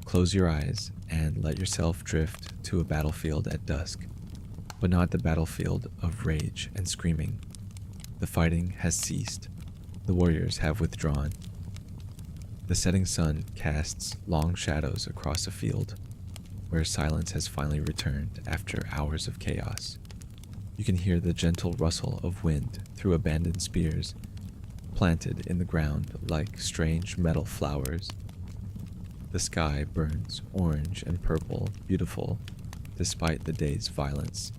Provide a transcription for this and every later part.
Close your eyes and let yourself drift to a battlefield at dusk, but not the battlefield of rage and screaming. The fighting has ceased. The warriors have withdrawn. The setting sun casts long shadows across a field where silence has finally returned after hours of chaos. You can hear the gentle rustle of wind through abandoned spears planted in the ground like strange metal flowers. The sky burns orange and purple, beautiful despite the day's violence,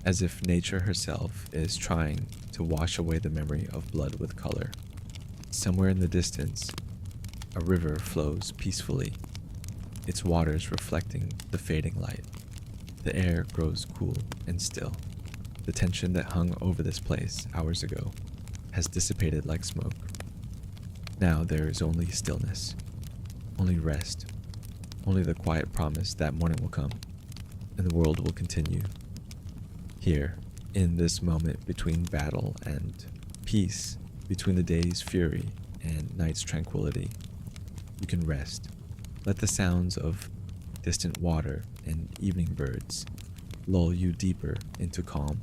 as if nature herself is trying to wash away the memory of blood with color. Somewhere in the distance, a river flows peacefully, its waters reflecting the fading light. The air grows cool and still. The tension that hung over this place hours ago has dissipated like smoke. Now there is only stillness, only rest, only the quiet promise that morning will come, and the world will continue. Here, in this moment between battle and peace, between the day's fury and night's tranquility, you can rest. Let the sounds of distant water and evening birds lull you deeper into calm.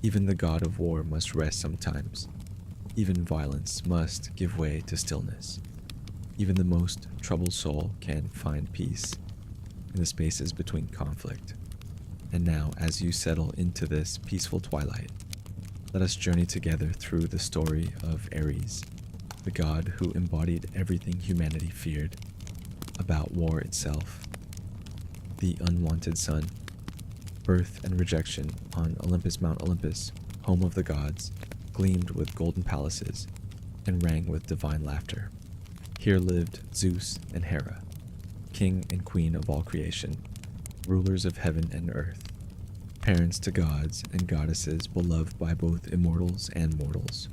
Even the god of war must rest sometimes. Even violence must give way to stillness. Even the most troubled soul can find peace in the spaces between conflict. And now, as you settle into this peaceful twilight, let us journey together through the story of Ares, the god who embodied everything humanity feared about war itself. The unwanted son, birth and rejection on Mount Olympus, home of the gods, gleamed with golden palaces and rang with divine laughter. Here lived Zeus and Hera, king and queen of all creation, rulers of heaven and earth, parents to gods and goddesses beloved by both immortals and mortals.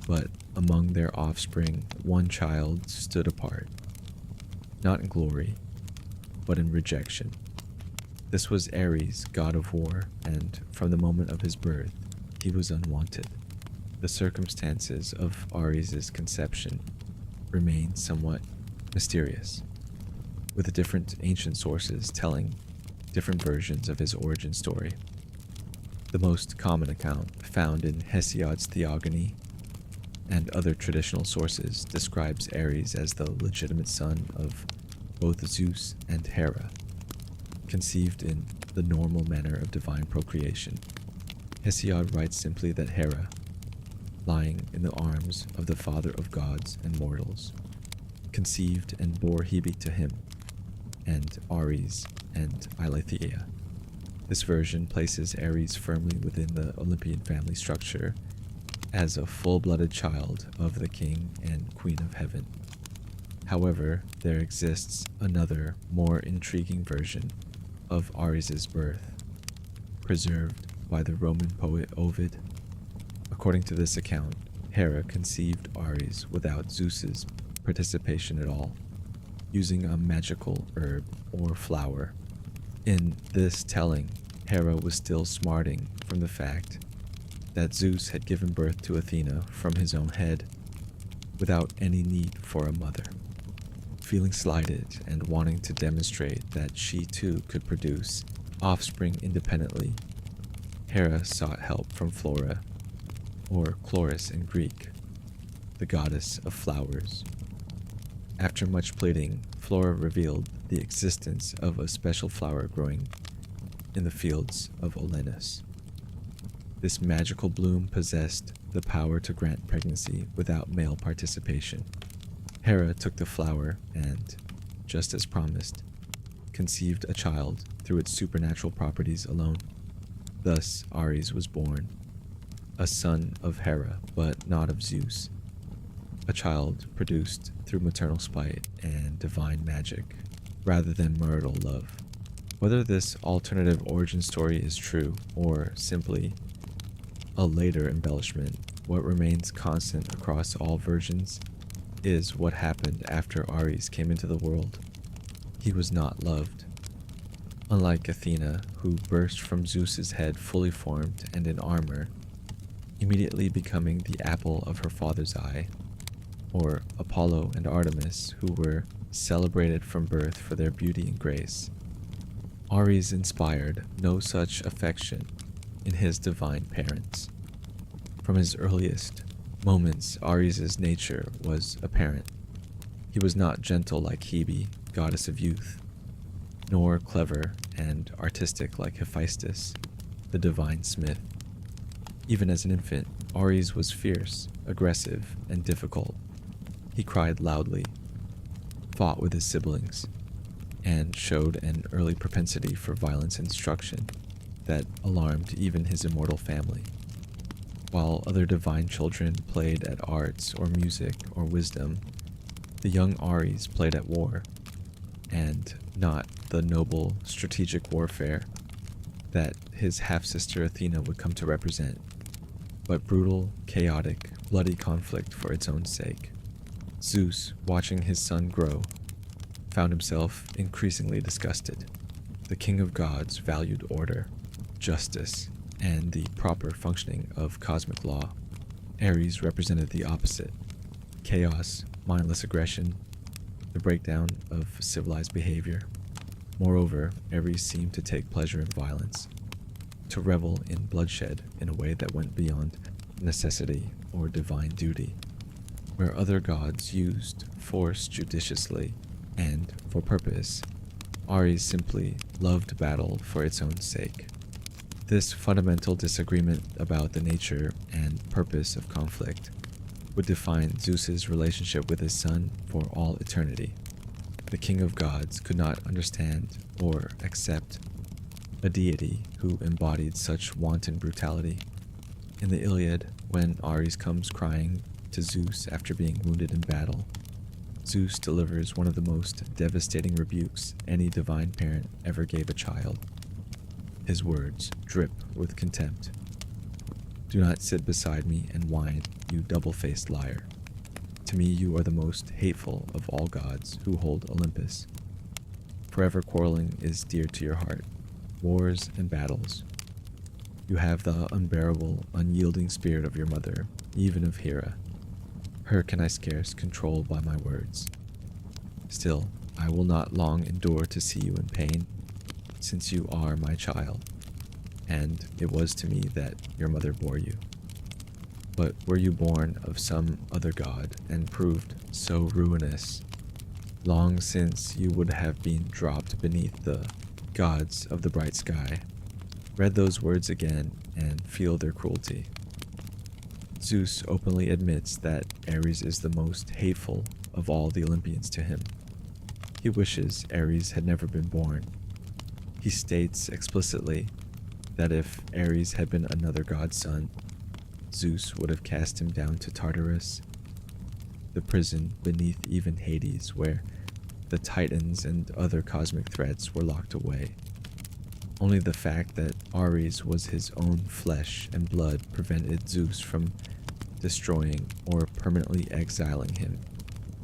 But among their offspring, one child stood apart, not in glory, but in rejection. This was Ares, god of war, and from the moment of his birth, he was unwanted. The circumstances of Ares' conception remain somewhat mysterious, with different ancient sources telling different versions of his origin story. The most common account, found in Hesiod's Theogony and other traditional sources, describes Ares as the legitimate son of both Zeus and Hera, conceived in the normal manner of divine procreation. Hesiod writes simply that Hera, lying in the arms of the father of gods and mortals, conceived and bore Hebe to him, and Ares and Eileithyia. This version places Ares firmly within the Olympian family structure as a full-blooded child of the king and queen of heaven. However, there exists another, more intriguing version of Ares' birth, preserved by the Roman poet Ovid. According to this account, Hera conceived Ares without Zeus's participation at all, using a magical herb or flower. In this telling, Hera was still smarting from the fact that Zeus had given birth to Athena from his own head, without any need for a mother. Feeling slighted and wanting to demonstrate that she too could produce offspring independently, Hera sought help from Flora, or Chloris in Greek, the goddess of flowers. After much pleading, Flora revealed the existence of a special flower growing in the fields of Olenus. This magical bloom possessed the power to grant pregnancy without male participation. Hera took the flower and, just as promised, conceived a child through its supernatural properties alone. Thus Ares was born, a son of Hera but not of Zeus, a child produced through maternal spite and divine magic, rather than marital love. Whether this alternative origin story is true or simply a later embellishment, what remains constant across all versions is what happened after Ares came into the world. He was not loved. Unlike Athena, who burst from Zeus's head fully formed and in armor, immediately becoming the apple of her father's eye, or Apollo and Artemis, who were celebrated from birth for their beauty and grace. Ares inspired no such affection in his divine parents. From his earliest moments, Ares' nature was apparent. He was not gentle like Hebe, goddess of youth, nor clever and artistic like Hephaestus, the divine smith. Even as an infant, Ares was fierce, aggressive, and difficult. He cried loudly, fought with his siblings, and showed an early propensity for violence and destruction that alarmed even his immortal family. While other divine children played at arts or music or wisdom, the young Ares played at war, and not the noble strategic warfare that his half-sister Athena would come to represent, but brutal, chaotic, bloody conflict for its own sake. Zeus, watching his son grow, found himself increasingly disgusted. The king of gods valued order, justice, and the proper functioning of cosmic law. Ares represented the opposite: chaos, mindless aggression, the breakdown of civilized behavior. Moreover, Ares seemed to take pleasure in violence, to revel in bloodshed in a way that went beyond necessity or divine duty. Where other gods used force judiciously and for purpose, Ares simply loved battle for its own sake. This fundamental disagreement about the nature and purpose of conflict would define Zeus's relationship with his son for all eternity. The king of gods could not understand or accept a deity who embodied such wanton brutality. In the Iliad, when Ares comes crying to Zeus after being wounded in battle, Zeus delivers one of the most devastating rebukes any divine parent ever gave a child. His words drip with contempt. "Do not sit beside me and whine, you double-faced liar. To me you are the most hateful of all gods who hold Olympus. Forever quarreling is dear to your heart, wars and battles. You have the unbearable, unyielding spirit of your mother, even of Hera. Her can I scarce control by my words. Still, I will not long endure to see you in pain, since you are my child, and it was to me that your mother bore you. But were you born of some other god and proved so ruinous, long since you would have been dropped beneath the gods of the bright sky. Read those words again and feel their cruelty." Zeus openly admits that Ares is the most hateful of all the Olympians to him. He wishes Ares had never been born. He states explicitly that if Ares had been another god's son, Zeus would have cast him down to Tartarus, the prison beneath even Hades, where the Titans and other cosmic threats were locked away. Only the fact that Ares was his own flesh and blood prevented Zeus from destroying or permanently exiling him.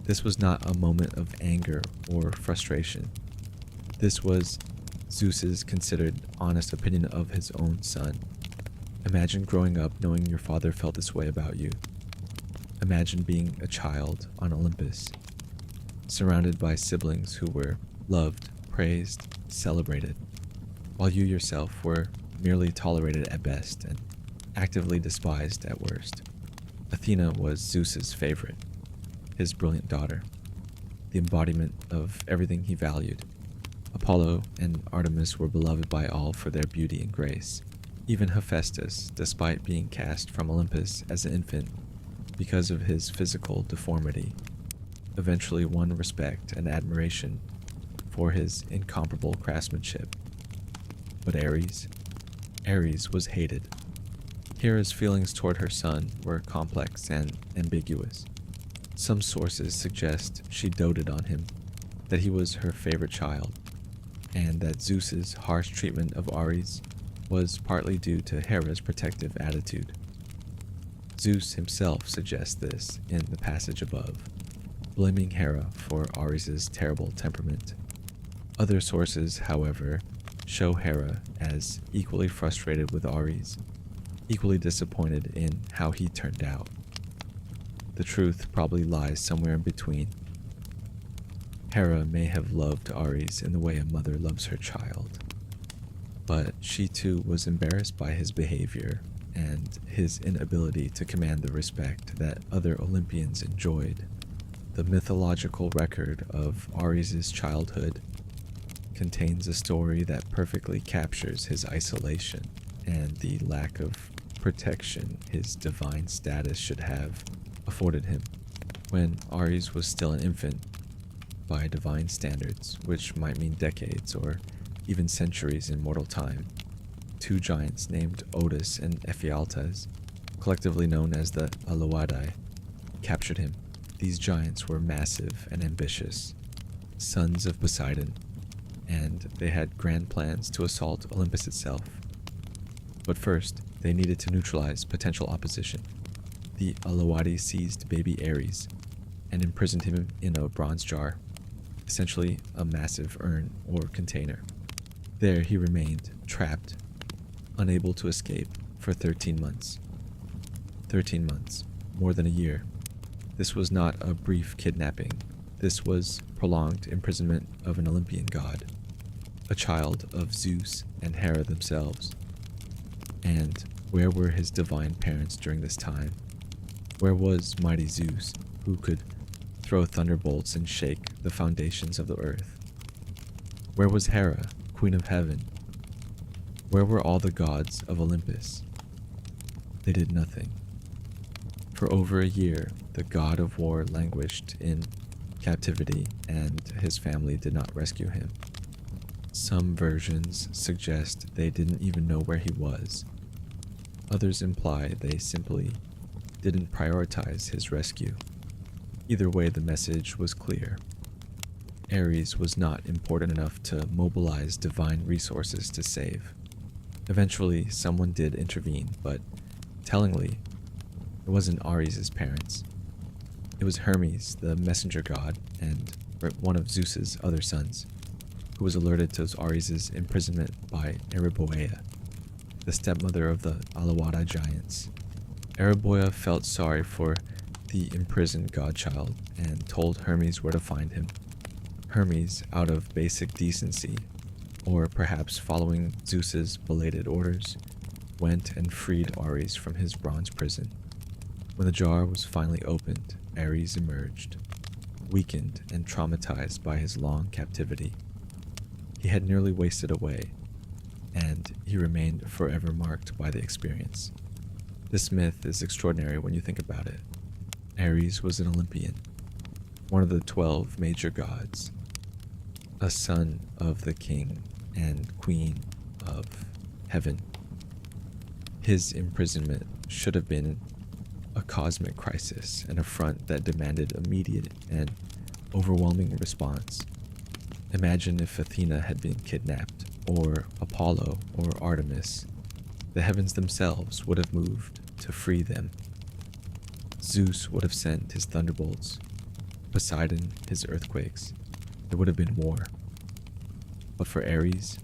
This was not a moment of anger or frustration. This was Zeus's considered honest opinion of his own son. Imagine growing up knowing your father felt this way about you. Imagine being a child on Olympus, surrounded by siblings who were loved, praised, celebrated, while you yourself were merely tolerated at best and actively despised at worst. Athena was Zeus's favorite, his brilliant daughter, the embodiment of everything he valued. Apollo and Artemis were beloved by all for their beauty and grace. Even Hephaestus, despite being cast from Olympus as an infant because of his physical deformity, eventually won respect and admiration for his incomparable craftsmanship. But Ares was hated. Hera's feelings toward her son were complex and ambiguous. Some sources suggest she doted on him, that he was her favorite child, and that Zeus's harsh treatment of Ares was partly due to Hera's protective attitude. Zeus himself suggests this in the passage above, blaming Hera for Ares' terrible temperament. Other sources, however, show Hera as equally frustrated with Ares, equally disappointed in how he turned out. The truth probably lies somewhere in between. Hera may have loved Ares in the way a mother loves her child, but she too was embarrassed by his behavior and his inability to command the respect that other Olympians enjoyed. The mythological record of Ares' childhood contains a story that perfectly captures his isolation and the lack of protection his divine status should have afforded him. When Ares was still an infant, by divine standards, which might mean decades or even centuries in mortal time, two giants named Otis and Ephialtes, collectively known as the Alauadae, captured him. These giants were massive and ambitious, sons of Poseidon, and they had grand plans to assault Olympus itself. But first, they needed to neutralize potential opposition. The Alauadae seized baby Ares and imprisoned him in a bronze jar, essentially a massive urn or container. There he remained, trapped, unable to escape, for 13 months. 13 months, more than a year. This was not a brief kidnapping. This was prolonged imprisonment of an Olympian god, a child of Zeus and Hera themselves. And where were his divine parents during this time? Where was mighty Zeus, who could throw thunderbolts and shake the foundations of the earth? Where was Hera, Queen of Heaven? Where were all the gods of Olympus? They did nothing. For over a year, the god of war languished in captivity, and his family did not rescue him. Some versions suggest they didn't even know where he was. Others imply they simply didn't prioritize his rescue. Either way, the message was clear. Ares was not important enough to mobilize divine resources to save. Eventually, someone did intervene, but tellingly, it wasn't Ares' parents. It was Hermes, the messenger god, and one of Zeus's other sons, who was alerted to Ares' imprisonment by Eriboea, the stepmother of the Alauadae giants. Eriboea felt sorry for the imprisoned godchild and told Hermes where to find him. Hermes, out of basic decency, or perhaps following Zeus's belated orders, went and freed Ares from his bronze prison. When the jar was finally opened, Ares emerged, weakened and traumatized by his long captivity. He had nearly wasted away, and he remained forever marked by the experience. This myth is extraordinary when you think about it. Ares was an Olympian, one of the 12 major gods, a son of the king and queen of heaven. His imprisonment should have been a cosmic crisis, an affront that demanded immediate and overwhelming response. Imagine if Athena had been kidnapped, or Apollo, or Artemis. The heavens themselves would have moved to free them. Zeus would have sent his thunderbolts, Poseidon his earthquakes. There would have been war. But for Ares,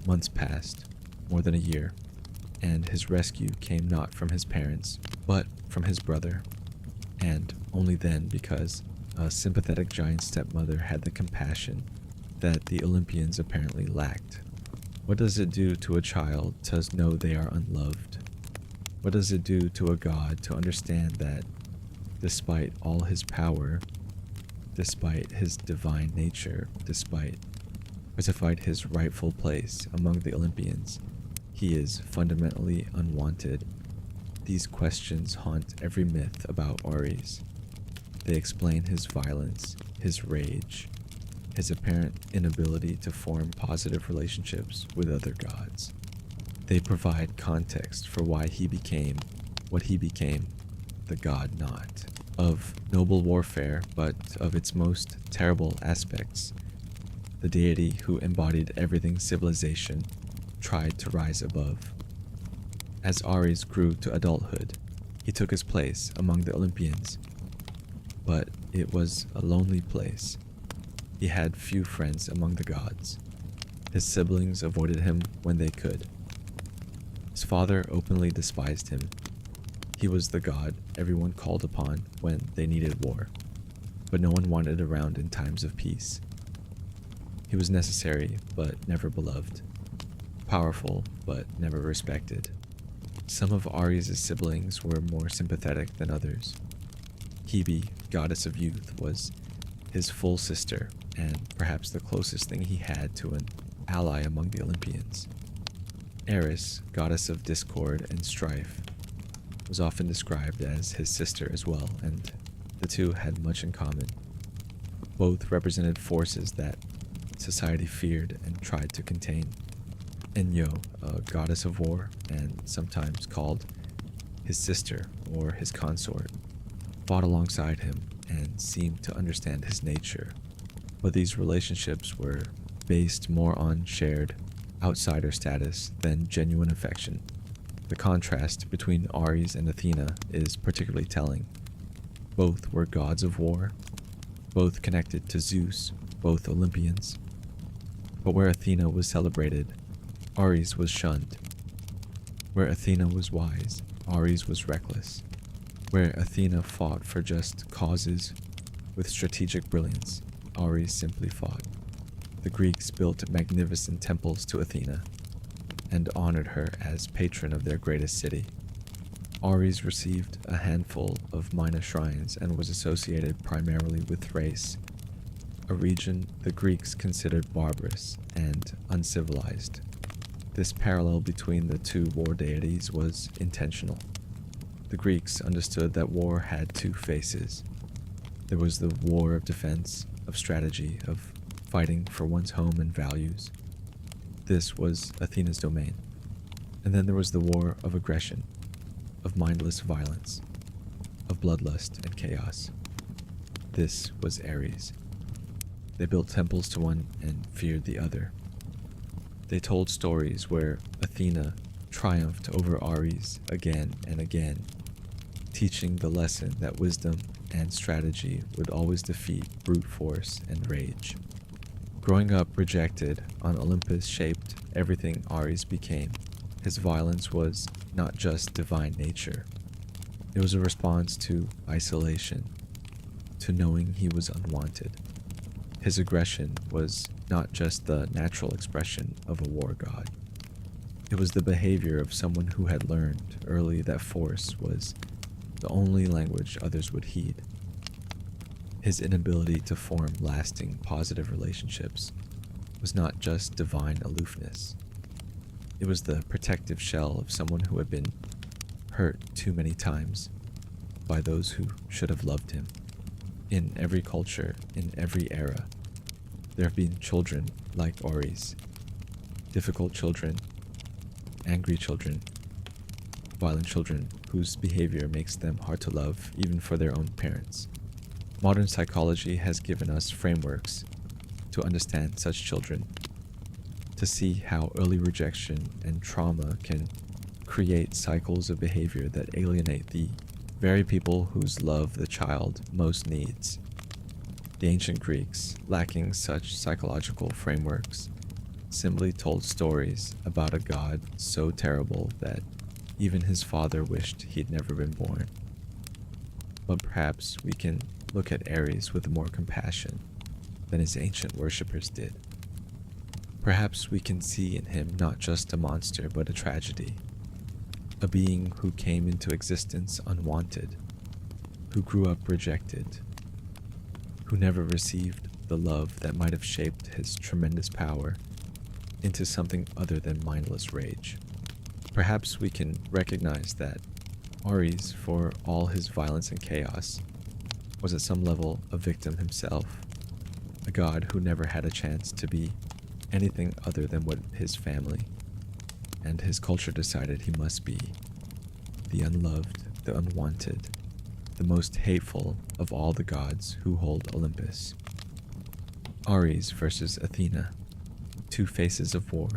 months passed, more than a year, and his rescue came not from his parents, but from his brother, and only then because a sympathetic giant stepmother had the compassion that the Olympians apparently lacked. What does it do to a child to know they are unloved? What does it do to a god to understand that despite all his power, despite his divine nature, despite his rightful place among the Olympians, he is fundamentally unwanted? These questions haunt every myth about Ares. They explain his violence, his rage, his apparent inability to form positive relationships with other gods. They provide context for why he became what he became, the god not of noble warfare, but of its most terrible aspects. The deity who embodied everything civilization tried to rise above. As Ares grew to adulthood, he took his place among the Olympians, but it was a lonely place. He had few friends among the gods. His siblings avoided him when they could. His father openly despised him. He was the god everyone called upon when they needed war. but no one wanted around in times of peace. He was necessary, but never beloved. Powerful, but never respected. Some of Ares' siblings were more sympathetic than others. Hebe, goddess of youth, was his full sister, and perhaps the closest thing he had to an ally among the Olympians. Eris, goddess of discord and strife, was often described as his sister as well, and the two had much in common. Both represented forces that society feared and tried to contain. Enyo, a goddess of war, and sometimes called his sister or his consort, fought alongside him and seemed to understand his nature. But these relationships were based more on shared outsider status than genuine affection. The contrast between Ares and Athena is particularly telling. Both were gods of war, both connected to Zeus, both Olympians. But where Athena was celebrated, Ares was shunned. Where Athena was wise, Ares was reckless. Where Athena fought for just causes with strategic brilliance, Ares simply fought. The Greeks built magnificent temples to Athena and honored her as patron of their greatest city. Ares received a handful of minor shrines and was associated primarily with Thrace, a region the Greeks considered barbarous and uncivilized. This parallel between the two war deities was intentional. The Greeks understood that war had two faces. There was the war of defense, of strategy, of fighting for one's home and values. This was Athena's domain. And then there was the war of aggression, of mindless violence, of bloodlust and chaos. This was Ares. They built temples to one and feared the other. They told stories where Athena triumphed over Ares again and again, teaching the lesson that wisdom and strategy would always defeat brute force and rage. Growing up rejected on Olympus shaped everything Ares became. His violence was not just divine nature. It was a response to isolation, to knowing he was unwanted. His aggression was not just the natural expression of a war god. It was the behavior of someone who had learned early that force was the only language others would heed. His inability to form lasting positive relationships was not just divine aloofness. It was the protective shell of someone who had been hurt too many times by those who should have loved him. In every culture, in every era, there have been children like Ares. Difficult children, angry children, violent children whose behavior makes them hard to love even for their own parents. Modern psychology has given us frameworks to understand such children, to see how early rejection and trauma can create cycles of behavior that alienate the very people whose love the child most needs. The ancient Greeks, lacking such psychological frameworks, simply told stories about a god so terrible that even his father wished he'd never been born. But perhaps we can look at Ares with more compassion than his ancient worshippers did. Perhaps we can see in him not just a monster but a tragedy, a being who came into existence unwanted, who grew up rejected, who never received the love that might have shaped his tremendous power into something other than mindless rage. Perhaps we can recognize that Ares, for all his violence and chaos, was at some level a victim himself, a god who never had a chance to be anything other than what his family and his culture decided he must be: the unloved, the unwanted, the most hateful of all the gods who hold Olympus. Ares versus Athena, two faces of war.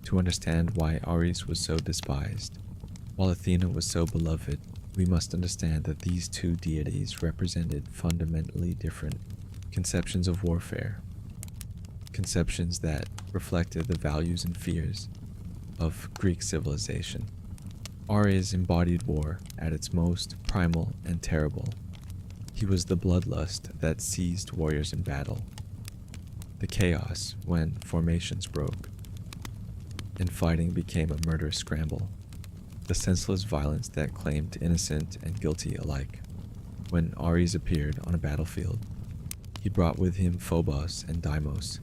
To understand why Ares was so despised, while Athena was so beloved, we must understand that these two deities represented fundamentally different conceptions of warfare, conceptions that reflected the values and fears of Greek civilization. Ares embodied war at its most primal and terrible. He was the bloodlust that seized warriors in battle, the chaos when formations broke, and fighting became a murderous scramble, the senseless violence that claimed innocent and guilty alike. When Ares appeared on a battlefield, he brought with him Phobos and Deimos,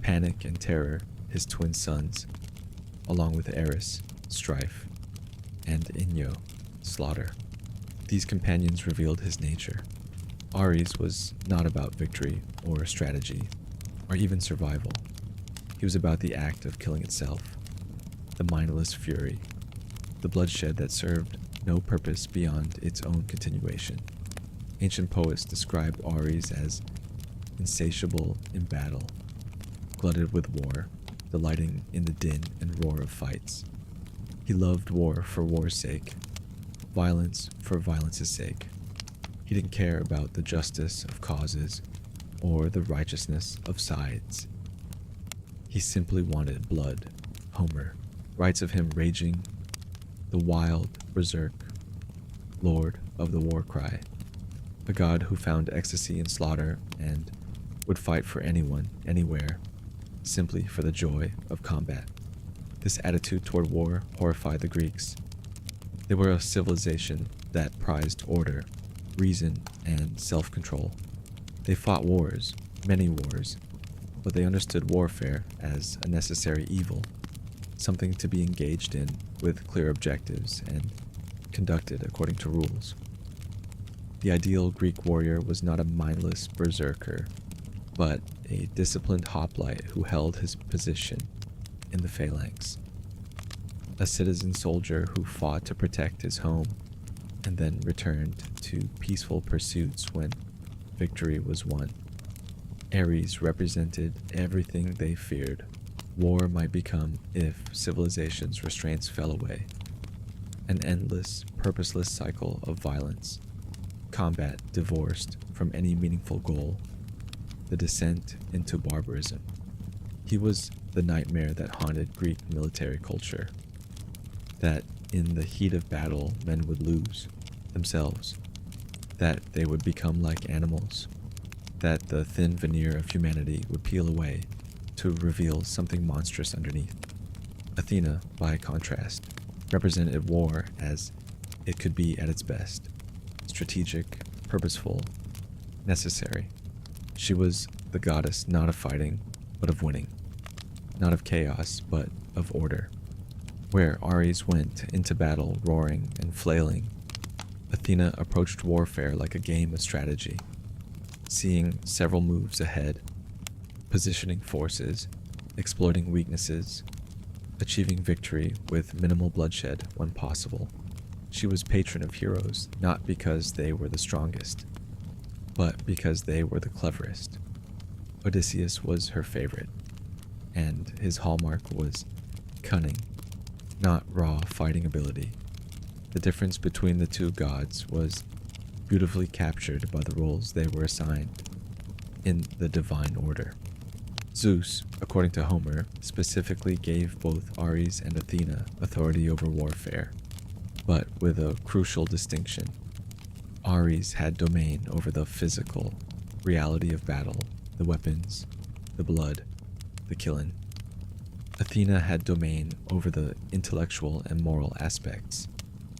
panic and terror, his twin sons, along with Eris, strife, and Inyo, slaughter. These companions revealed his nature. Ares was not about victory or strategy, or even survival. He was about the act of killing itself, the mindless fury, the bloodshed that served no purpose beyond its own continuation. Ancient poets described Ares as insatiable in battle, glutted with war, delighting in the din and roar of fights. He loved war for war's sake, violence for violence's sake. He didn't care about the justice of causes or the righteousness of sides. He simply wanted blood. Homer writes of him raging, the wild berserk, lord of the war cry, a god who found ecstasy in slaughter and would fight for anyone, anywhere, simply for the joy of combat. This attitude toward war horrified the Greeks. They were a civilization that prized order, reason, and self-control. They fought wars, many wars, but they understood warfare as a necessary evil, something to be engaged in with clear objectives and conducted according to rules. The ideal Greek warrior was not a mindless berserker, but a disciplined hoplite who held his position in the phalanx. A citizen soldier who fought to protect his home and then returned to peaceful pursuits when victory was won. Ares represented everything they feared war might become if civilization's restraints fell away. An endless, purposeless cycle of violence, combat divorced from any meaningful goal, the descent into barbarism. He was the nightmare that haunted Greek military culture, that in the heat of battle men would lose themselves, that they would become like animals, that the thin veneer of humanity would peel away to reveal something monstrous underneath. Athena, by contrast, represented war as it could be at its best, strategic, purposeful, necessary. She was the goddess not of fighting, but of winning, not of chaos, but of order. Where Ares went into battle roaring and flailing, Athena approached warfare like a game of strategy, seeing several moves ahead, positioning forces, exploiting weaknesses, achieving victory with minimal bloodshed when possible. She was patron of heroes not because they were the strongest, but because they were the cleverest. Odysseus was her favorite, and his hallmark was cunning, not raw fighting ability. The difference between the two gods was beautifully captured by the roles they were assigned in the divine order. Zeus, according to Homer, specifically gave both Ares and Athena authority over warfare, but with a crucial distinction. Ares had domain over the physical reality of battle, the weapons, the blood, the killing. Athena had domain over the intellectual and moral aspects,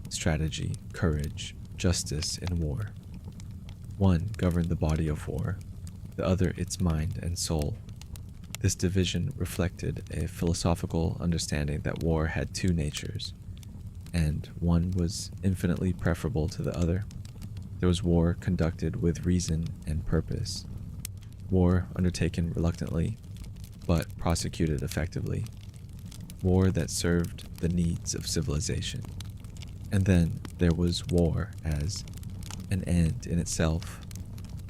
strategy, courage, justice in war. One governed the body of war, the other its mind and soul. This division reflected a philosophical understanding that war had two natures, and one was infinitely preferable to the other. There was war conducted with reason and purpose, war undertaken reluctantly, but prosecuted effectively, war that served the needs of civilization. And then there was war as an end in itself,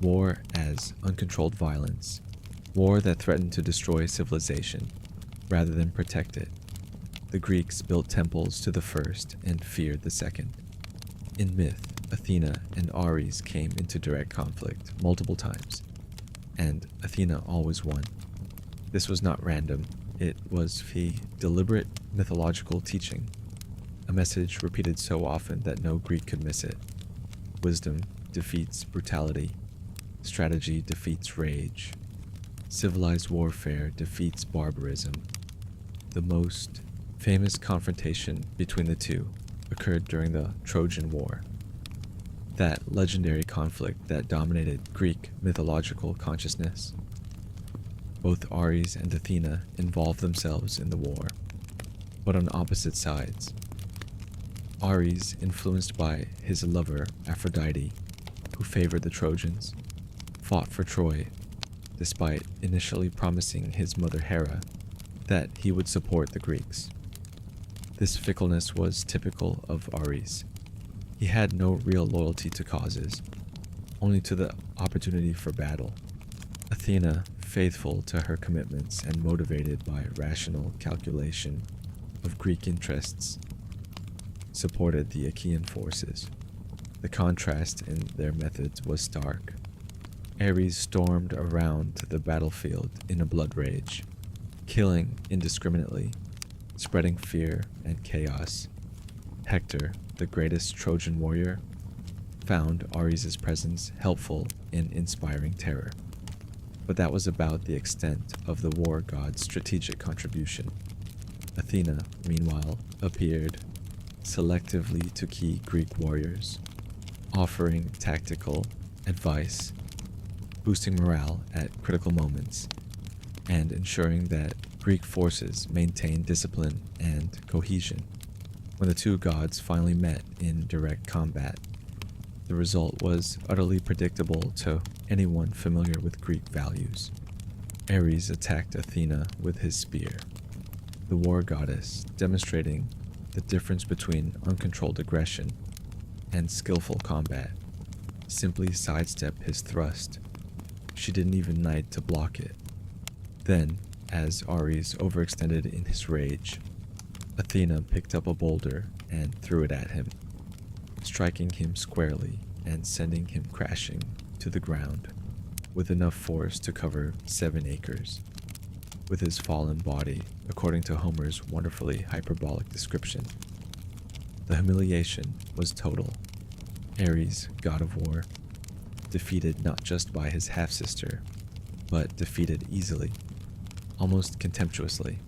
war as uncontrolled violence, war that threatened to destroy civilization rather than protect it. The Greeks built temples to the first and feared the second. In myth, Athena and Ares came into direct conflict multiple times, and Athena always won. This was not random, it was a deliberate mythological teaching, a message repeated so often that no Greek could miss it. Wisdom, defeats brutality, strategy defeats rage, civilized warfare defeats barbarism. The most famous confrontation between the two occurred during the Trojan War, that legendary conflict that dominated Greek mythological consciousness. Both Ares and Athena involved themselves in the war, but on opposite sides. Ares, influenced by his lover Aphrodite, who favored the Trojans, fought for Troy, despite initially promising his mother Hera that he would support the Greeks. This fickleness was typical of Ares. He had no real loyalty to causes, only to the opportunity for battle. Athena, faithful to her commitments and motivated by rational calculation of Greek interests, supported the Achaean forces. The contrast in their methods was stark. Ares stormed around the battlefield in a blood rage, killing indiscriminately, spreading fear and chaos. Hector, the greatest Trojan warrior, found Ares' presence helpful in inspiring terror. But that was about the extent of the war god's strategic contribution. Athena, meanwhile, appeared selectively to key Greek warriors, offering tactical advice, boosting morale at critical moments, and ensuring that Greek forces maintained discipline and cohesion. When the two gods finally met in direct combat, the result was utterly predictable to anyone familiar with Greek values. Ares attacked Athena with his spear, the war goddess, demonstrating the difference between uncontrolled aggression and skillful combat, simply sidestepped his thrust. She didn't even knight to block it. Then, as Ares overextended in his rage, Athena picked up a boulder and threw it at him, striking him squarely and sending him crashing to the ground with enough force to cover 7 acres. With his fallen body, according to Homer's wonderfully hyperbolic description. The humiliation was total. Ares, god of war, defeated not just by his half-sister, but defeated easily, almost contemptuously.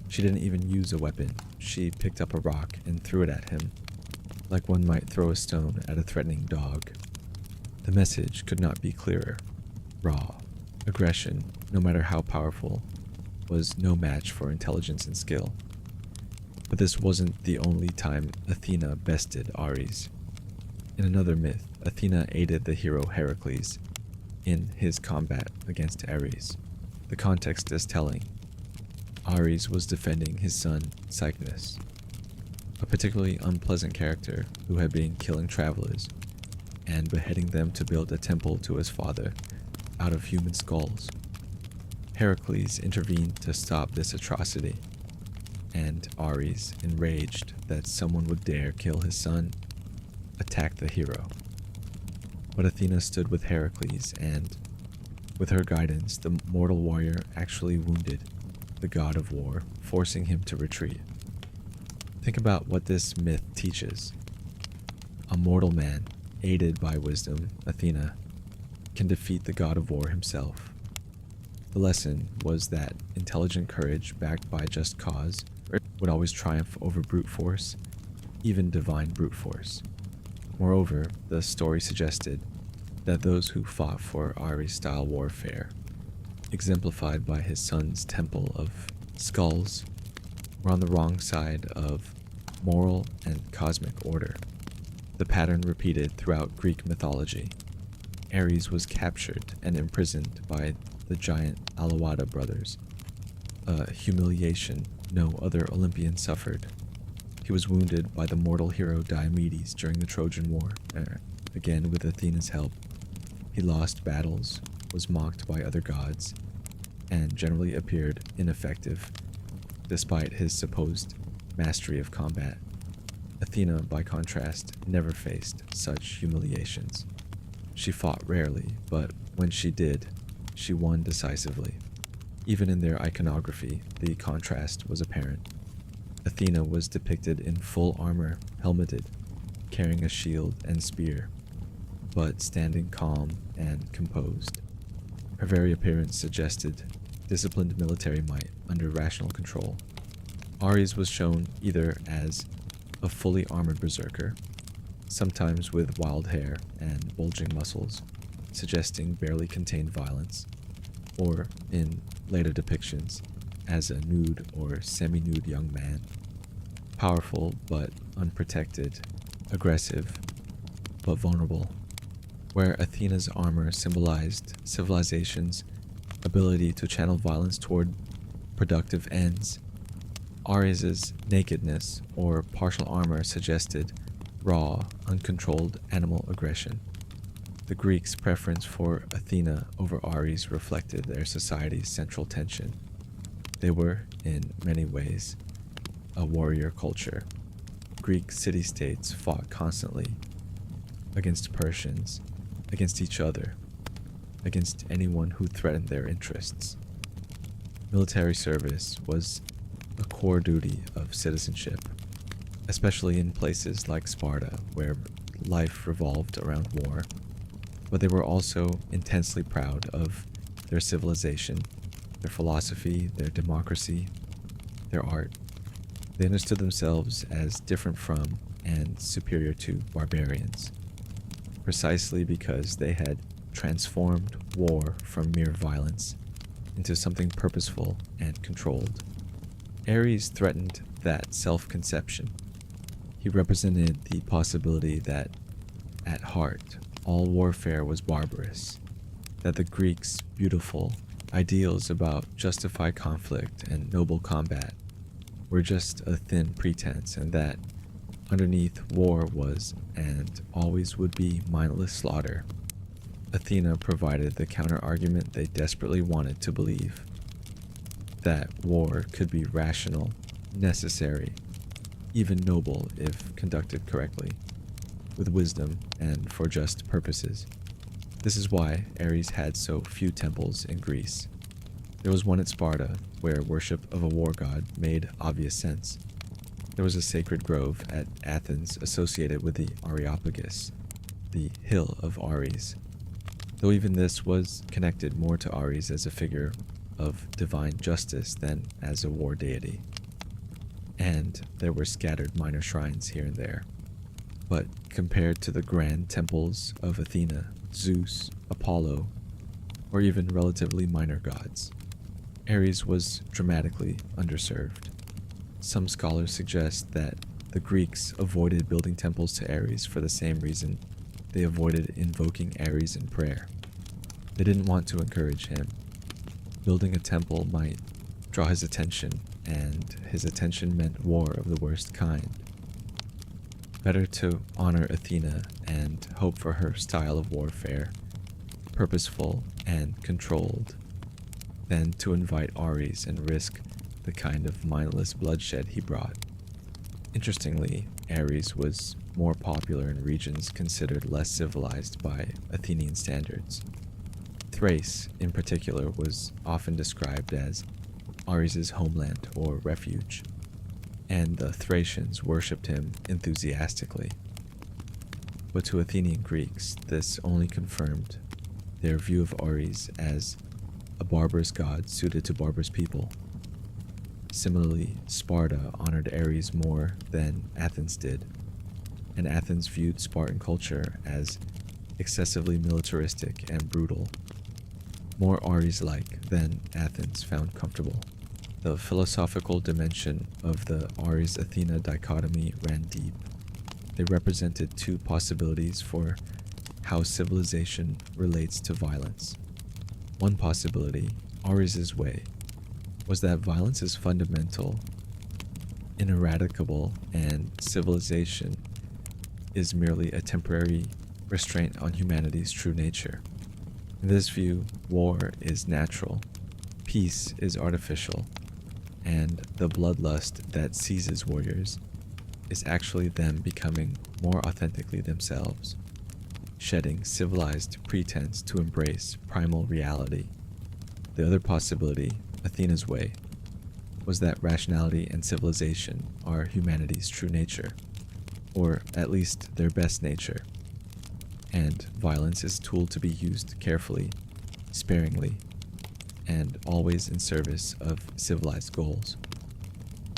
She didn't even use a weapon. She picked up a rock and threw it at him, like one might throw a stone at a threatening dog. The message could not be clearer. Raw aggression, no matter how powerful, was no match for intelligence and skill. But this wasn't the only time Athena bested Ares. In another myth, Athena aided the hero Heracles in his combat against Ares. The context is telling. Ares was defending his son, Cycnus, a particularly unpleasant character who had been killing travelers and beheading them to build a temple to his father out of human skulls. Heracles intervened to stop this atrocity, and Ares, enraged that someone would dare kill his son, attacked the hero. But Athena stood with Heracles, and, with her guidance, the mortal warrior actually wounded the god of war, forcing him to retreat. Think about what this myth teaches. A mortal man, aided by wisdom, Athena, can defeat the god of war himself. The lesson was that intelligent courage backed by just cause would always triumph over brute force, even divine brute force. Moreover, the story suggested that those who fought for Ares-style warfare, exemplified by his son's temple of skulls, were on the wrong side of moral and cosmic order. The pattern repeated throughout Greek mythology. Ares was captured and imprisoned by the giant Alawada brothers, a humiliation no other Olympian suffered. He was wounded by the mortal hero Diomedes during the Trojan War. Again, with Athena's help, he lost battles, was mocked by other gods, and generally appeared ineffective, despite his supposed mastery of combat. Athena, by contrast, never faced such humiliations. She fought rarely, but when she did, she won decisively. Even in their iconography, the contrast was apparent. Athena was depicted in full armor, helmeted, carrying a shield and spear, but standing calm and composed. Her very appearance suggested disciplined military might under rational control. Ares was shown either as a fully armored berserker, sometimes with wild hair and bulging muscles, suggesting barely contained violence, or in later depictions, as a nude or semi-nude young man, powerful but unprotected, aggressive but vulnerable, where Athena's armor symbolized civilization's ability to channel violence toward productive ends. Ares's nakedness or partial armor suggested raw, uncontrolled animal aggression. The Greeks' preference for Athena over Ares reflected their society's central tension. They were, in many ways, a warrior culture. Greek city-states fought constantly against Persians, against each other, against anyone who threatened their interests. Military service was a core duty of citizenship, especially in places like Sparta, where life revolved around war. But they were also intensely proud of their civilization, their philosophy, their democracy, their art. They understood themselves as different from and superior to barbarians, precisely because they had transformed war from mere violence into something purposeful and controlled. Ares threatened that self-conception. He represented the possibility that, at heart, all warfare was barbarous, that the Greeks' beautiful ideals about justified conflict and noble combat were just a thin pretense, and that underneath war was and always would be mindless slaughter. Athena provided the counter-argument they desperately wanted to believe, that war could be rational, necessary, even noble if conducted correctly, with wisdom and for just purposes. This is why Ares had so few temples in Greece. There was one at Sparta, where worship of a war god made obvious sense. There was a sacred grove at Athens associated with the Areopagus, the hill of Ares, though even this was connected more to Ares as a figure of divine justice than as a war deity. And there were scattered minor shrines here and there. But compared to the grand temples of Athena, Zeus, Apollo, or even relatively minor gods, Ares was dramatically underserved. Some scholars suggest that the Greeks avoided building temples to Ares for the same reason they avoided invoking Ares in prayer. They didn't want to encourage him. Building a temple might draw his attention, and his attention meant war of the worst kind. Better to honor Athena and hope for her style of warfare, purposeful and controlled, than to invite Ares and risk the kind of mindless bloodshed he brought. Interestingly, Ares was more popular in regions considered less civilized by Athenian standards. Thrace, in particular, was often described as Ares' homeland or refuge, and the Thracians worshipped him enthusiastically. But to Athenian Greeks, this only confirmed their view of Ares as a barbarous god suited to barbarous people. Similarly, Sparta honored Ares more than Athens did, and Athens viewed Spartan culture as excessively militaristic and brutal, more Ares-like than Athens found comfortable. The philosophical dimension of the Ares-Athena dichotomy ran deep. They represented two possibilities for how civilization relates to violence. One possibility, Ares' way, was that violence is fundamental, ineradicable, and civilization is merely a temporary restraint on humanity's true nature. In this view, war is natural, peace is artificial, and the bloodlust that seizes warriors is actually them becoming more authentically themselves, shedding civilized pretense to embrace primal reality. The other possibility, Athena's way, was that rationality and civilization are humanity's true nature, or at least their best nature, and violence is a tool to be used carefully, sparingly, and always in service of civilized goals.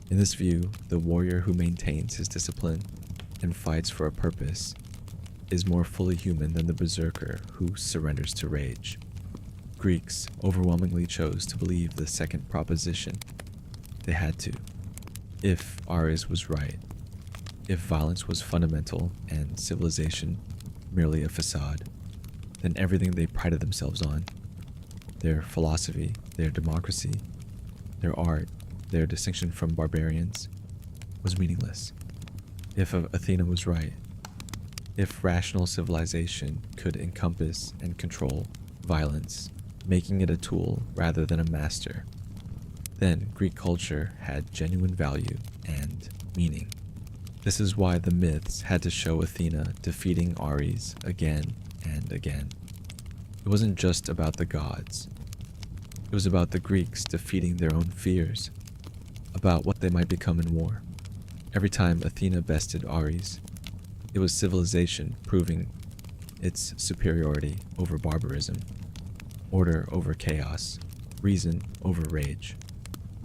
In this view, the warrior who maintains his discipline and fights for a purpose is more fully human than the berserker who surrenders to rage. Greeks overwhelmingly chose to believe the second proposition. They had to. If Ares was right, if violence was fundamental and civilization merely a facade, then everything they prided themselves on, their philosophy, their democracy, their art, their distinction from barbarians, was meaningless. If Athena was right, if rational civilization could encompass and control violence, making it a tool rather than a master, then Greek culture had genuine value and meaning. This is why the myths had to show Athena defeating Ares again and again. It wasn't just about the gods. It was about the Greeks defeating their own fears, about what they might become in war. Every time Athena bested Ares, it was civilization proving its superiority over barbarism, order over chaos, reason over rage.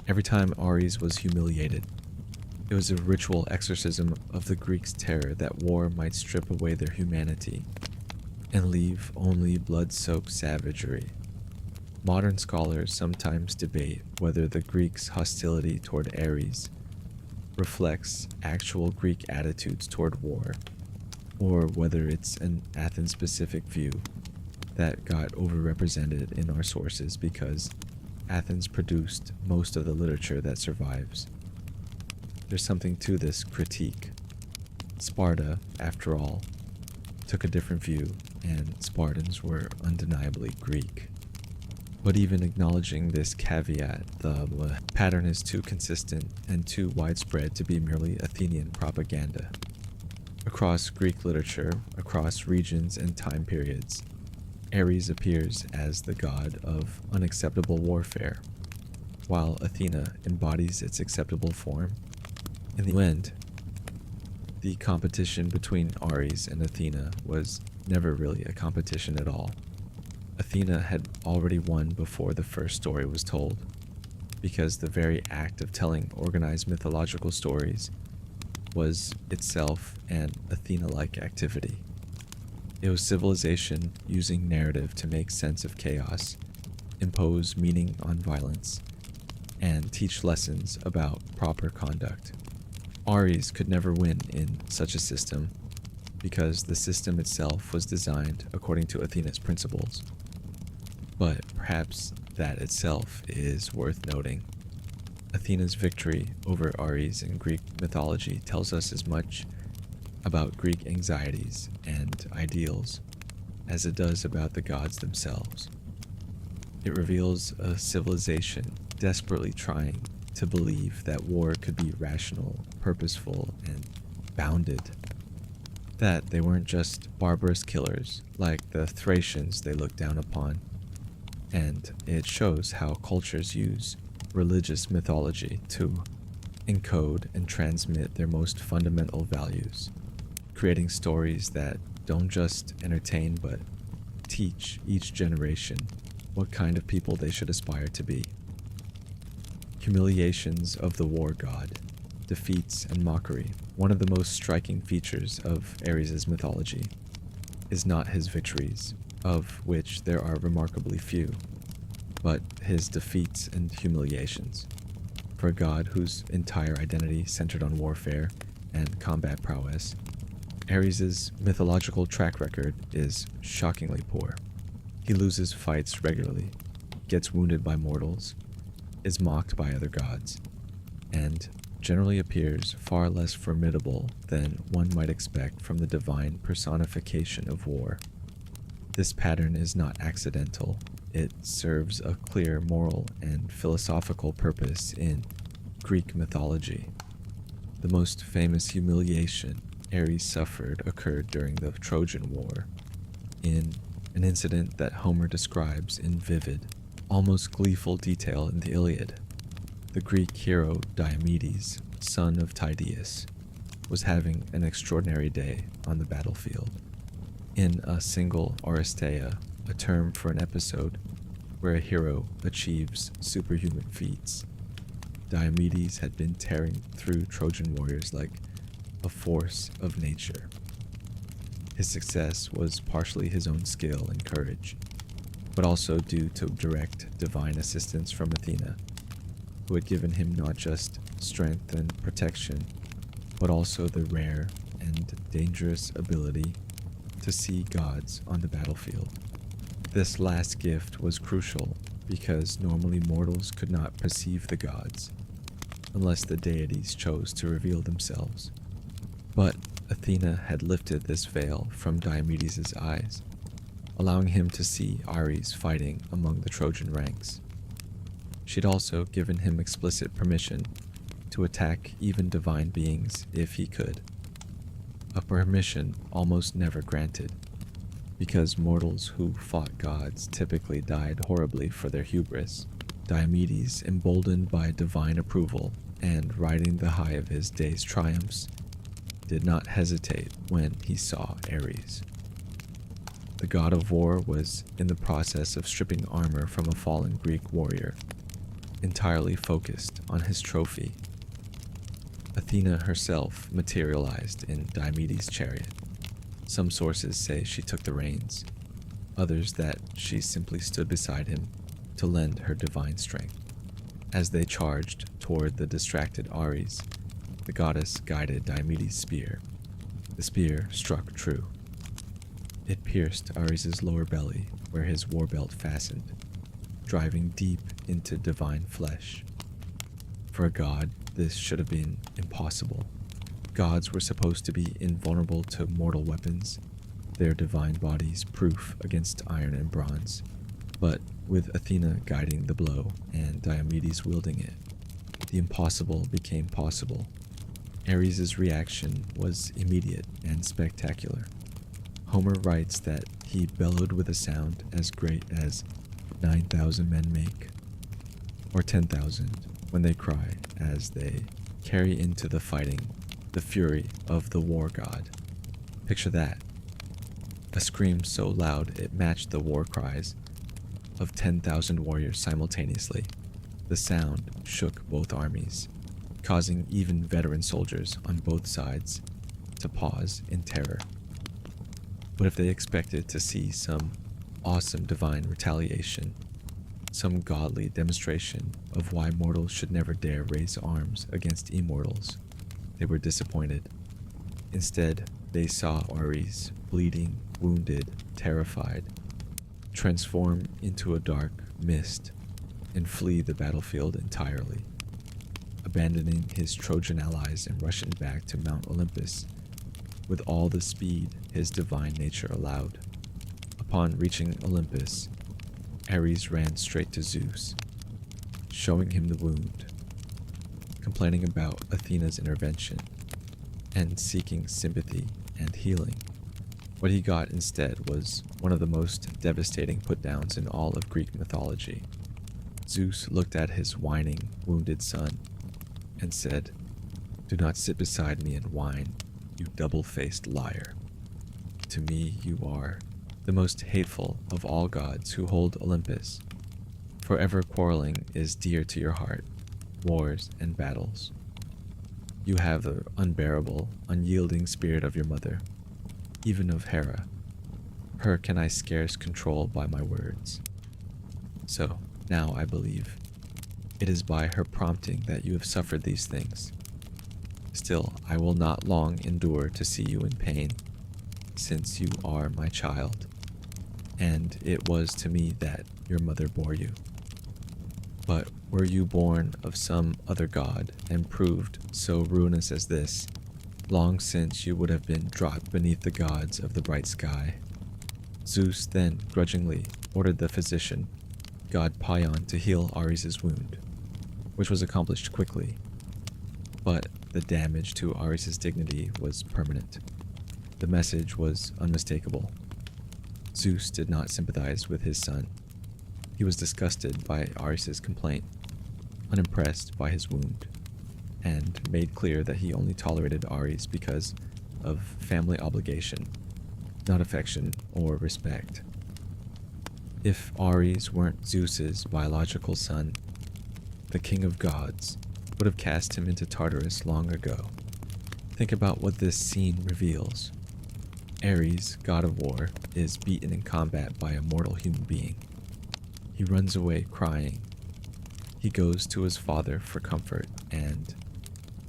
Every time Ares was humiliated, it was a ritual exorcism of the Greeks' terror that war might strip away their humanity and leave only blood-soaked savagery. Modern scholars sometimes debate whether the Greeks' hostility toward Ares reflects actual Greek attitudes toward war, or whether it's an Athens-specific view that got overrepresented in our sources because Athens produced most of the literature that survives. There's something to this critique. Sparta, after all, took a different view, and Spartans were undeniably Greek. But even acknowledging this caveat, the pattern is too consistent and too widespread to be merely Athenian propaganda. Across Greek literature, across regions and time periods, Ares appears as the god of unacceptable warfare, while Athena embodies its acceptable form. In the end, the competition between Ares and Athena was never really a competition at all. Athena had already won before the first story was told, because the very act of telling organized mythological stories was itself an Athena-like activity. It was civilization using narrative to make sense of chaos, impose meaning on violence, and teach lessons about proper conduct. Ares could never win in such a system because the system itself was designed according to Athena's principles. But perhaps that itself is worth noting. Athena's victory over Ares in Greek mythology tells us as much about Greek anxieties and ideals as it does about the gods themselves. It reveals a civilization desperately trying to believe that war could be rational, purposeful, and bounded. That they weren't just barbarous killers like the Thracians they looked down upon. And it shows how cultures use religious mythology to encode and transmit their most fundamental values, creating stories that don't just entertain but teach each generation what kind of people they should aspire to be. Humiliations of the war god, defeats and mockery. One of the most striking features of Ares' mythology is not his victories, of which there are remarkably few, but his defeats and humiliations. For a god whose entire identity centered on warfare and combat prowess, Ares' mythological track record is shockingly poor. He loses fights regularly, gets wounded by mortals, is mocked by other gods, and generally appears far less formidable than one might expect from the divine personification of war. This pattern is not accidental. It serves a clear moral and philosophical purpose in Greek mythology. The most famous humiliation Ares suffered occurred during the Trojan War, in an incident that Homer describes in vivid, almost gleeful detail in the Iliad. The Greek hero Diomedes, son of Tydeus, was having an extraordinary day on the battlefield. In a single Aristeia, a term for an episode where a hero achieves superhuman feats, Diomedes had been tearing through Trojan warriors like a force of nature. His success was partially his own skill and courage, but also due to direct divine assistance from Athena, who had given him not just strength and protection, but also the rare and dangerous ability to see gods on the battlefield. This last gift was crucial because normally mortals could not perceive the gods unless the deities chose to reveal themselves. But Athena had lifted this veil from Diomedes' eyes, allowing him to see Ares fighting among the Trojan ranks. She'd also given him explicit permission to attack even divine beings if he could, a permission almost never granted, because mortals who fought gods typically died horribly for their hubris. Diomedes, emboldened by divine approval and riding the high of his day's triumphs, did not hesitate when he saw Ares. The god of war was in the process of stripping armor from a fallen Greek warrior, entirely focused on his trophy. Athena herself materialized in Diomedes' chariot. Some sources say she took the reins, others that she simply stood beside him to lend her divine strength. As they charged toward the distracted Ares, the goddess guided Diomedes' spear. The spear struck true. It pierced Ares' lower belly where his war belt fastened, driving deep into divine flesh. For a god, this should have been impossible. Gods were supposed to be invulnerable to mortal weapons, their divine bodies proof against iron and bronze. But with Athena guiding the blow and Diomedes wielding it, the impossible became possible. Ares' reaction was immediate and spectacular. Homer writes that he bellowed with a sound as great as 9,000 men make, or 10,000 when they cry as they carry into the fighting the fury of the war god. Picture that. A scream so loud it matched the war cries of 10,000 warriors simultaneously. The sound shook both armies, causing even veteran soldiers on both sides to pause in terror. But if they expected to see some awesome divine retaliation, some godly demonstration of why mortals should never dare raise arms against immortals, they were disappointed. Instead, they saw Ares, bleeding, wounded, terrified, transform into a dark mist and flee the battlefield entirely, abandoning his Trojan allies and rushing back to Mount Olympus with all the speed his divine nature allowed. Upon reaching Olympus, Ares ran straight to Zeus, showing him the wound, complaining about Athena's intervention, and seeking sympathy and healing. What he got instead was one of the most devastating put-downs in all of Greek mythology. Zeus looked at his whining, wounded son and said, "Do not sit beside me and whine, you double-faced liar. To me you are the most hateful of all gods who hold Olympus. Forever quarreling is dear to your heart, wars and battles. You have the unbearable, unyielding spirit of your mother, even of Hera. Her can I scarce control by my words. So, now I believe, it is by her prompting that you have suffered these things. Still, I will not long endure to see you in pain, since you are my child, and it was to me that your mother bore you. But were you born of some other god and proved so ruinous as this, long since you would have been dropped beneath the gods of the bright sky." Zeus then grudgingly ordered the physician, god Paeon, to heal Ares' wound, which was accomplished quickly. But the damage to Ares' dignity was permanent. The message was unmistakable. Zeus did not sympathize with his son. He was disgusted by Ares' complaint, unimpressed by his wound, and made clear that he only tolerated Ares because of family obligation. not affection or respect. If Ares weren't Zeus's biological son, the king of gods would have cast him into Tartarus long ago. Think about what this scene reveals. Ares, god of war, is beaten in combat by a mortal human being. He runs away crying. He goes to his father for comfort and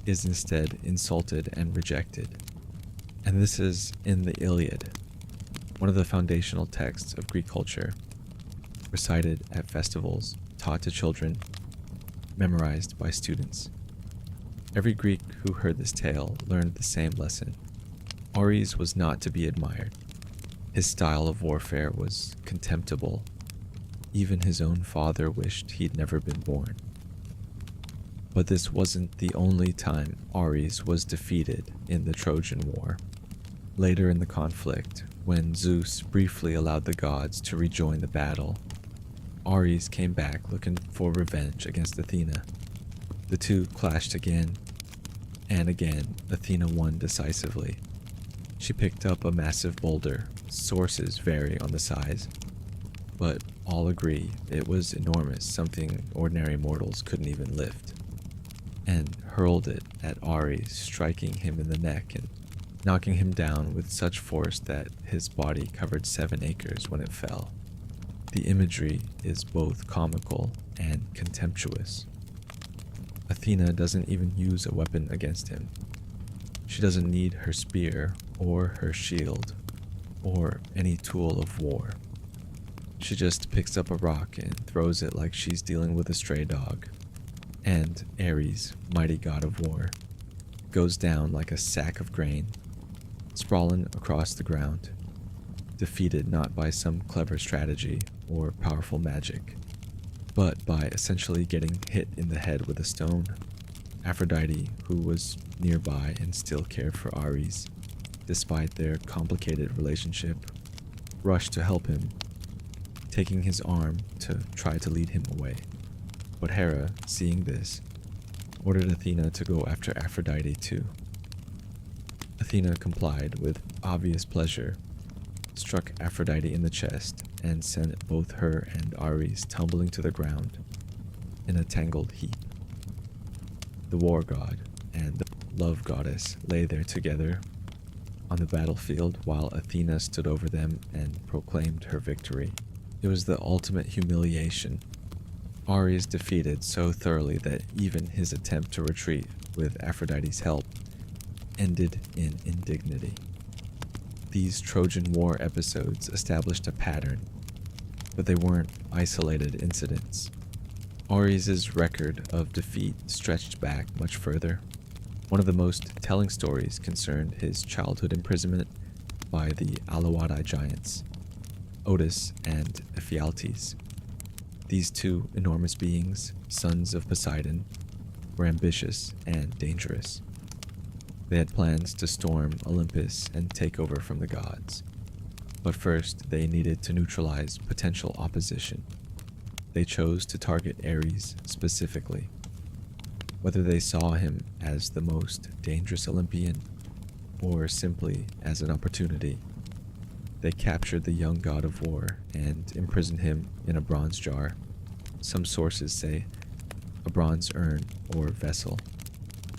is instead insulted and rejected. And this is in the Iliad, one of the foundational texts of Greek culture, recited at festivals, taught to children, memorized by students. Every Greek who heard this tale learned the same lesson. Ares was not to be admired. His style of warfare was contemptible. Even his own father wished he'd never been born. But this wasn't the only time Ares was defeated in the Trojan War. Later in the conflict, when Zeus briefly allowed the gods to rejoin the battle, Ares came back looking for revenge against Athena. The two clashed again, and again Athena won decisively. She picked up a massive boulder. Sources vary on the size, but all agree it was enormous, something ordinary mortals couldn't even lift, and hurled it at Ares, striking him in the neck and knocking him down with such force that his body covered 7 acres when it fell. The imagery is both comical and contemptuous. Athena doesn't even use a weapon against him. She doesn't need her spear or her shield or any tool of war. She just picks up a rock and throws it like she's dealing with a stray dog. And Ares, mighty god of war, goes down like a sack of grain, sprawling across the ground, defeated not by some clever strategy or powerful magic, but by essentially getting hit in the head with a stone. Aphrodite, who was nearby and still cared for Ares, despite their complicated relationship, rushed to help him, taking his arm to try to lead him away. But Hera, seeing this, ordered Athena to go after Aphrodite too. Athena complied with obvious pleasure, struck Aphrodite in the chest, and sent both her and Ares tumbling to the ground in a tangled heap. The war god and the love goddess lay there together on the battlefield while Athena stood over them and proclaimed her victory. It was the ultimate humiliation. Ares defeated so thoroughly that even his attempt to retreat with Aphrodite's help ended in indignity. These Trojan War episodes established a pattern, but they weren't isolated incidents. Ares' record of defeat stretched back much further. One of the most telling stories concerned his childhood imprisonment by the Alauadai giants, Otis and Ephialtes. These two enormous beings, sons of Poseidon, were ambitious and dangerous. They had plans to storm Olympus and take over from the gods. But first, they needed to neutralize potential opposition. They chose to target Ares specifically. Whether they saw him as the most dangerous Olympian or simply as an opportunity, they captured the young god of war and imprisoned him in a bronze jar. Some sources say a bronze urn or vessel.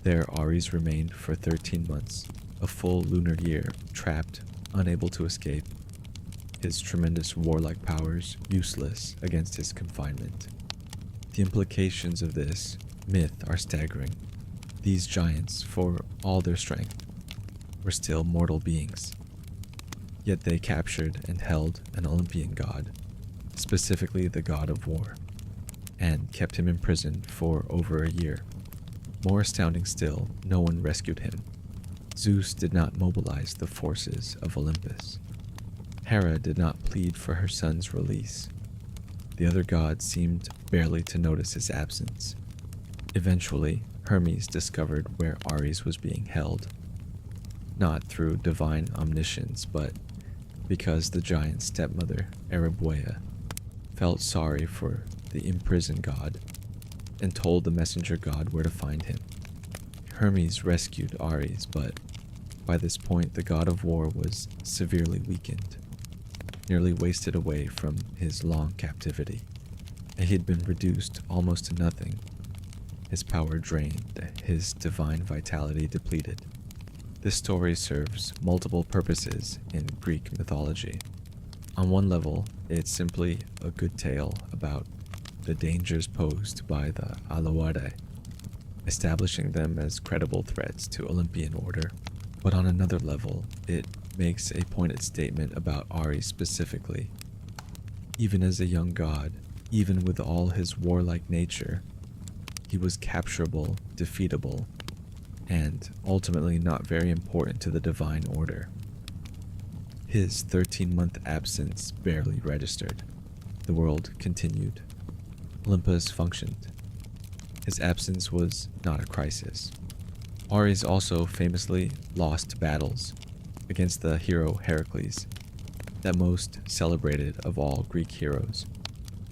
There Ares remained for 13 months, a full lunar year, trapped, unable to escape, his tremendous warlike powers useless against his confinement. The implications of this myth are staggering. These giants, for all their strength, were still mortal beings. Yet they captured and held an Olympian god, specifically the god of war, and kept him imprisoned for over a year. More astounding still, no one rescued him. Zeus did not mobilize the forces of Olympus. Hera did not plead for her son's release. The other gods seemed barely to notice his absence. Eventually, Hermes discovered where Ares was being held, not through divine omniscience, but because the giant stepmother, Erebua, felt sorry for the imprisoned god and told the messenger god where to find him. Hermes rescued Ares, but By this point, the god of war was severely weakened, nearly wasted away from his long captivity, and he had been reduced almost to nothing. His power drained, his divine vitality depleted. This story serves multiple purposes in Greek mythology. On one level, it's simply a good tale about the dangers posed by the Alawade, establishing them as credible threats to Olympian order. But on another level, it makes a pointed statement about Ares specifically. Even as a young god, even with all his warlike nature, he was capturable, defeatable, and ultimately not very important to the divine order. His 13-month absence barely registered. The world continued. Olympus functioned. His absence was not a crisis. Ares also famously lost battles against the hero Heracles, that most celebrated of all Greek heroes.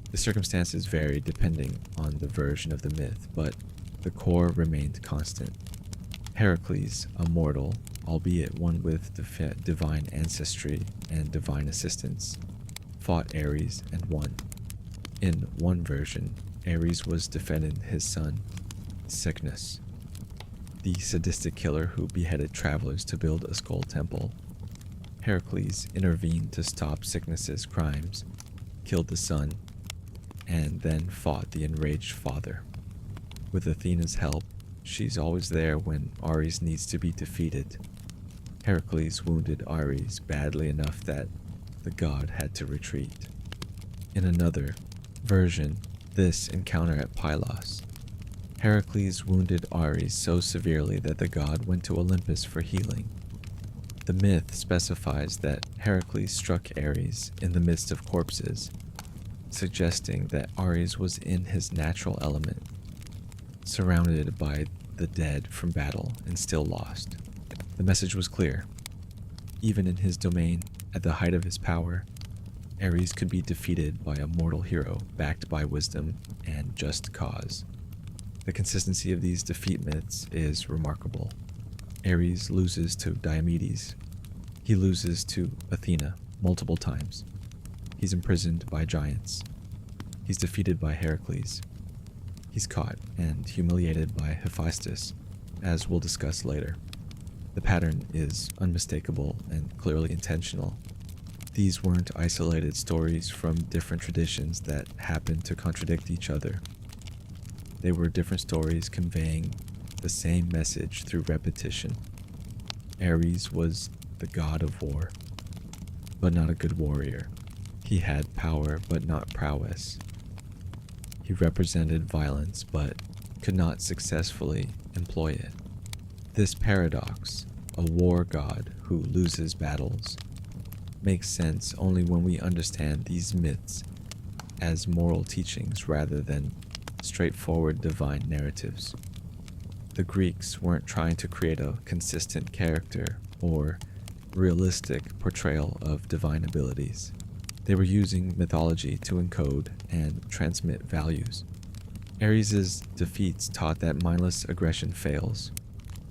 The circumstances varied depending on the version of the myth, but the core remained constant. Heracles, a mortal, albeit one with divine ancestry and divine assistance, fought Ares and won. In one version, Ares was defending his son, Cycnus, the sadistic killer who beheaded travelers to build a skull temple. Heracles intervened to stop Cycnus's crimes, killed the son, and then fought the enraged father. With Athena's help, she's always there when Ares needs to be defeated. Heracles wounded Ares badly enough that the god had to retreat. In another version, this encounter at Pylos, Heracles wounded Ares so severely that the god went to Olympus for healing. The myth specifies that Heracles struck Ares in the midst of corpses, suggesting that Ares was in his natural element, surrounded by the dead from battle and still lost. The message was clear. Even in his domain, at the height of his power, Ares could be defeated by a mortal hero backed by wisdom and just cause. The consistency of these defeat myths is remarkable. Ares loses to Diomedes. He loses to Athena multiple times. He's imprisoned by giants. He's defeated by Heracles. He's caught and humiliated by Hephaestus, as we'll discuss later. The pattern is unmistakable and clearly intentional. These weren't isolated stories from different traditions that happened to contradict each other. They were different stories conveying the same message through repetition. Ares was the god of war, but not a good warrior. He had power, but not prowess. He represented violence, but could not successfully employ it. This paradox, a war god who loses battles, makes sense only when we understand these myths as moral teachings rather than straightforward divine narratives. The Greeks weren't trying to create a consistent character or realistic portrayal of divine abilities. They were using mythology to encode and transmit values. Ares' defeats taught that mindless aggression fails,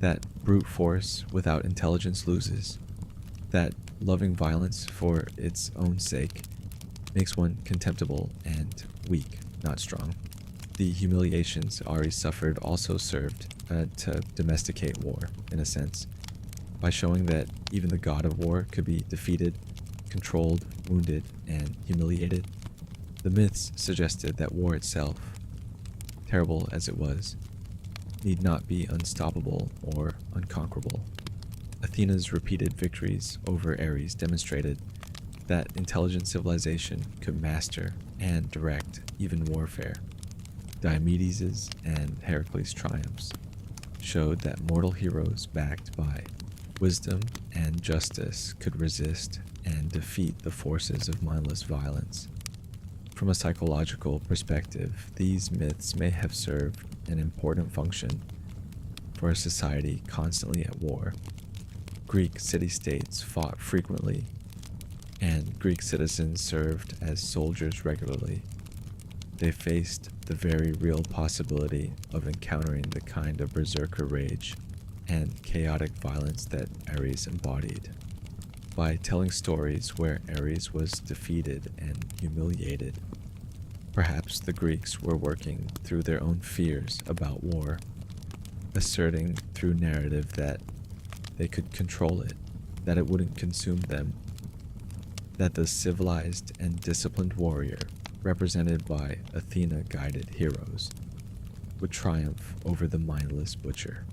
that brute force without intelligence loses, that loving violence for its own sake makes one contemptible and weak, not strong. The humiliations Ares suffered also served to domesticate war, in a sense, by showing that even the god of war could be defeated, controlled, wounded, and humiliated. The myths suggested that war itself, terrible as it was, need not be unstoppable or unconquerable. Athena's repeated victories over Ares demonstrated that intelligent civilization could master and direct even warfare. Diomedes' and Heracles' triumphs showed that mortal heroes backed by wisdom and justice could resist and defeat the forces of mindless violence. From a psychological perspective, these myths may have served an important function for a society constantly at war. Greek city-states fought frequently, and Greek citizens served as soldiers regularly. They faced the very real possibility of encountering the kind of berserker rage and chaotic violence that Ares embodied. By telling stories where Ares was defeated and humiliated, perhaps the Greeks were working through their own fears about war, asserting through narrative that they could control it, that it wouldn't consume them, that the civilized and disciplined warrior, represented by Athena-guided heroes, would triumph over the mindless butcher.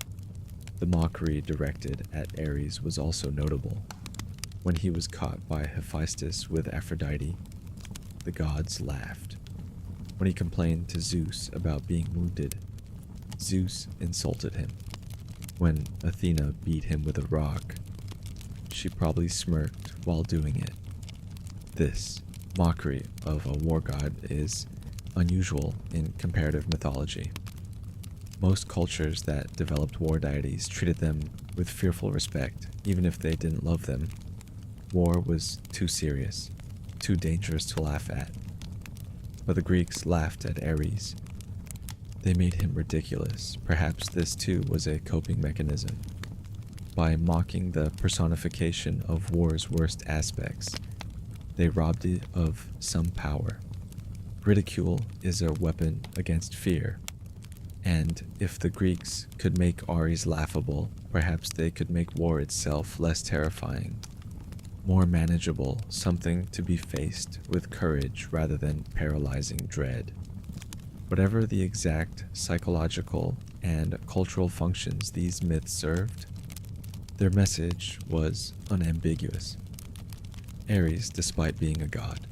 The mockery directed at Ares was also notable. When he was caught by Hephaestus with Aphrodite, the gods laughed. When he complained to Zeus about being wounded, Zeus insulted him. When Athena beat him with a rock, she probably smirked while doing it. This mockery of a war god is unusual in comparative mythology. Most cultures that developed war deities treated them with fearful respect, even if they didn't love them. War was too serious, too dangerous to laugh at. But the Greeks laughed at Ares. They made him ridiculous. Perhaps this too was a coping mechanism. By mocking the personification of war's worst aspects, they robbed it of some power. Ridicule is a weapon against fear. And if the Greeks could make Ares laughable, perhaps they could make war itself less terrifying, more manageable, something to be faced with courage rather than paralyzing dread. Whatever the exact psychological and cultural functions these myths served, their message was unambiguous. Ares, despite being a god,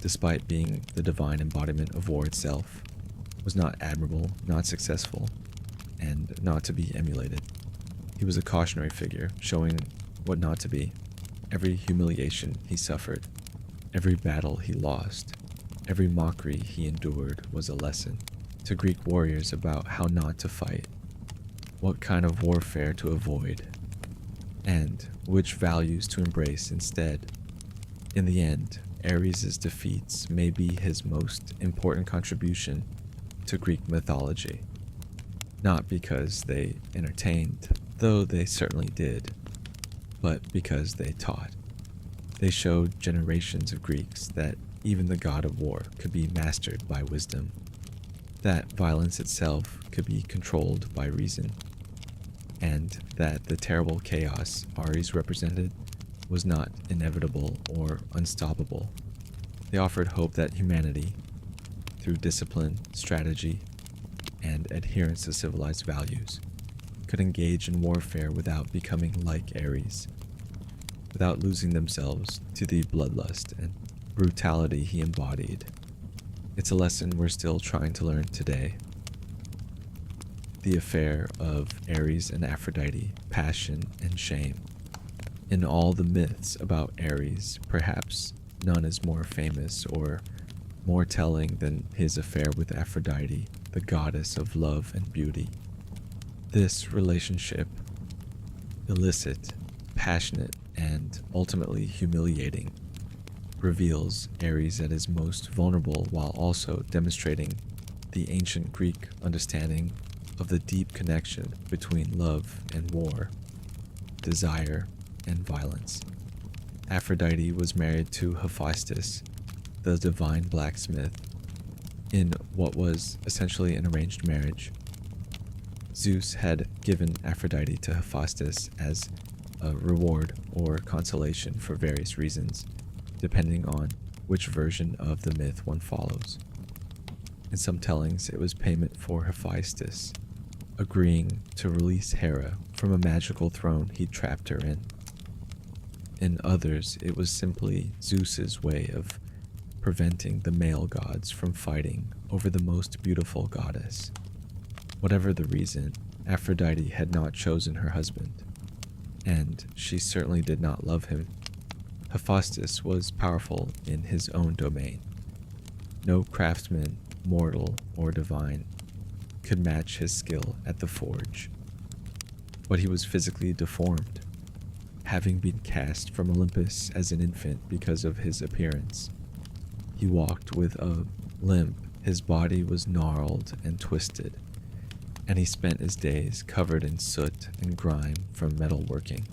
despite being the divine embodiment of war itself, was not admirable, not successful, and not to be emulated. He was a cautionary figure, showing what not to be. Every humiliation he suffered, every battle he lost, every mockery he endured was a lesson to Greek warriors about how not to fight, what kind of warfare to avoid, and which values to embrace instead. In the end, Ares' defeats may be his most important contribution to Greek mythology, not because they entertained, though they certainly did, but because they taught. They showed generations of Greeks that even the god of war could be mastered by wisdom, that violence itself could be controlled by reason, and that the terrible chaos Ares represented was not inevitable or unstoppable. They offered hope that humanity, through discipline, strategy, and adherence to civilized values, could engage in warfare without becoming like Ares, without losing themselves to the bloodlust and brutality he embodied. It's a lesson we're still trying to learn today. The affair of Ares and Aphrodite, passion and shame. In all the myths about Ares, perhaps none is more famous or more telling than his affair with Aphrodite, the goddess of love and beauty. This relationship, illicit, passionate, and ultimately humiliating, reveals Ares at his most vulnerable while also demonstrating the ancient Greek understanding of the deep connection between love and war, desire and violence. Aphrodite was married to Hephaestus, the divine blacksmith, in what was essentially an arranged marriage. Zeus had given Aphrodite to Hephaestus as a reward or consolation for various reasons, depending on which version of the myth one follows. In some tellings, it was payment for Hephaestus agreeing to release Hera from a magical throne he'd trapped her in. In others, it was simply Zeus's way of preventing the male gods from fighting over the most beautiful goddess. Whatever the reason, Aphrodite had not chosen her husband, and she certainly did not love him. Hephaestus was powerful in his own domain. No craftsman, mortal or divine, could match his skill at the forge. But he was physically deformed, having been cast from Olympus as an infant because of his appearance. He walked with a limp, his body was gnarled and twisted, and he spent his days covered in soot and grime from metalworking.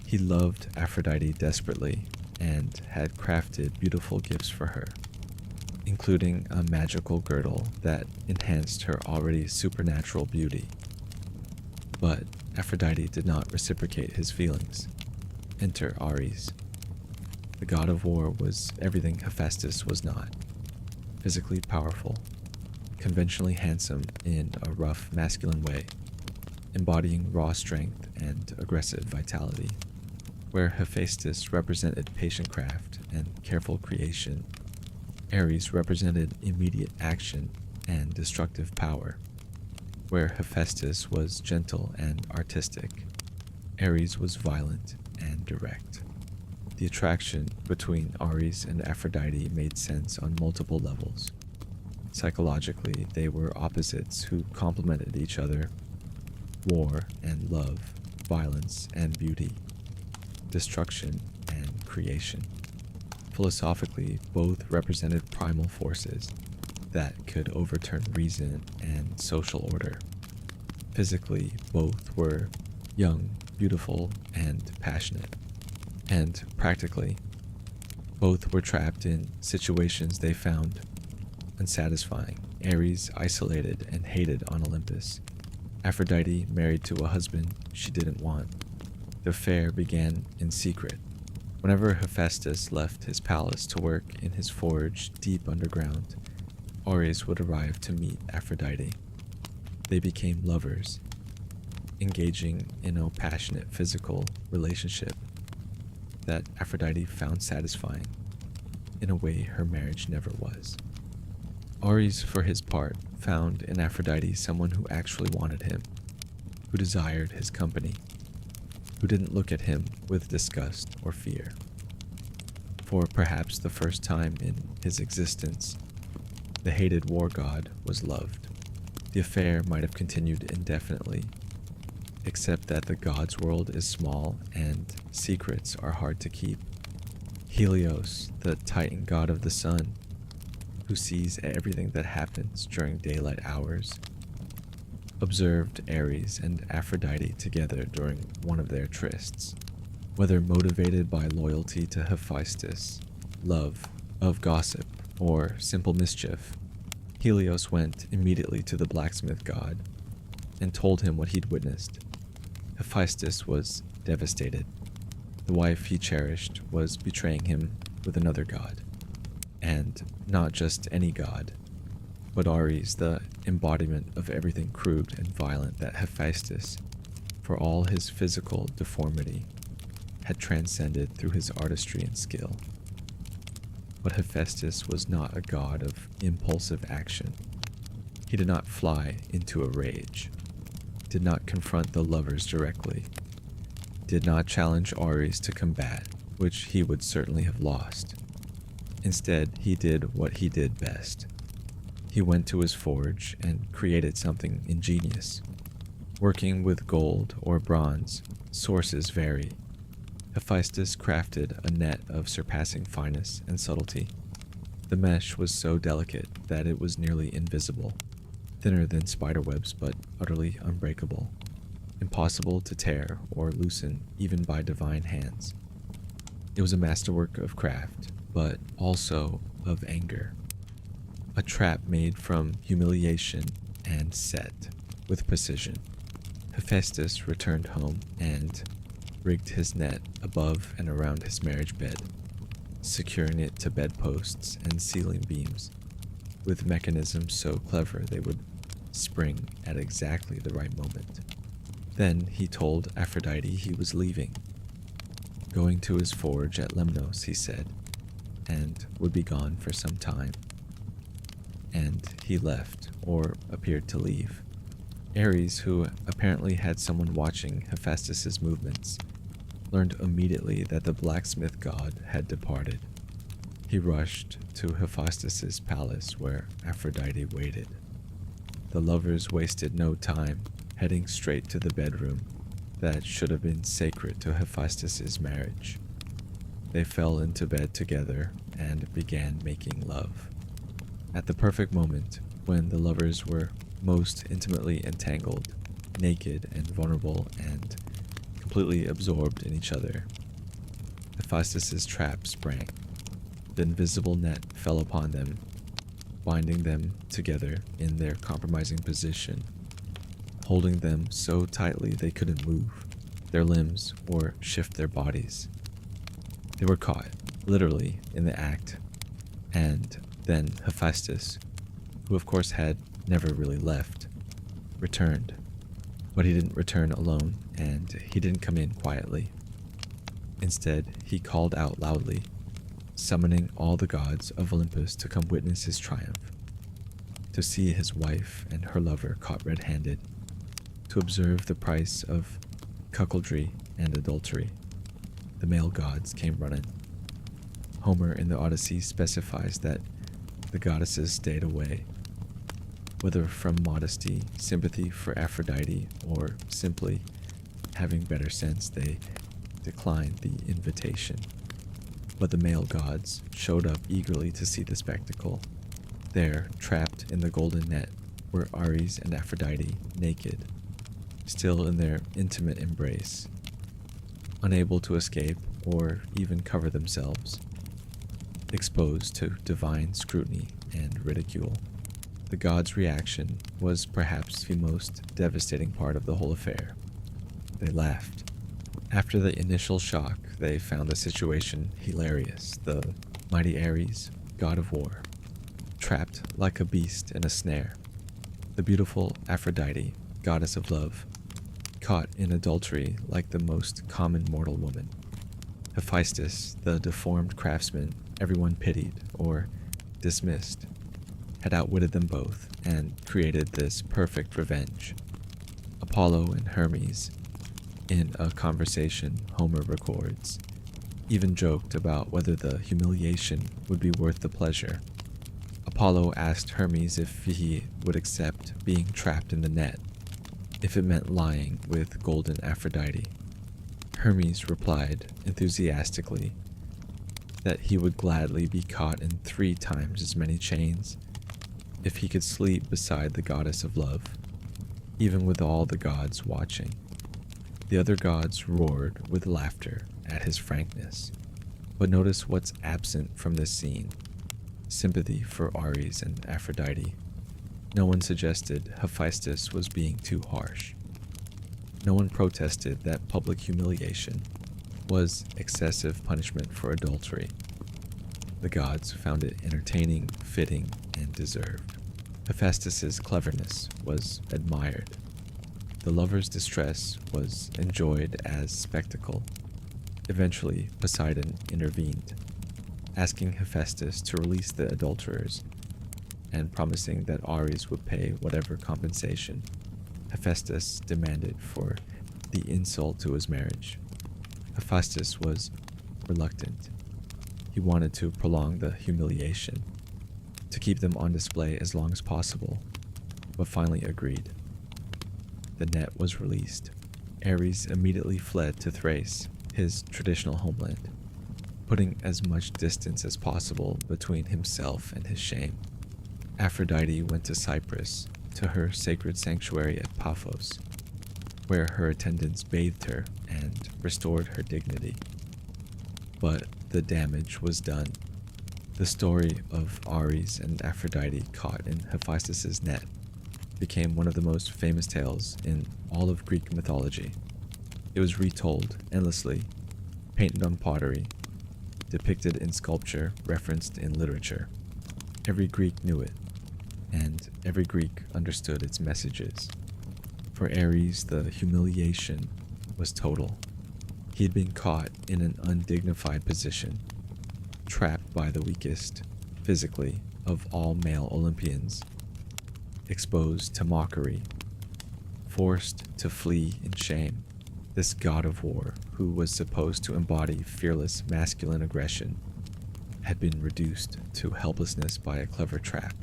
He loved Aphrodite desperately and had crafted beautiful gifts for her, including a magical girdle that enhanced her already supernatural beauty. But Aphrodite did not reciprocate his feelings. Enter Ares. The god of war was everything Hephaestus was not. Physically powerful, conventionally handsome in a rough masculine way, embodying raw strength and aggressive vitality. Where Hephaestus represented patient craft and careful creation, Ares represented immediate action and destructive power. Where Hephaestus was gentle and artistic, Ares was violent and direct. The attraction between Ares and Aphrodite made sense on multiple levels. Psychologically, they were opposites who complemented each other: war and love, violence and beauty, destruction and creation. Philosophically, both represented primal forces that could overturn reason and social order. Physically, both were young, beautiful, and passionate. And practically, both were trapped in situations they found unsatisfying. Ares isolated and hated on Olympus. Aphrodite married to a husband she didn't want. The affair began in secret. Whenever Hephaestus left his palace to work in his forge deep underground, Ares would arrive to meet Aphrodite. They became lovers, engaging in a passionate physical relationship that Aphrodite found satisfying in a way her marriage never was. Ares, for his part, found in Aphrodite someone who actually wanted him, who desired his company, who didn't look at him with disgust or fear. For perhaps the first time in his existence, the hated war god was loved. The affair might have continued indefinitely, except that the god's world is small and secrets are hard to keep. Helios, the Titan god of the sun, who sees everything that happens during daylight hours, observed Ares and Aphrodite together during one of their trysts. Whether motivated by loyalty to Hephaestus, love of gossip, or simple mischief, Helios went immediately to the blacksmith god and told him what he'd witnessed. Hephaestus was devastated. The wife he cherished was betraying him with another god. And not just any god, but Ares, the embodiment of everything crude and violent that Hephaestus, for all his physical deformity, had transcended through his artistry and skill. But Hephaestus was not a god of impulsive action. He did not fly into a rage, did not confront the lovers directly, did not challenge Ares to combat, which he would certainly have lost. Instead, he did what he did best. He went to his forge and created something ingenious. Working with gold or bronze, sources vary. Hephaestus crafted a net of surpassing fineness and subtlety. The mesh was so delicate that it was nearly invisible, thinner than spiderwebs but utterly unbreakable, impossible to tear or loosen even by divine hands. It was a masterwork of craft, but also of anger. A trap made from humiliation and set with precision. Hephaestus returned home and rigged his net above and around his marriage bed, securing it to bedposts and ceiling beams, with mechanisms so clever they would spring at exactly the right moment. Then he told Aphrodite he was leaving, going to his forge at Lemnos, he said, and would be gone for some time. And he left, or appeared to leave. Ares, who apparently had someone watching Hephaestus's movements, learned immediately that the blacksmith god had departed. He rushed to Hephaestus's palace where Aphrodite waited. The lovers wasted no time, heading straight to the bedroom that should have been sacred to Hephaestus's marriage. They fell into bed together and began making love. At the perfect moment, when the lovers were most intimately entangled, naked and vulnerable, and completely absorbed in each other. Hephaestus's trap sprang. The invisible net fell upon them, binding them together in their compromising position, holding them so tightly they couldn't move their limbs or shift their bodies. They were caught, literally, in the act, and then Hephaestus, who of course had never really left, returned. But he didn't return alone, and he didn't come in quietly. Instead, he called out loudly, summoning all the gods of Olympus to come witness his triumph, to see his wife and her lover caught red-handed, to observe the price of cuckoldry and adultery. The male gods came running. Homer in the Odyssey specifies that the goddesses stayed away, whether from modesty, sympathy for Aphrodite, or simply having better sense, they declined the invitation. But the male gods showed up eagerly to see the spectacle. There, trapped in the golden net, were Ares and Aphrodite, naked, still in their intimate embrace, unable to escape or even cover themselves, exposed to divine scrutiny and ridicule. The gods' reaction was perhaps the most devastating part of the whole affair. They laughed. After the initial shock, they found the situation hilarious. The mighty Ares, god of war, trapped like a beast in a snare. The beautiful Aphrodite, goddess of love, caught in adultery like the most common mortal woman. Hephaestus, the deformed craftsman everyone pitied or dismissed, had outwitted them both and created this perfect revenge. Apollo and Hermes, in a conversation Homer records, even joked about whether the humiliation would be worth the pleasure. Apollo asked Hermes if he would accept being trapped in the net, if it meant lying with golden Aphrodite. Hermes replied enthusiastically that he would gladly be caught in 3 times as many chains if he could sleep beside the goddess of love, even with all the gods watching. The other gods roared with laughter at his frankness. But notice what's absent from this scene: sympathy for Ares and Aphrodite. No one suggested Hephaestus was being too harsh. No one protested that public humiliation was excessive punishment for adultery. The gods found it entertaining, fitting, and deserved. Hephaestus's cleverness was admired. The lover's distress was enjoyed as spectacle. Eventually, Poseidon intervened, asking Hephaestus to release the adulterers and promising that Ares would pay whatever compensation Hephaestus demanded for the insult to his marriage. Hephaestus was reluctant. He wanted to prolong the humiliation, to keep them on display as long as possible, but finally agreed. The net was released. Ares immediately fled to Thrace, his traditional homeland, putting as much distance as possible between himself and his shame. Aphrodite went to Cyprus, to her sacred sanctuary at Paphos, where her attendants bathed her and restored her dignity. But the damage was done. The story of Ares and Aphrodite caught in Hephaestus's net became one of the most famous tales in all of Greek mythology. It was retold endlessly, painted on pottery, depicted in sculpture, referenced in literature. Every Greek knew it, and every Greek understood its messages. For Ares, the humiliation was total. He had been caught in an undignified position, trapped by the weakest, physically, of all male Olympians, exposed to mockery, forced to flee in shame. This god of war, who was supposed to embody fearless masculine aggression, had been reduced to helplessness by a clever trap.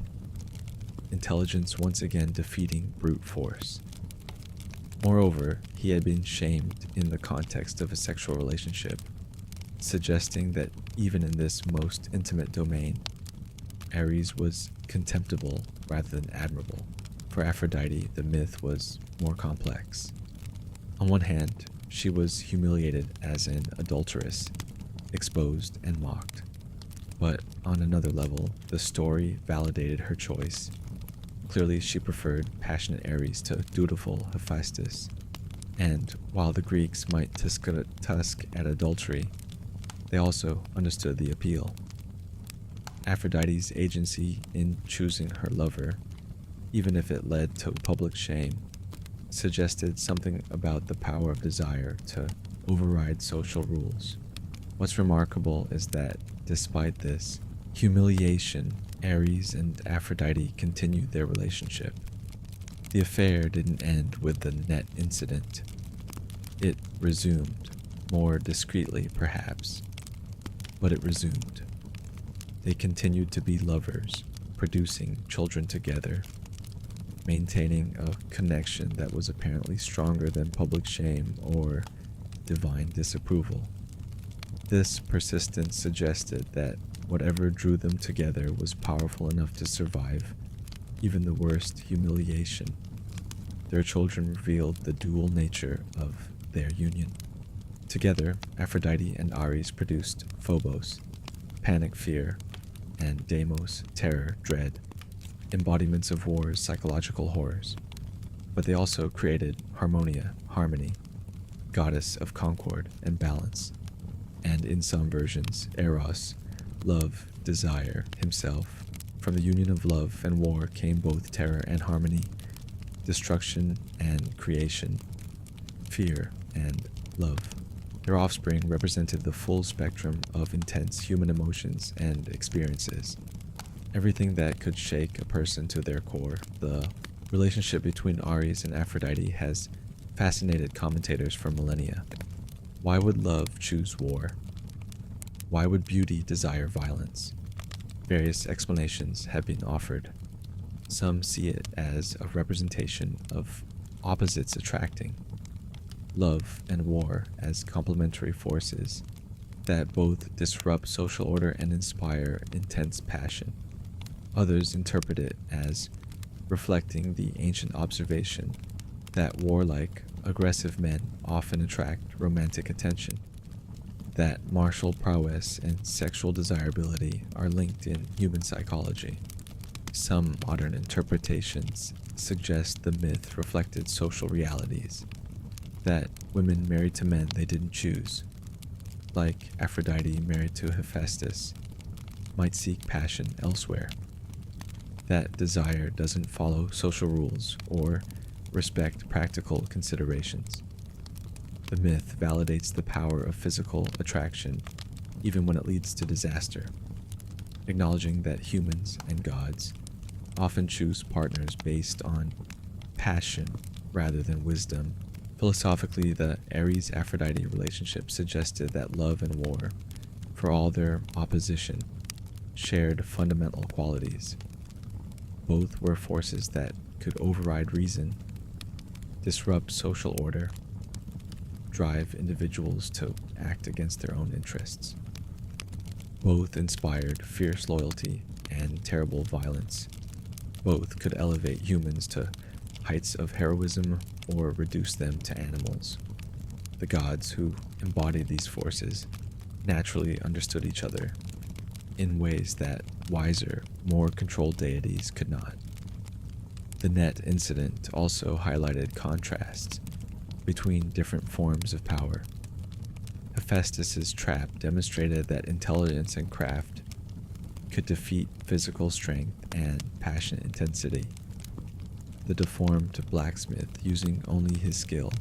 Intelligence once again defeating brute force. Moreover, he had been shamed in the context of a sexual relationship, suggesting that even in this most intimate domain, Ares was contemptible rather than admirable. For Aphrodite, the myth was more complex. On one hand, she was humiliated as an adulteress, exposed and mocked. But on another level, the story validated her choice. Clearly, she preferred passionate Ares to dutiful Hephaestus. And while the Greeks might tusk at adultery, they also understood the appeal. Aphrodite's agency in choosing her lover, even if it led to public shame, suggested something about the power of desire to override social rules. What's remarkable is that, despite this humiliation, Ares and Aphrodite continued their relationship. The affair didn't end with the net incident. It resumed, more discreetly perhaps, but it resumed. They continued to be lovers, producing children together, maintaining a connection that was apparently stronger than public shame or divine disapproval. This persistence suggested that whatever drew them together was powerful enough to survive even the worst humiliation. Their children revealed the dual nature of their union. Together, Aphrodite and Ares produced Phobos, panic, fear, and Deimos, terror, dread, embodiments of war's psychological horrors. But they also created Harmonia, harmony, goddess of concord and balance, and in some versions, Eros, love, desire, himself. From the union of love and war came both terror and harmony, destruction and creation, fear and love. Their offspring represented the full spectrum of intense human emotions and experiences. Everything that could shake a person to their core. The relationship between Ares and Aphrodite has fascinated commentators for millennia. Why would love choose war? Why would beauty desire violence? Various explanations have been offered. Some see it as a representation of opposites attracting, love and war as complementary forces that both disrupt social order and inspire intense passion. Others interpret it as reflecting the ancient observation that warlike, aggressive men often attract romantic attention, that martial prowess and sexual desirability are linked in human psychology. Some modern interpretations suggest the myth reflected social realities, that women married to men they didn't choose, like Aphrodite married to Hephaestus, might seek passion elsewhere, that desire doesn't follow social rules or respect practical considerations. The myth validates the power of physical attraction even when it leads to disaster, acknowledging that humans and gods often choose partners based on passion rather than wisdom. Philosophically, the Ares-Aphrodite relationship suggested that love and war, for all their opposition, shared fundamental qualities. Both were forces that could override reason, disrupt social order, drive individuals to act against their own interests. Both inspired fierce loyalty and terrible violence. Both could elevate humans to heights of heroism or reduce them to animals. The gods who embodied these forces naturally understood each other in ways that wiser, more controlled deities could not. The net incident also highlighted contrasts between different forms of power. Hephaestus's trap demonstrated that intelligence and craft could defeat physical strength and passionate intensity. The deformed blacksmith, using only his skill,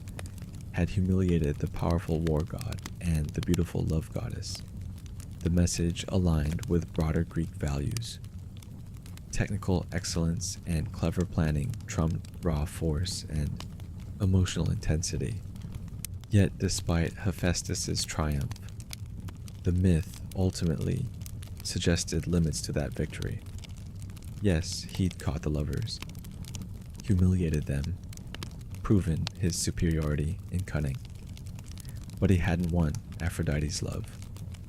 had humiliated the powerful war god and the beautiful love goddess. The message aligned with broader Greek values. Technical excellence and clever planning trumped raw force and emotional intensity. Yet despite Hephaestus's triumph, the myth ultimately suggested limits to that victory. Yes, he'd caught the lovers, humiliated them, proven his superiority in cunning. But he hadn't won Aphrodite's love.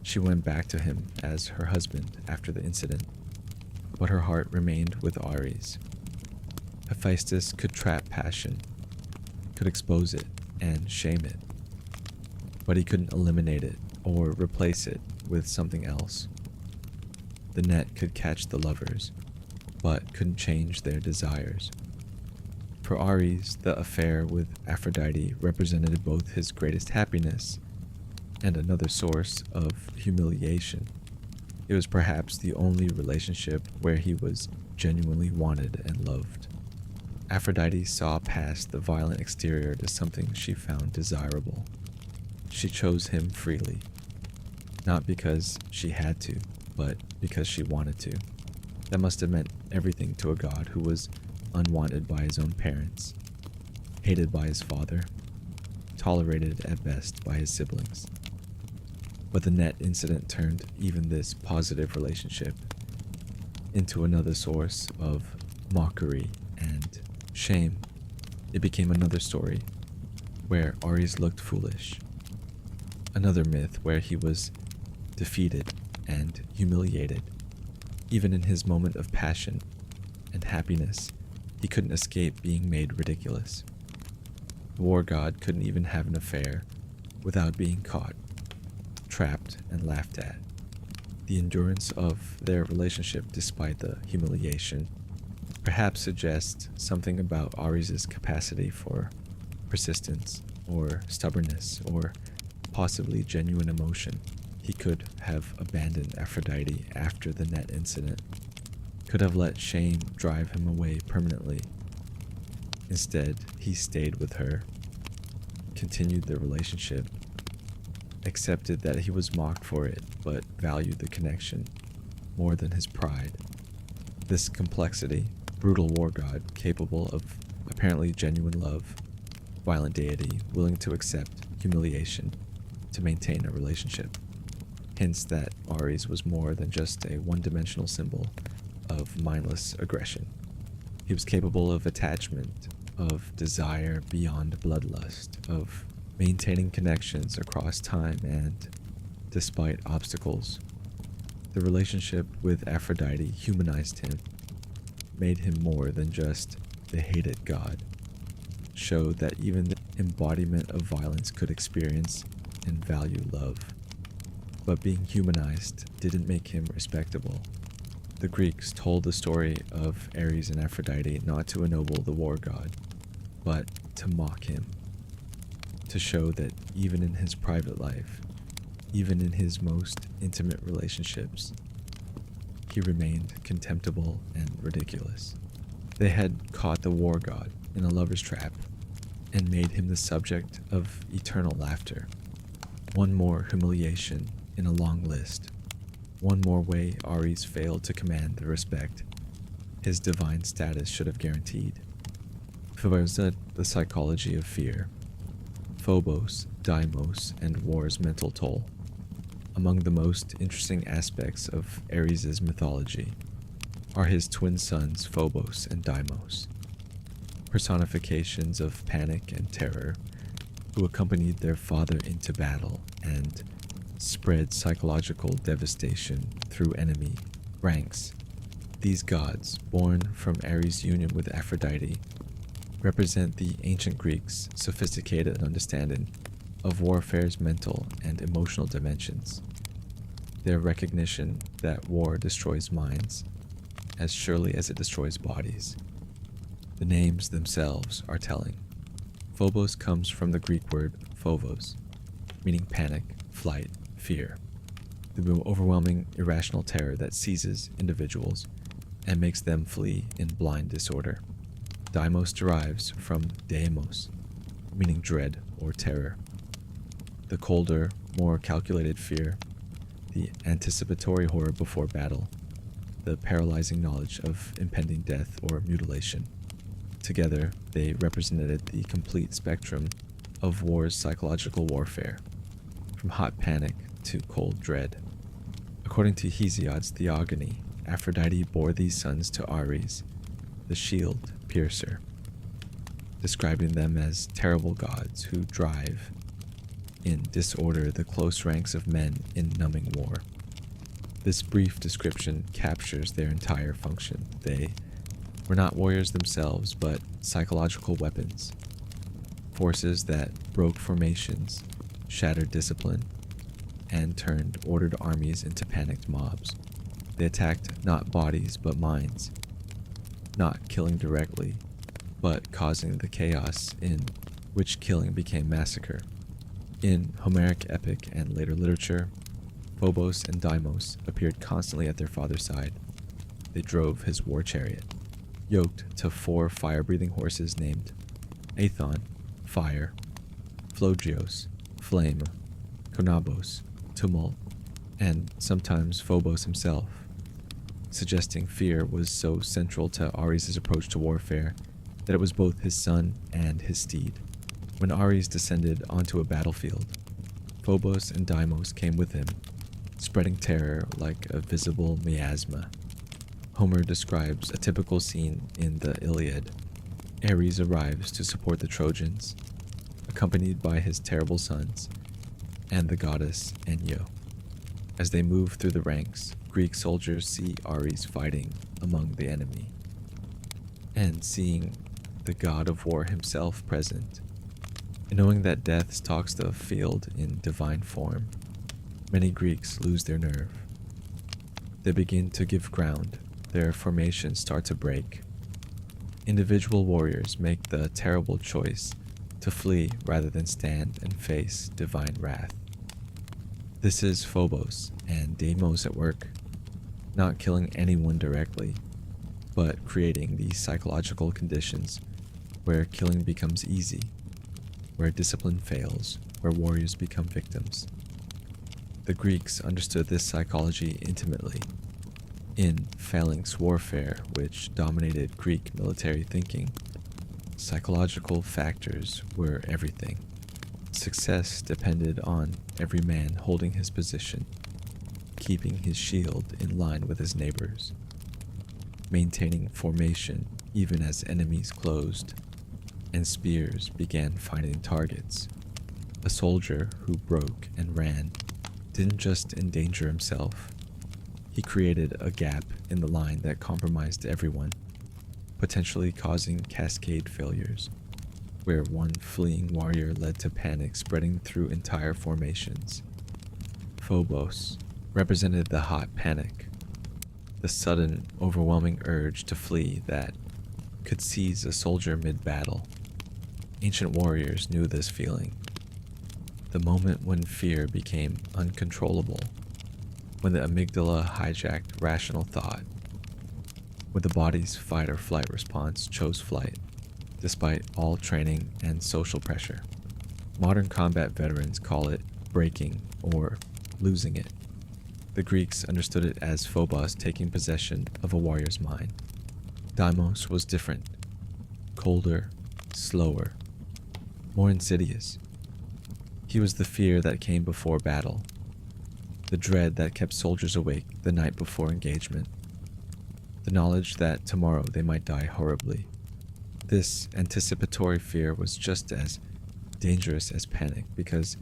She went back to him as her husband after the incident, but her heart remained with Ares. Hephaestus could trap passion, could expose it and shame it, but he couldn't eliminate it or replace it with something else. The net could catch the lovers, but couldn't change their desires. For Ares, the affair with Aphrodite represented both his greatest happiness and another source of humiliation. It was perhaps the only relationship where he was genuinely wanted and loved. Aphrodite saw past the violent exterior to something she found desirable. She chose him freely, not because she had to, but because she wanted to. That must have meant everything to a god who was unwanted by his own parents, hated by his father, tolerated at best by his siblings. But the net incident turned even this positive relationship into another source of mockery and shame. It became another story where Ares looked foolish, another myth where he was defeated and humiliated. Even in his moment of passion and happiness, he couldn't escape being made ridiculous. The war god couldn't even have an affair without being caught, trapped, and laughed at. The endurance of their relationship despite the humiliation perhaps suggests something about Ares' capacity for persistence or stubbornness or possibly genuine emotion. He could have abandoned Aphrodite after the net incident, could have let shame drive him away permanently. Instead, he stayed with her, continued the relationship, accepted that he was mocked for it, but valued the connection more than his pride. This complexity, brutal war god capable of apparently genuine love, violent deity willing to accept humiliation to maintain a relationship, hints that Ares was more than just a one-dimensional symbol of mindless aggression. He was capable of attachment, of desire beyond bloodlust, of maintaining connections across time and despite obstacles. The relationship with Aphrodite humanized him, made him more than just the hated god, showed that even the embodiment of violence could experience and value love. But being humanized didn't make him respectable. The Greeks told the story of Ares and Aphrodite not to ennoble the war god, but to mock him, to show that even in his private life, even in his most intimate relationships, he remained contemptible and ridiculous. They had caught the war god in a lover's trap and made him the subject of eternal laughter. One more humiliation in a long list. One more way Ares failed to command the respect his divine status should have guaranteed. Philosophy, the psychology of fear. Phobos, Deimos, and war's mental toll. Among the most interesting aspects of Ares' mythology are his twin sons Phobos and Deimos, personifications of panic and terror, who accompanied their father into battle and spread psychological devastation through enemy ranks. These gods, born from Ares' union with Aphrodite, represent the ancient Greeks' sophisticated understanding of warfare's mental and emotional dimensions. Their recognition that war destroys minds as surely as it destroys bodies. The names themselves are telling. Phobos comes from the Greek word phobos, meaning panic, flight, fear, the overwhelming irrational terror that seizes individuals and makes them flee in blind disorder. Deimos derives from deimos, meaning dread or terror. The colder, more calculated fear, the anticipatory horror before battle, the paralyzing knowledge of impending death or mutilation. Together, they represented the complete spectrum of war's psychological warfare, from hot panic to cold dread. According to Hesiod's Theogony, Aphrodite bore these sons to Ares, the shield piercer, describing them as terrible gods who drive in disorder the close ranks of men in numbing war. This brief description captures their entire function. They were not warriors themselves, but psychological weapons, forces that broke formations, shattered discipline, and turned ordered armies into panicked mobs. They attacked not bodies but minds, not killing directly, but causing the chaos in which killing became massacre. In Homeric epic and later literature, Phobos and Deimos appeared constantly at their father's side. They drove his war chariot, yoked to 4 fire-breathing horses named Aethon, fire, Phlogios, flame, Konabos, tumult, and sometimes Phobos himself, suggesting fear was so central to Ares' approach to warfare that it was both his son and his steed. When Ares descended onto a battlefield, Phobos and Deimos came with him, spreading terror like a visible miasma. Homer describes a typical scene in the Iliad. Ares arrives to support the Trojans, accompanied by his terrible sons and the goddess Enyo. As they move through the ranks, Greek soldiers see Ares fighting among the enemy, and seeing the god of war himself present, and knowing that death stalks the field in divine form, many Greeks lose their nerve. They begin to give ground, their formations start to break. Individual warriors make the terrible choice to flee rather than stand and face divine wrath. This is Phobos and Deimos at work, not killing anyone directly, but creating the psychological conditions where killing becomes easy, where discipline fails, where warriors become victims. The Greeks understood this psychology intimately. In phalanx warfare, which dominated Greek military thinking, psychological factors were everything. Success depended on every man holding his position, keeping his shield in line with his neighbors, maintaining formation even as enemies closed, and spears began finding targets. A soldier who broke and ran didn't just endanger himself, he created a gap in the line that compromised everyone, potentially causing cascade failures, where one fleeing warrior led to panic spreading through entire formations. Phobos represented the hot panic, the sudden, overwhelming urge to flee that could seize a soldier mid-battle. Ancient warriors knew this feeling. The moment when fear became uncontrollable, when the amygdala hijacked rational thought, when the body's fight or flight response chose flight, despite all training and social pressure. Modern combat veterans call it breaking or losing it. The Greeks understood it as Phobos taking possession of a warrior's mind. Deimos was different, colder, slower, more insidious. He was the fear that came before battle, the dread that kept soldiers awake the night before engagement, the knowledge that tomorrow they might die horribly. This anticipatory fear was just as dangerous as panic because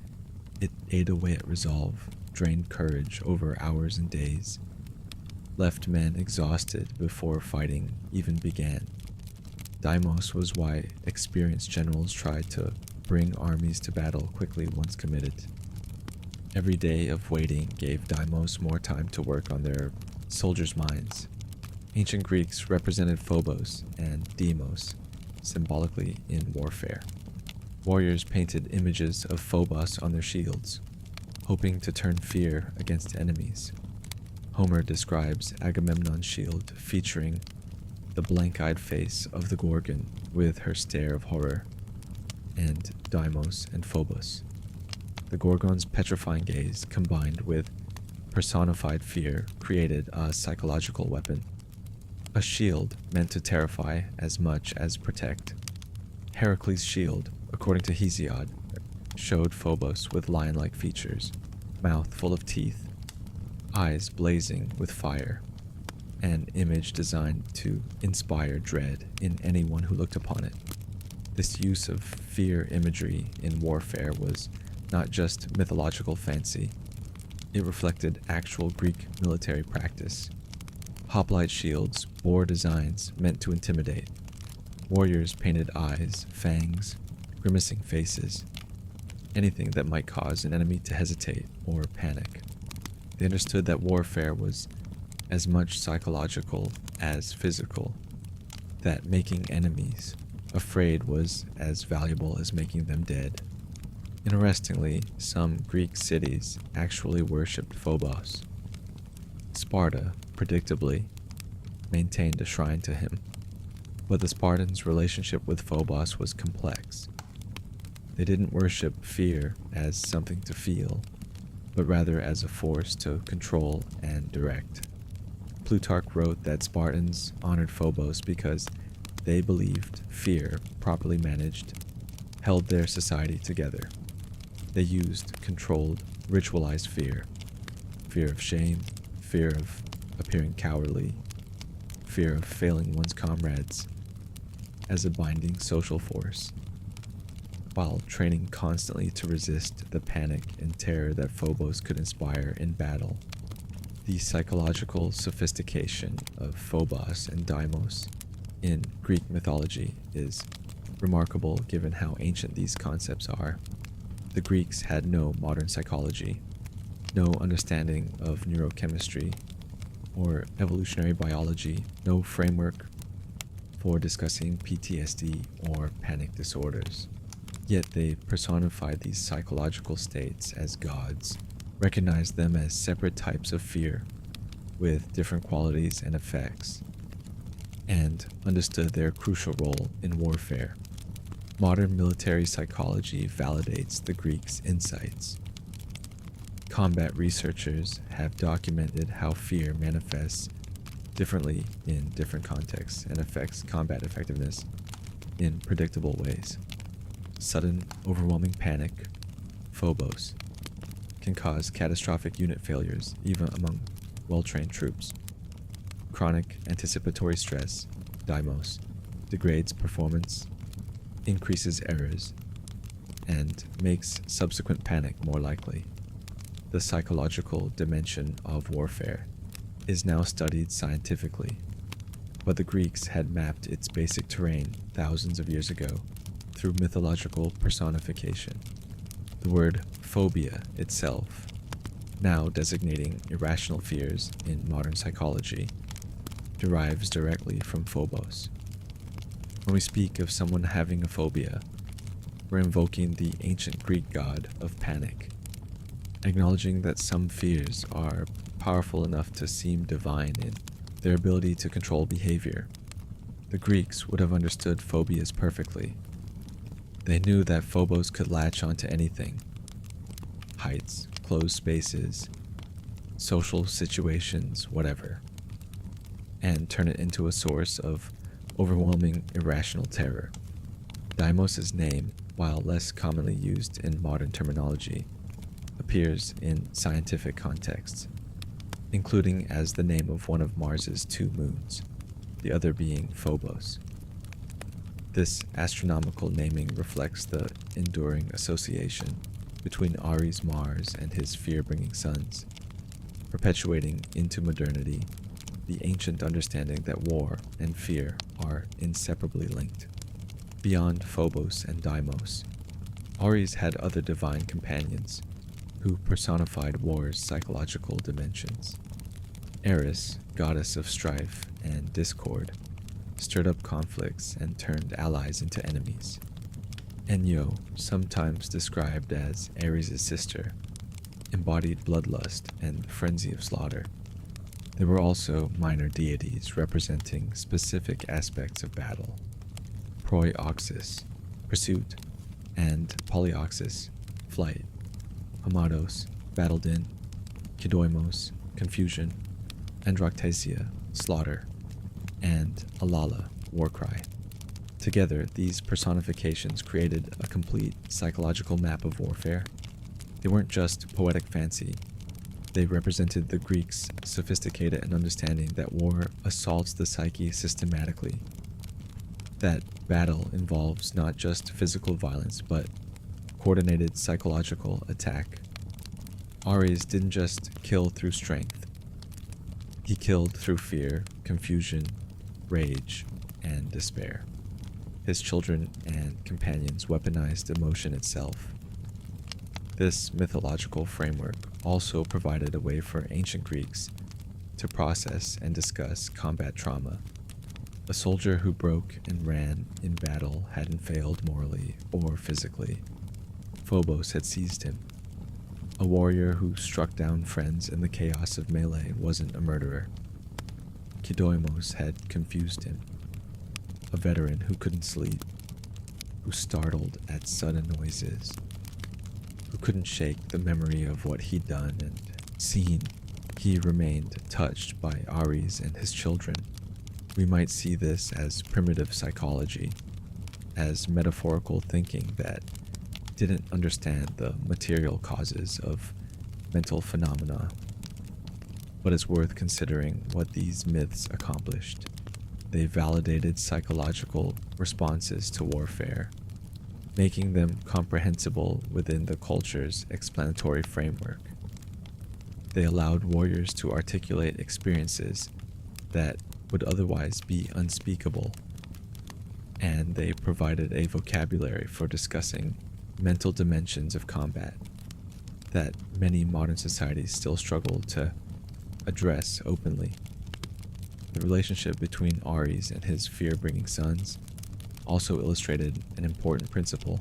it ate away at resolve, drained courage over hours and days, left men exhausted before fighting even began. Deimos was why experienced generals tried to bring armies to battle quickly once committed. Every day of waiting gave Deimos more time to work on their soldiers' minds. Ancient Greeks represented Phobos and Deimos symbolically in warfare. Warriors painted images of Phobos on their shields, hoping to turn fear against enemies. Homer describes Agamemnon's shield featuring the blank-eyed face of the Gorgon with her stare of horror, and Deimos and Phobos. The Gorgon's petrifying gaze, combined with personified fear, created a psychological weapon. A shield meant to terrify as much as protect. Heracles' shield, according to Hesiod, showed Phobos with lion-like features, mouth full of teeth, eyes blazing with fire, an image designed to inspire dread in anyone who looked upon it. This use of fear imagery in warfare was not just mythological fancy. It reflected actual Greek military practice. Hoplite shields bore designs meant to intimidate. Warriors painted eyes, fangs, grimacing faces, anything that might cause an enemy to hesitate or panic. They understood that warfare was as much psychological as physical, that making enemies afraid was as valuable as making them dead. Interestingly, some Greek cities actually worshipped Phobos. Sparta, predictably, maintained a shrine to him, but the Spartans' relationship with Phobos was complex. They didn't worship fear as something to feel, but rather as a force to control and direct. Plutarch wrote that Spartans honored Phobos because they believed fear, properly managed, held their society together. They used controlled, ritualized fear. Fear of shame, fear of appearing cowardly, fear of failing one's comrades, as a binding social force, while training constantly to resist the panic and terror that Phobos could inspire in battle. The psychological sophistication of Phobos and Deimos in Greek mythology is remarkable given how ancient these concepts are. The Greeks had no modern psychology, no understanding of neurochemistry or evolutionary biology, no framework for discussing PTSD or panic disorders. Yet they personified these psychological states as gods, recognized them as separate types of fear with different qualities and effects, and understood their crucial role in warfare. Modern military psychology validates the Greeks' insights. Combat researchers have documented how fear manifests differently in different contexts and affects combat effectiveness in predictable ways. Sudden, overwhelming panic, Phobos, can cause catastrophic unit failures even among well-trained troops. Chronic anticipatory stress, Deimos, degrades performance, increases errors, and makes subsequent panic more likely. The psychological dimension of warfare is now studied scientifically, but the Greeks had mapped its basic terrain thousands of years ago through mythological personification. The word phobia itself, now designating irrational fears in modern psychology, derives directly from Phobos. When we speak of someone having a phobia, we're invoking the ancient Greek god of panic, acknowledging that some fears are powerful enough to seem divine in their ability to control behavior. The Greeks would have understood phobias perfectly. They knew that Phobos could latch onto anything: heights, closed spaces, social situations, whatever, and turn it into a source of overwhelming irrational terror. Deimos' name, while less commonly used in modern terminology, appears in scientific contexts, including as the name of one of Mars's two moons, the other being Phobos. This astronomical naming reflects the enduring association between Ares' Mars and his fear-bringing suns, perpetuating into modernity the ancient understanding that war and fear are inseparably linked. Beyond Phobos and Deimos, Ares had other divine companions who personified war's psychological dimensions. Eris, goddess of strife and discord, stirred up conflicts and turned allies into enemies. Enyo, sometimes described as Ares' sister, embodied bloodlust and frenzy of slaughter. There were also minor deities representing specific aspects of battle: Proioxis, pursuit, and Polyoxis, flight; Amados, battle din; Kidoimos, confusion; Androctasia, slaughter; and Alala, war cry. Together, these personifications created a complete psychological map of warfare. They weren't just poetic fancy. They represented the Greeks' sophisticated understanding that war assaults the psyche systematically, that battle involves not just physical violence, but coordinated psychological attack. Ares didn't just kill through strength. He killed through fear, confusion, rage, and despair. His children and companions weaponized emotion itself. This mythological framework also provided a way for ancient Greeks to process and discuss combat trauma. A soldier who broke and ran in battle hadn't failed morally or physically. Phobos had seized him. A warrior who struck down friends in the chaos of melee wasn't a murderer. Kidoimos had confused him. A veteran who couldn't sleep, who startled at sudden noises, who couldn't shake the memory of what he'd done and seen. He remained touched by Ares and his children. We might see this as primitive psychology, as metaphorical thinking that didn't understand the material causes of mental phenomena. But it's worth considering what these myths accomplished. They validated psychological responses to warfare, making them comprehensible within the culture's explanatory framework. They allowed warriors to articulate experiences that would otherwise be unspeakable, and they provided a vocabulary for discussing mental dimensions of combat that many modern societies still struggle to address openly. The relationship between Ares and his fear-bringing sons also illustrated an important principle.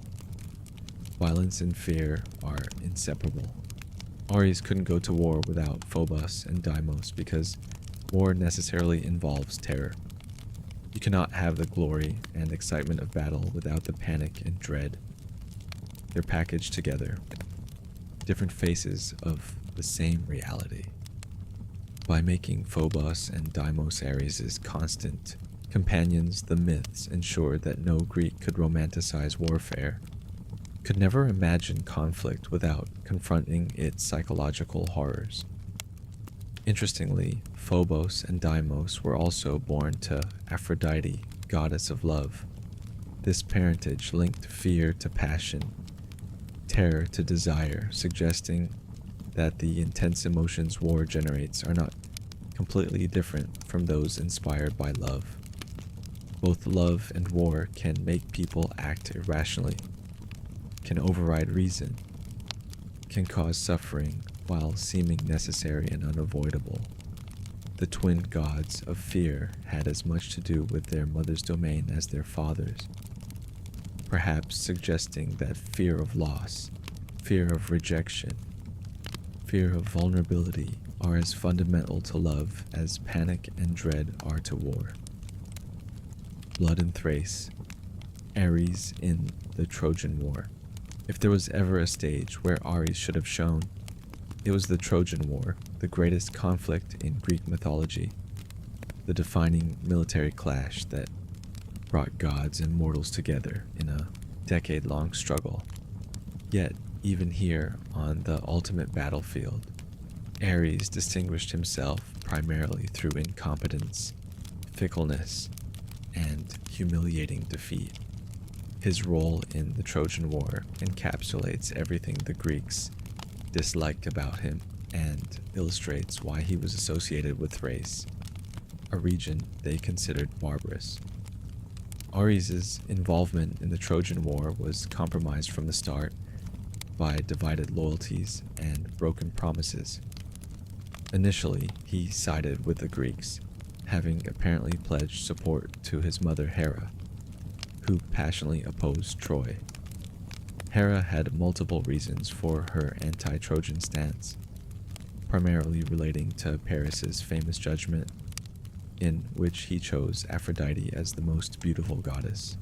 Violence and fear are inseparable. Ares couldn't go to war without Phobos and Deimos because war necessarily involves terror. You cannot have the glory and excitement of battle without the panic and dread. They're packaged together, different faces of the same reality. By making Phobos and Deimos Ares' constant companions, the myths ensured that no Greek could romanticize warfare, could never imagine conflict without confronting its psychological horrors. Interestingly, Phobos and Deimos were also born to Aphrodite, goddess of love. This parentage linked fear to passion, terror to desire, suggesting that the intense emotions war generates are not completely different from those inspired by love. Both love and war can make people act irrationally, can override reason, can cause suffering while seeming necessary and unavoidable. The twin gods of fear had as much to do with their mother's domain as their father's, perhaps suggesting that fear of loss, fear of rejection, fear of vulnerability are as fundamental to love as panic and dread are to war. Blood in Thrace, Ares in the Trojan War. If there was ever a stage where Ares should have shone, it was the Trojan War, the greatest conflict in Greek mythology, the defining military clash that brought gods and mortals together in a decade-long struggle. Yet, even here on the ultimate battlefield, Ares distinguished himself primarily through incompetence, fickleness, and humiliating defeat. His role in the Trojan War encapsulates everything the Greeks disliked about him and illustrates why he was associated with Thrace, a region they considered barbarous. Ares' involvement in the Trojan War was compromised from the start by divided loyalties and broken promises. Initially, he sided with the Greeks, having apparently pledged support to his mother Hera, who passionately opposed Troy. Hera had multiple reasons for her anti-Trojan stance, primarily relating to Paris's famous judgment, in which he chose Aphrodite as the most beautiful goddess,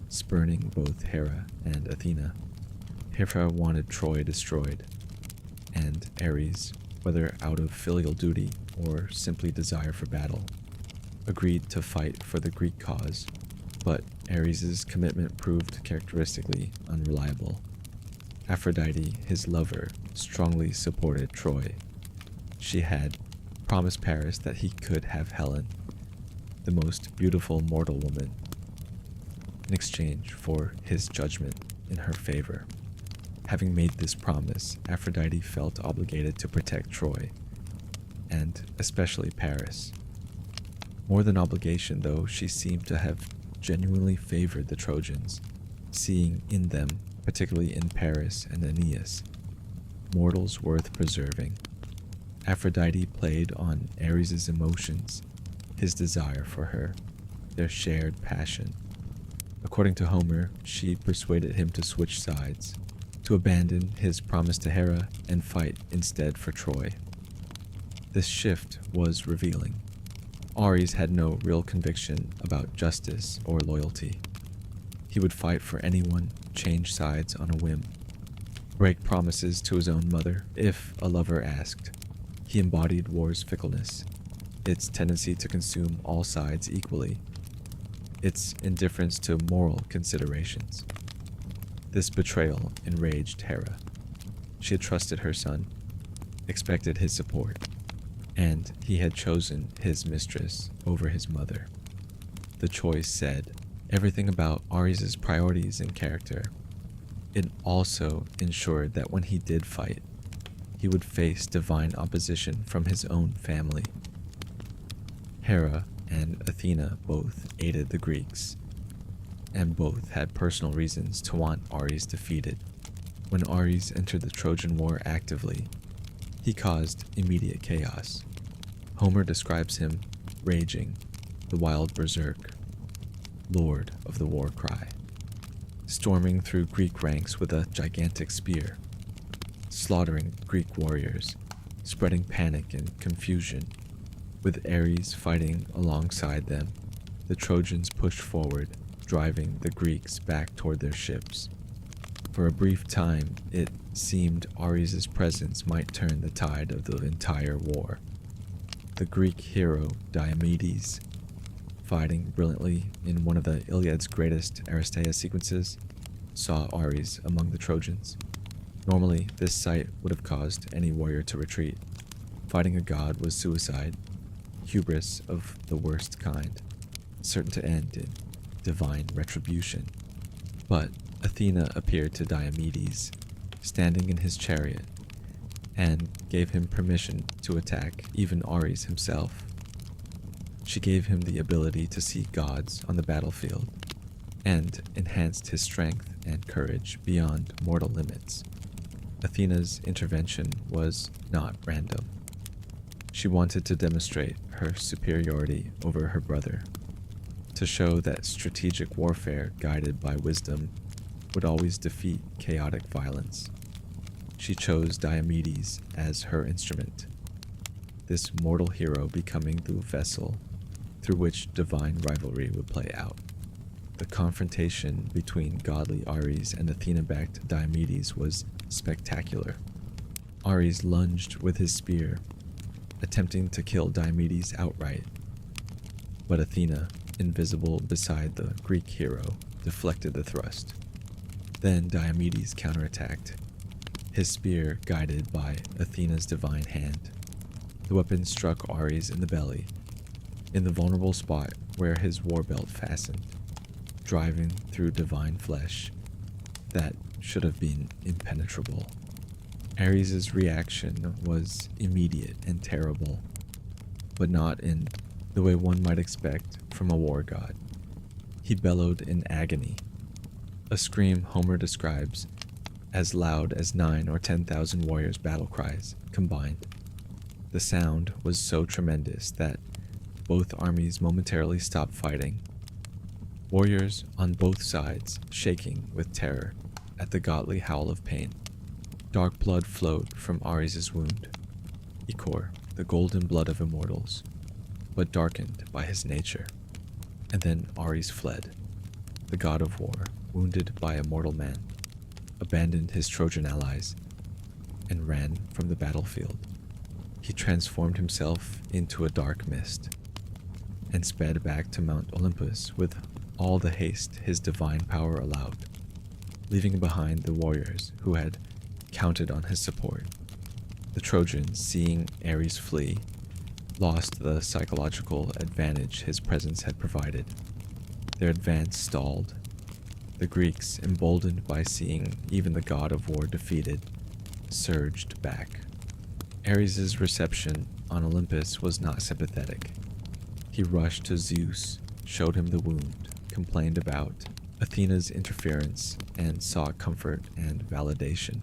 spurning both Hera and Athena. Hera wanted Troy destroyed, and Ares, whether out of filial duty or simply desire for battle, agreed to fight for the Greek cause, but Ares' commitment proved characteristically unreliable. Aphrodite, his lover, strongly supported Troy. She had promised Paris that he could have Helen, the most beautiful mortal woman, in exchange for his judgment in her favor. Having made this promise, Aphrodite felt obligated to protect Troy, and especially Paris. More than obligation, though, she seemed to have genuinely favored the Trojans, seeing in them, particularly in Paris and Aeneas, mortals worth preserving. Aphrodite played on Ares' emotions, his desire for her, their shared passion. According to Homer, she persuaded him to switch sides, to abandon his promise to Hera and fight instead for Troy. This shift was revealing. Ares had no real conviction about justice or loyalty. He would fight for anyone, change sides on a whim, break promises to his own mother if a lover asked. He embodied war's fickleness, its tendency to consume all sides equally, its indifference to moral considerations. This betrayal enraged Hera. She had trusted her son, expected his support, and he had chosen his mistress over his mother. The choice said everything about Ares' priorities and character. It also ensured that when he did fight, he would face divine opposition from his own family. Hera and Athena both aided the Greeks, and both had personal reasons to want Ares defeated. When Ares entered the Trojan War actively, he caused immediate chaos. Homer describes him raging, the wild berserk, lord of the war cry, storming through Greek ranks with a gigantic spear, slaughtering Greek warriors, spreading panic and confusion. With Ares fighting alongside them, the Trojans pushed forward, driving the Greeks back toward their ships. For a brief time, it seemed Ares' presence might turn the tide of the entire war. The Greek hero Diomedes, fighting brilliantly in one of the Iliad's greatest Aristeia sequences, saw Ares among the Trojans. Normally, this sight would have caused any warrior to retreat. Fighting a god was suicide, hubris of the worst kind, certain to end in divine retribution. But Athena appeared to Diomedes, standing in his chariot, and gave him permission to attack even Ares himself. She gave him the ability to see gods on the battlefield, and enhanced his strength and courage beyond mortal limits. Athena's intervention was not random. She wanted to demonstrate her superiority over her brother, to show that strategic warfare guided by wisdom would always defeat chaotic violence. She chose Diomedes as her instrument, this mortal hero becoming the vessel through which divine rivalry would play out. The confrontation between godly Ares and Athena-backed Diomedes was spectacular. Ares lunged with his spear, attempting to kill Diomedes outright, but Athena, invisible beside the Greek hero, deflected the thrust. Then Diomedes counterattacked, his spear guided by Athena's divine hand. The weapon struck Ares in the belly, in the vulnerable spot where his war belt fastened, driving through divine flesh that should have been impenetrable. Ares' reaction was immediate and terrible, but not in the way one might expect from a war god. He bellowed in agony, a scream Homer describes as loud as 9,000 or 10,000 warriors' battle cries combined. The sound was so tremendous that both armies momentarily stopped fighting, warriors on both sides shaking with terror at the godly howl of pain. Dark blood flowed from Ares' wound, ichor, the golden blood of immortals, but darkened by his nature. And then Ares fled. The god of war, wounded by a mortal man, abandoned his Trojan allies and ran from the battlefield. He transformed himself into a dark mist and sped back to Mount Olympus with all the haste his divine power allowed, leaving behind the warriors who had counted on his support. The Trojans, seeing Ares flee, lost the psychological advantage his presence had provided. Their advance stalled. The Greeks, emboldened by seeing even the god of war defeated, surged back. Ares' reception on Olympus was not sympathetic. He rushed to Zeus, showed him the wound, complained about Athena's interference, and sought comfort and validation.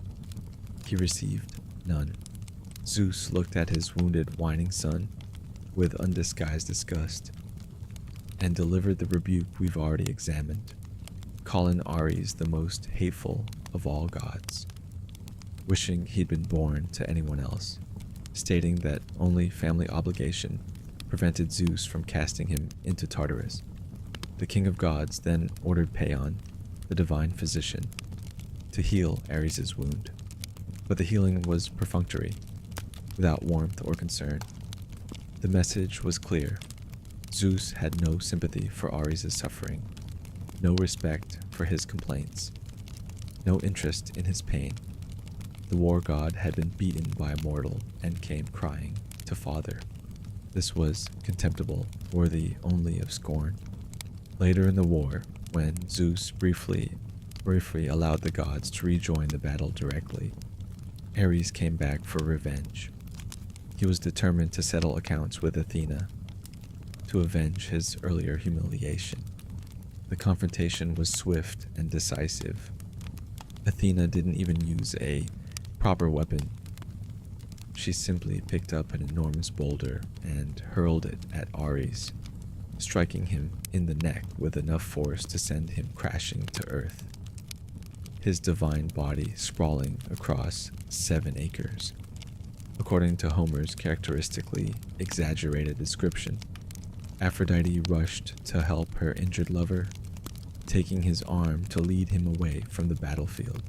He received none. Zeus looked at his wounded, whining son with undisguised disgust and delivered the rebuke we've already examined, calling Ares the most hateful of all gods, wishing he'd been born to anyone else, stating that only family obligation prevented Zeus from casting him into Tartarus. The king of gods then ordered Paeon, the divine physician, to heal Ares' wound, but the healing was perfunctory, without warmth or concern. The message was clear. Zeus had no sympathy for Ares' suffering, no respect for his complaints, no interest in his pain. The war god had been beaten by a mortal and came crying to father. This was contemptible, worthy only of scorn. Later in the war, when Zeus briefly allowed the gods to rejoin the battle directly, Ares came back for revenge. He was determined to settle accounts with Athena, to avenge his earlier humiliation. The confrontation was swift and decisive. Athena didn't even use a proper weapon. She simply picked up an enormous boulder and hurled it at Ares, striking him in the neck with enough force to send him crashing to earth, his divine body sprawling across 7 acres. According to Homer's characteristically exaggerated description, Aphrodite rushed to help her injured lover, taking his arm to lead him away from the battlefield.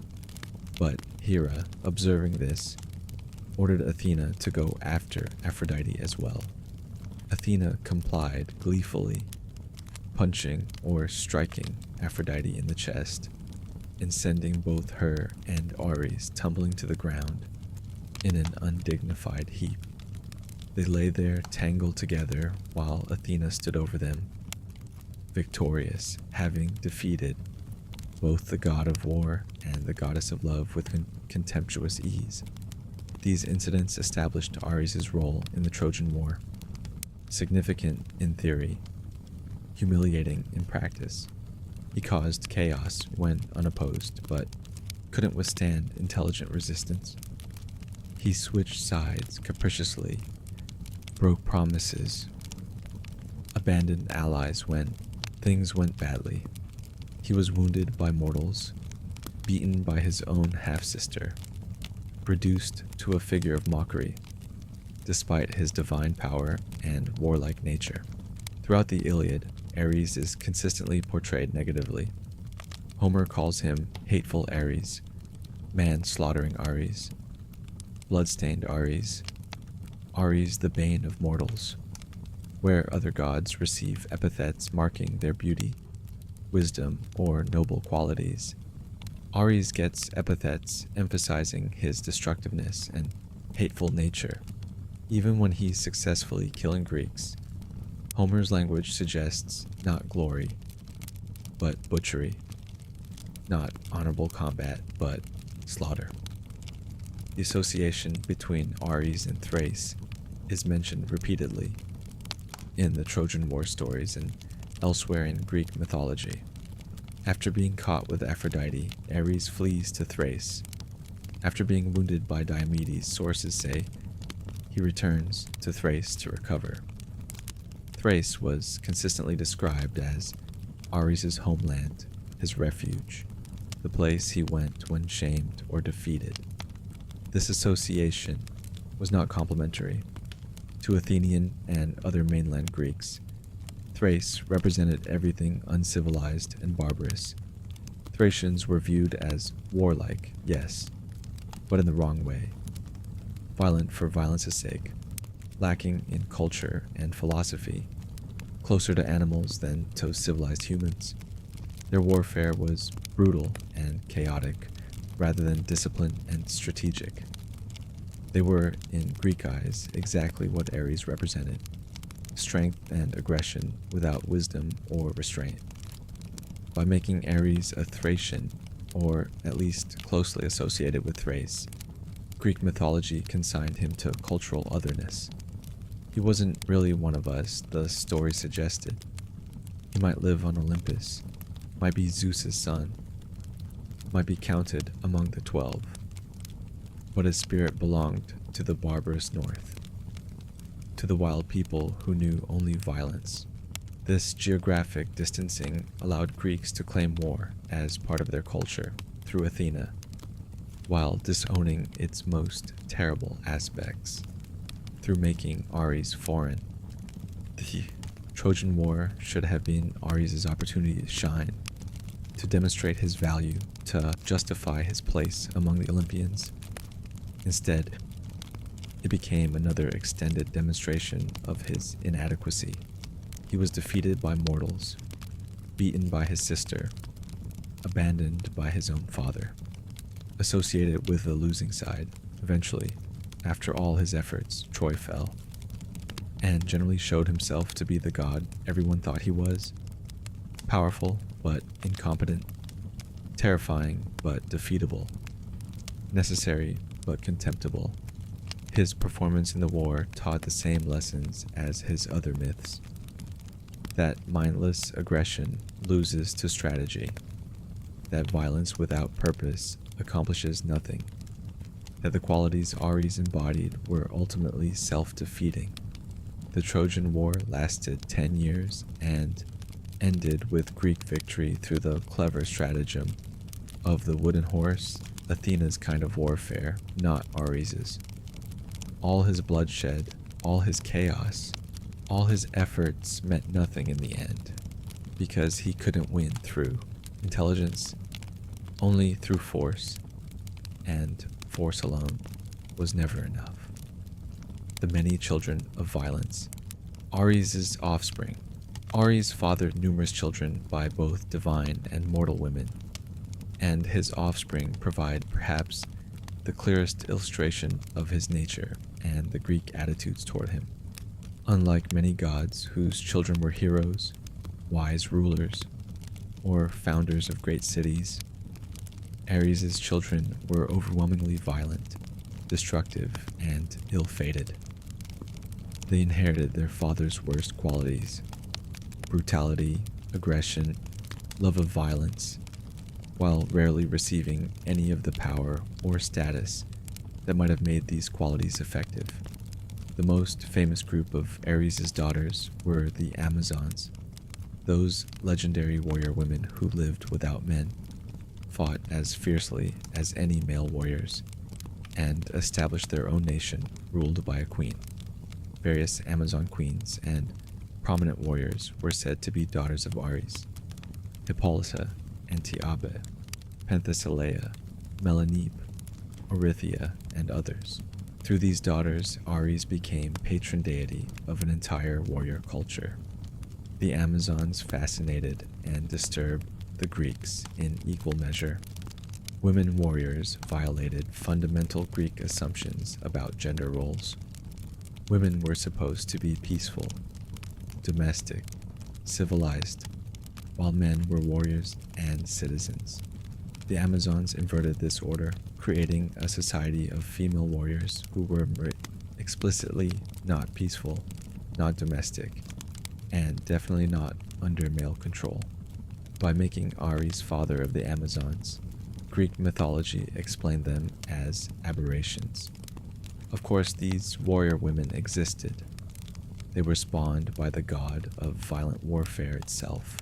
But Hera, observing this, ordered Athena to go after Aphrodite as well. Athena complied gleefully, punching or striking Aphrodite in the chest, and sending both her and Ares tumbling to the ground in an undignified heap. They lay there tangled together while Athena stood over them, victorious, having defeated both the god of war and the goddess of love with contemptuous ease. These incidents established Ares' role in the Trojan War, significant in theory, humiliating in practice. He caused chaos when unopposed, but couldn't withstand intelligent resistance. He switched sides capriciously, broke promises, abandoned allies when things went badly. He was wounded by mortals, beaten by his own half-sister, reduced to a figure of mockery, despite his divine power and warlike nature. Throughout the Iliad, Ares is consistently portrayed negatively. Homer calls him hateful Ares, man-slaughtering Ares, blood-stained Ares, Ares the bane of mortals, where other gods receive epithets marking their beauty, wisdom, or noble qualities. Ares gets epithets emphasizing his destructiveness and hateful nature. Even when he's successfully killing Greeks, Homer's language suggests not glory, but butchery, not honorable combat, but slaughter. The association between Ares and Thrace is mentioned repeatedly in the Trojan War stories and elsewhere in Greek mythology. After being caught with Aphrodite, Ares flees to Thrace. After being wounded by Diomedes, sources say he returns to Thrace to recover. Thrace was consistently described as Ares' homeland, his refuge, the place he went when shamed or defeated. This association was not complimentary. To Athenian and other mainland Greeks, Thrace represented everything uncivilized and barbarous. Thracians were viewed as warlike, yes, but in the wrong way. Violent for violence's sake, lacking in culture and philosophy, closer to animals than to civilized humans. Their warfare was brutal and chaotic, rather than disciplined and strategic. They were, in Greek eyes, exactly what Ares represented: strength and aggression without wisdom or restraint. By making Ares a Thracian, or at least closely associated with Thrace, Greek mythology consigned him to cultural otherness. He wasn't really one of us, the story suggested. He might live on Olympus, might be Zeus's son, might be counted among the 12, but his spirit belonged to the barbarous north, to the wild people who knew only violence. This geographic distancing allowed Greeks to claim war as part of their culture through Athena, while disowning its most terrible aspects through making Ares foreign. The Trojan War should have been Ares' opportunity to shine, to demonstrate his value, to justify his place among the Olympians. Instead, it became another extended demonstration of his inadequacy. He was defeated by mortals, beaten by his sister, abandoned by his own father, associated with the losing side. Eventually, after all his efforts, Troy fell, and generally showed himself to be the god everyone thought he was. Powerful but incompetent, terrifying but defeatable, necessary but contemptible. His performance in the war taught the same lessons as his other myths. That mindless aggression loses to strategy, that violence without purpose accomplishes nothing, that the qualities Ares embodied were ultimately self-defeating. The Trojan War lasted 10 years and ended with Greek victory through the clever stratagem of the wooden horse, Athena's kind of warfare, not Ares's. All his bloodshed, all his chaos, all his efforts meant nothing in the end, because he couldn't win through intelligence, only through force, and force alone was never enough. The many children of violence. Ares' offspring. Ares fathered numerous children by both divine and mortal women, and his offspring provide perhaps the clearest illustration of his nature and the Greek attitudes toward him. Unlike many gods whose children were heroes, wise rulers, or founders of great cities, Ares' children were overwhelmingly violent, destructive, and ill-fated. They inherited their father's worst qualities: brutality, aggression, love of violence, while rarely receiving any of the power or status that might have made these qualities effective. The most famous group of Ares' daughters were the Amazons, those legendary warrior women who lived without men, fought as fiercely as any male warriors, and established their own nation ruled by a queen. Various Amazon queens and prominent warriors were said to be daughters of Ares: Hippolyta, Antiope, Penthesilea, Melanippe, Orithyia, and others. Through these daughters, Ares became patron deity of an entire warrior culture. The Amazons fascinated and disturbed the Greeks in equal measure. Women warriors violated fundamental Greek assumptions about gender roles. Women were supposed to be peaceful, domestic, civilized, while men were warriors and citizens. The Amazons inverted this order, creating a society of female warriors who were explicitly not peaceful, not domestic, and definitely not under male control. By making Ares father of the Amazons, Greek mythology explained them as aberrations. Of course, these warrior women existed. They were spawned by the god of violent warfare itself.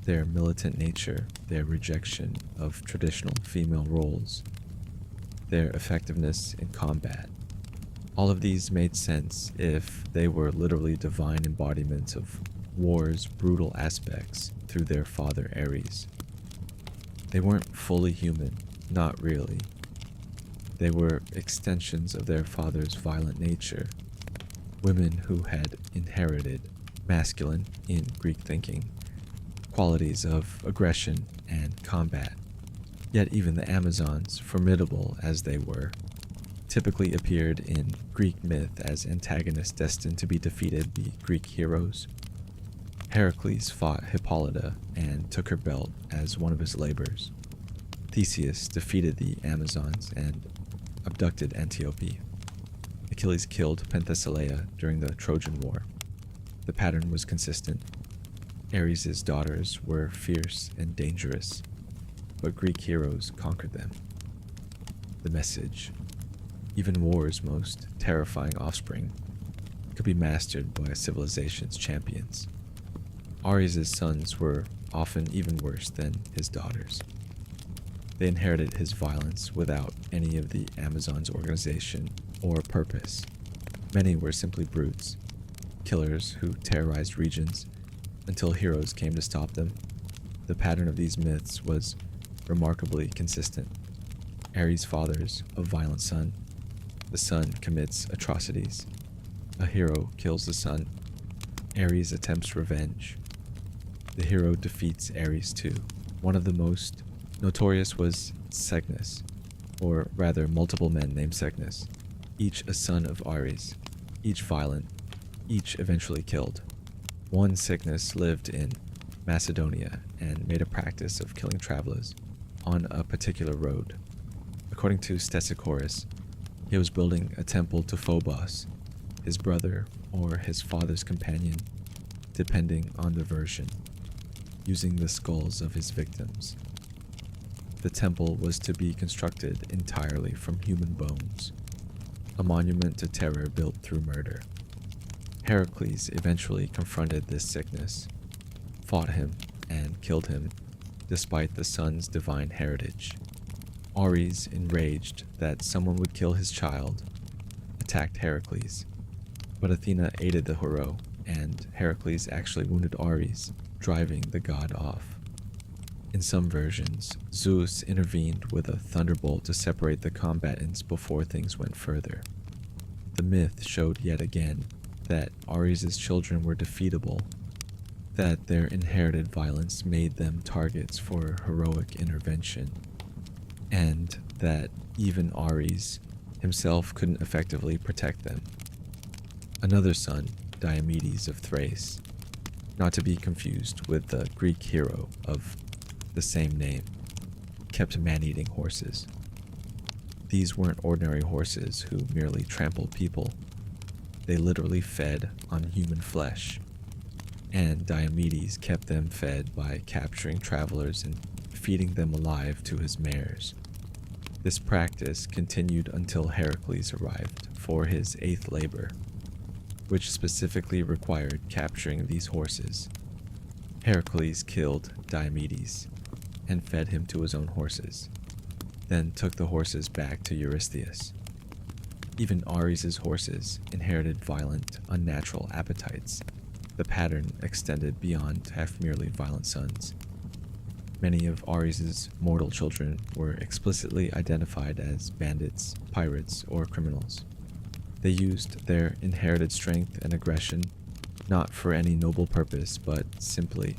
Their militant nature, their rejection of traditional female roles, their effectiveness in combat. All of these made sense if they were literally divine embodiments of war's brutal aspects through their father Ares. They weren't fully human, not really. They were extensions of their father's violent nature, women who had inherited masculine, in Greek thinking, qualities of aggression and combat. Yet even the Amazons, formidable as they were, typically appeared in Greek myth as antagonists destined to be defeated by Greek heroes. Heracles fought Hippolyta and took her belt as one of his labors. Theseus defeated the Amazons and abducted Antiope. Achilles killed Penthesilea during the Trojan War. The pattern was consistent. Ares' daughters were fierce and dangerous, but Greek heroes conquered them. The message: even war's most terrifying offspring could be mastered by a civilization's champions. Ares' sons were often even worse than his daughters. They inherited his violence without any of the Amazon's organization or purpose. Many were simply brutes, killers who terrorized regions until heroes came to stop them. The pattern of these myths was remarkably consistent. Ares fathers a violent son. The son commits atrocities. A hero kills the son. Ares attempts revenge. The hero defeats Ares too. One of the most notorious was Cygnus, or rather multiple men named Cygnus, each a son of Ares, each violent, each eventually killed. One Cygnus lived in Macedonia and made a practice of killing travelers on a particular road. According to Stesichorus, he was building a temple to Phobos, his brother or his father's companion, depending on the version, using the skulls of his victims. The temple was to be constructed entirely from human bones, a monument to terror built through murder. Heracles eventually confronted this Cygnus, fought him, and killed him, despite the son's divine heritage. Ares, enraged that someone would kill his child, attacked Heracles, but Athena aided the hero, and Heracles actually wounded Ares, driving the god off. In some versions, Zeus intervened with a thunderbolt to separate the combatants before things went further. The myth showed yet again that Ares' children were defeatable, that their inherited violence made them targets for heroic intervention, and that even Ares himself couldn't effectively protect them. Another son, Diomedes of Thrace, not to be confused with the Greek hero of the same name, kept man-eating horses. These weren't ordinary horses who merely trampled people. They literally fed on human flesh, and Diomedes kept them fed by capturing travelers and feeding them alive to his mares. This practice continued until Heracles arrived for his 8th labor, which specifically required capturing these horses. Heracles killed Diomedes and fed him to his own horses, then took the horses back to Eurystheus. Even Ares' horses inherited violent, unnatural appetites. The pattern extended beyond to have merely violent sons. Many of Ares' mortal children were explicitly identified as bandits, pirates, or criminals. They used their inherited strength and aggression not for any noble purpose, but simply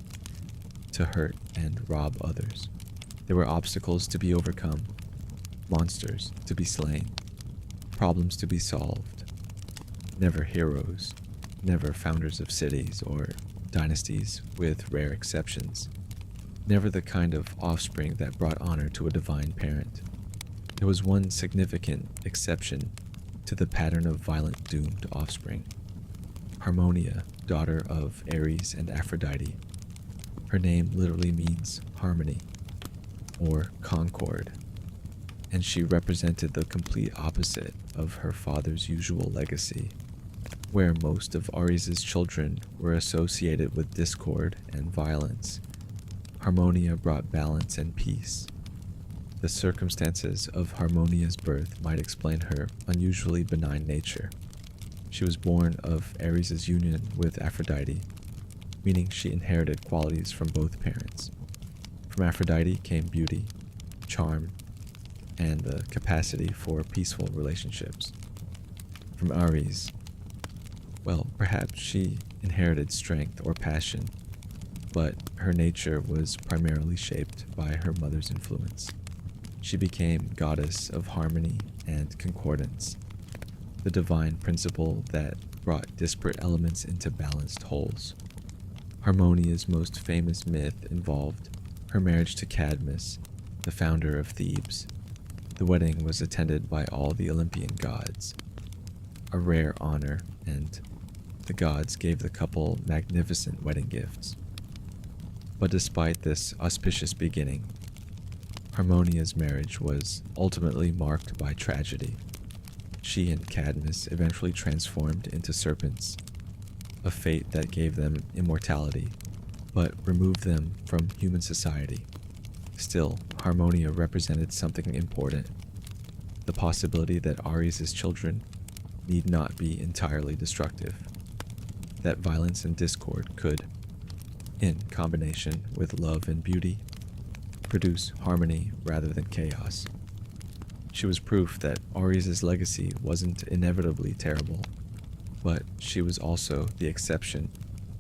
to hurt and rob others. There were obstacles to be overcome, monsters to be slain, problems to be solved. Never heroes, never founders of cities or dynasties, with rare exceptions. Never the kind of offspring that brought honor to a divine parent. There was one significant exception to the pattern of violent doomed offspring. Harmonia, daughter of Ares and Aphrodite. Her name literally means harmony, or concord, and she represented the complete opposite of her father's usual legacy, where most of Ares' children were associated with discord and violence. Harmonia brought balance and peace. The circumstances of Harmonia's birth might explain her unusually benign nature. She was born of Ares' union with Aphrodite, meaning she inherited qualities from both parents. From Aphrodite came beauty, charm, and the capacity for peaceful relationships. From Ares, well, perhaps she inherited strength or passion, but her nature was primarily shaped by her mother's influence. She became goddess of harmony and concordance, the divine principle that brought disparate elements into balanced wholes. Harmonia's most famous myth involved her marriage to Cadmus, the founder of Thebes. The wedding was attended by all the Olympian gods. a rare honor, and the gods gave the couple magnificent wedding gifts. But despite this auspicious beginning, Harmonia's marriage was ultimately marked by tragedy. She and Cadmus eventually transformed into serpents, a fate that gave them immortality, but removed them from human society. Still, Harmonia represented something important: the possibility that Ares' children need not be entirely destructive, that violence and discord could, in combination with love and beauty, produce harmony rather than chaos. She was proof that Ares' legacy wasn't inevitably terrible, but she was also the exception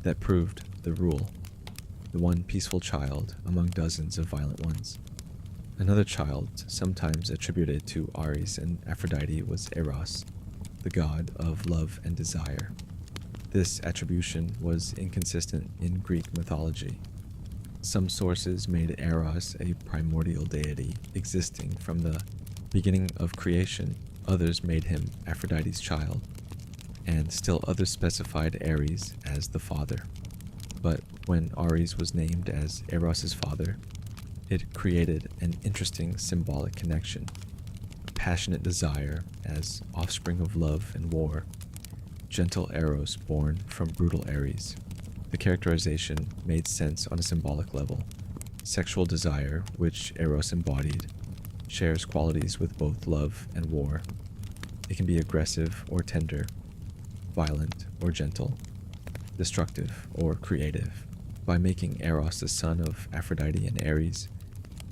that proved the rule, the one peaceful child among dozens of violent ones. Another child, sometimes attributed to Ares and Aphrodite, was Eros, the god of love and desire. This attribution was inconsistent in Greek mythology. Some sources made Eros a primordial deity existing from the beginning of creation, others made him Aphrodite's child, and still others specified Ares as the father. But when Ares was named as Eros' father, it created an interesting symbolic connection: passionate desire as offspring of love and war, gentle Eros born from brutal Ares. The characterization made sense on a symbolic level. Sexual desire, which Eros embodied, shares qualities with both love and war. It can be aggressive or tender, violent or gentle, destructive or creative. By making Eros the son of Aphrodite and Ares,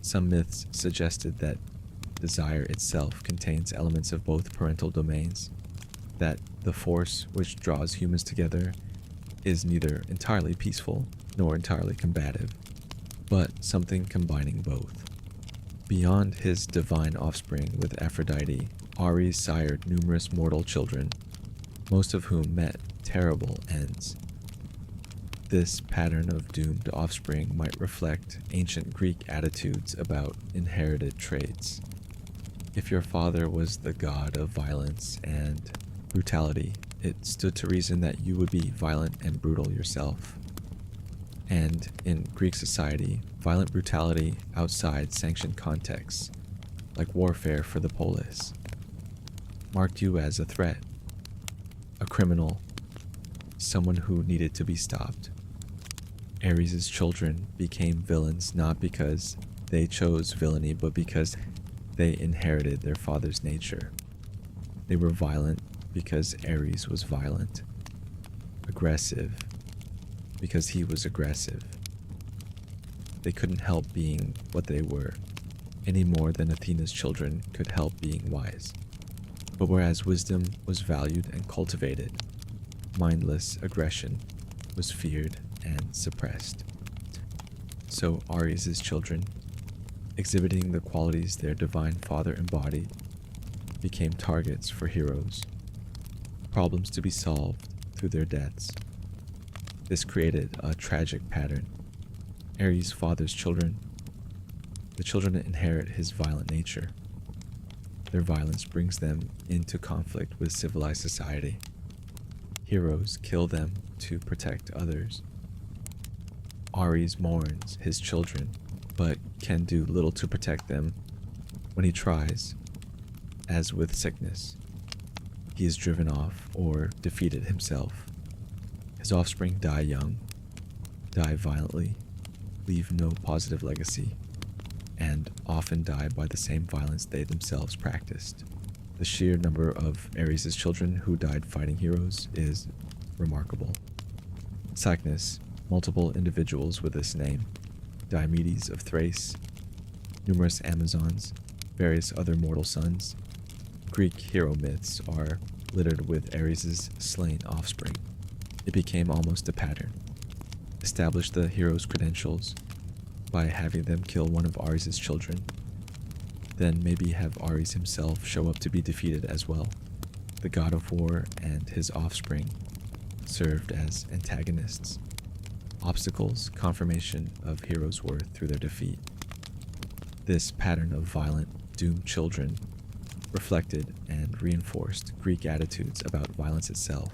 some myths suggested that desire itself contains elements of both parental domains, that the force which draws humans together is neither entirely peaceful nor entirely combative, but something combining both. Beyond his divine offspring with Aphrodite, Ares sired numerous mortal children, most of whom met terrible ends. This pattern of doomed offspring might reflect ancient Greek attitudes about inherited traits. If your father was the god of violence and brutality, it stood to reason that you would be violent and brutal yourself. And in Greek society, violent brutality outside sanctioned contexts, like warfare for the polis, marked you as a threat, a criminal, someone who needed to be stopped. Ares' children became villains not because they chose villainy, but because they inherited their father's nature. They were violent because Ares was violent, aggressive because he was aggressive. They couldn't help being what they were, any more than Athena's children could help being wise. But whereas wisdom was valued and cultivated, mindless aggression was feared and suppressed. So Ares' children, exhibiting the qualities their divine father embodied, became targets for heroes, problems to be solved through their deaths. This created a tragic pattern. Ares' father's children, the children that inherit his violent nature. Their violence brings them into conflict with civilized society. Heroes kill them to protect others. Ares mourns his children, but can do little to protect them. When he tries, as with sickness, he is driven off or defeated himself. His offspring die young, die violently, leave no positive legacy, and often die by the same violence they themselves practiced. The sheer number of Ares' children who died fighting heroes is remarkable. Cycnus, multiple individuals with this name, Diomedes of Thrace, numerous Amazons, various other mortal sons. Greek hero myths are littered with Ares' slain offspring. It became almost a pattern. Establish the hero's credentials by having them kill one of Ares' children, then maybe have Ares himself show up to be defeated as well. The god of war and his offspring served as antagonists, obstacles, confirmation of heroes' worth through their defeat. This pattern of violent, doomed children reflected and reinforced Greek attitudes about violence itself.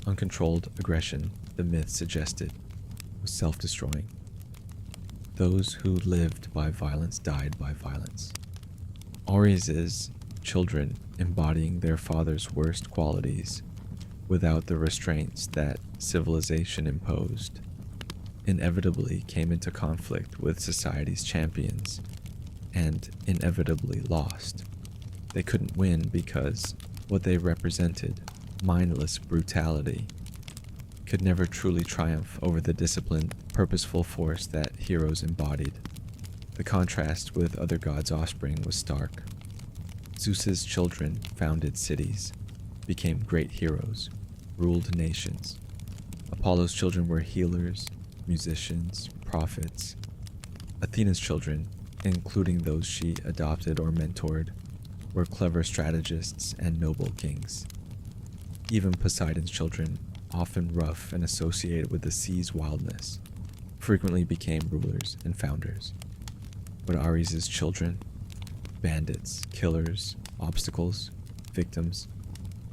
Uncontrolled aggression, the myth suggested, was self-destroying. Those who lived by violence died by violence. Ares' children, embodying their father's worst qualities without the restraints that civilization imposed, inevitably came into conflict with society's champions and inevitably lost. They couldn't win because what they represented, mindless brutality, could never truly triumph over the disciplined, purposeful force that heroes embodied. The contrast with other gods' offspring was stark. Zeus's children founded cities, became great heroes, ruled nations. Apollo's children were healers, musicians, prophets. Athena's children, including those she adopted or mentored, were clever strategists and noble kings. Even Poseidon's children, often rough and associated with the sea's wildness, frequently became rulers and founders. But Ares' children, bandits, killers, obstacles, victims,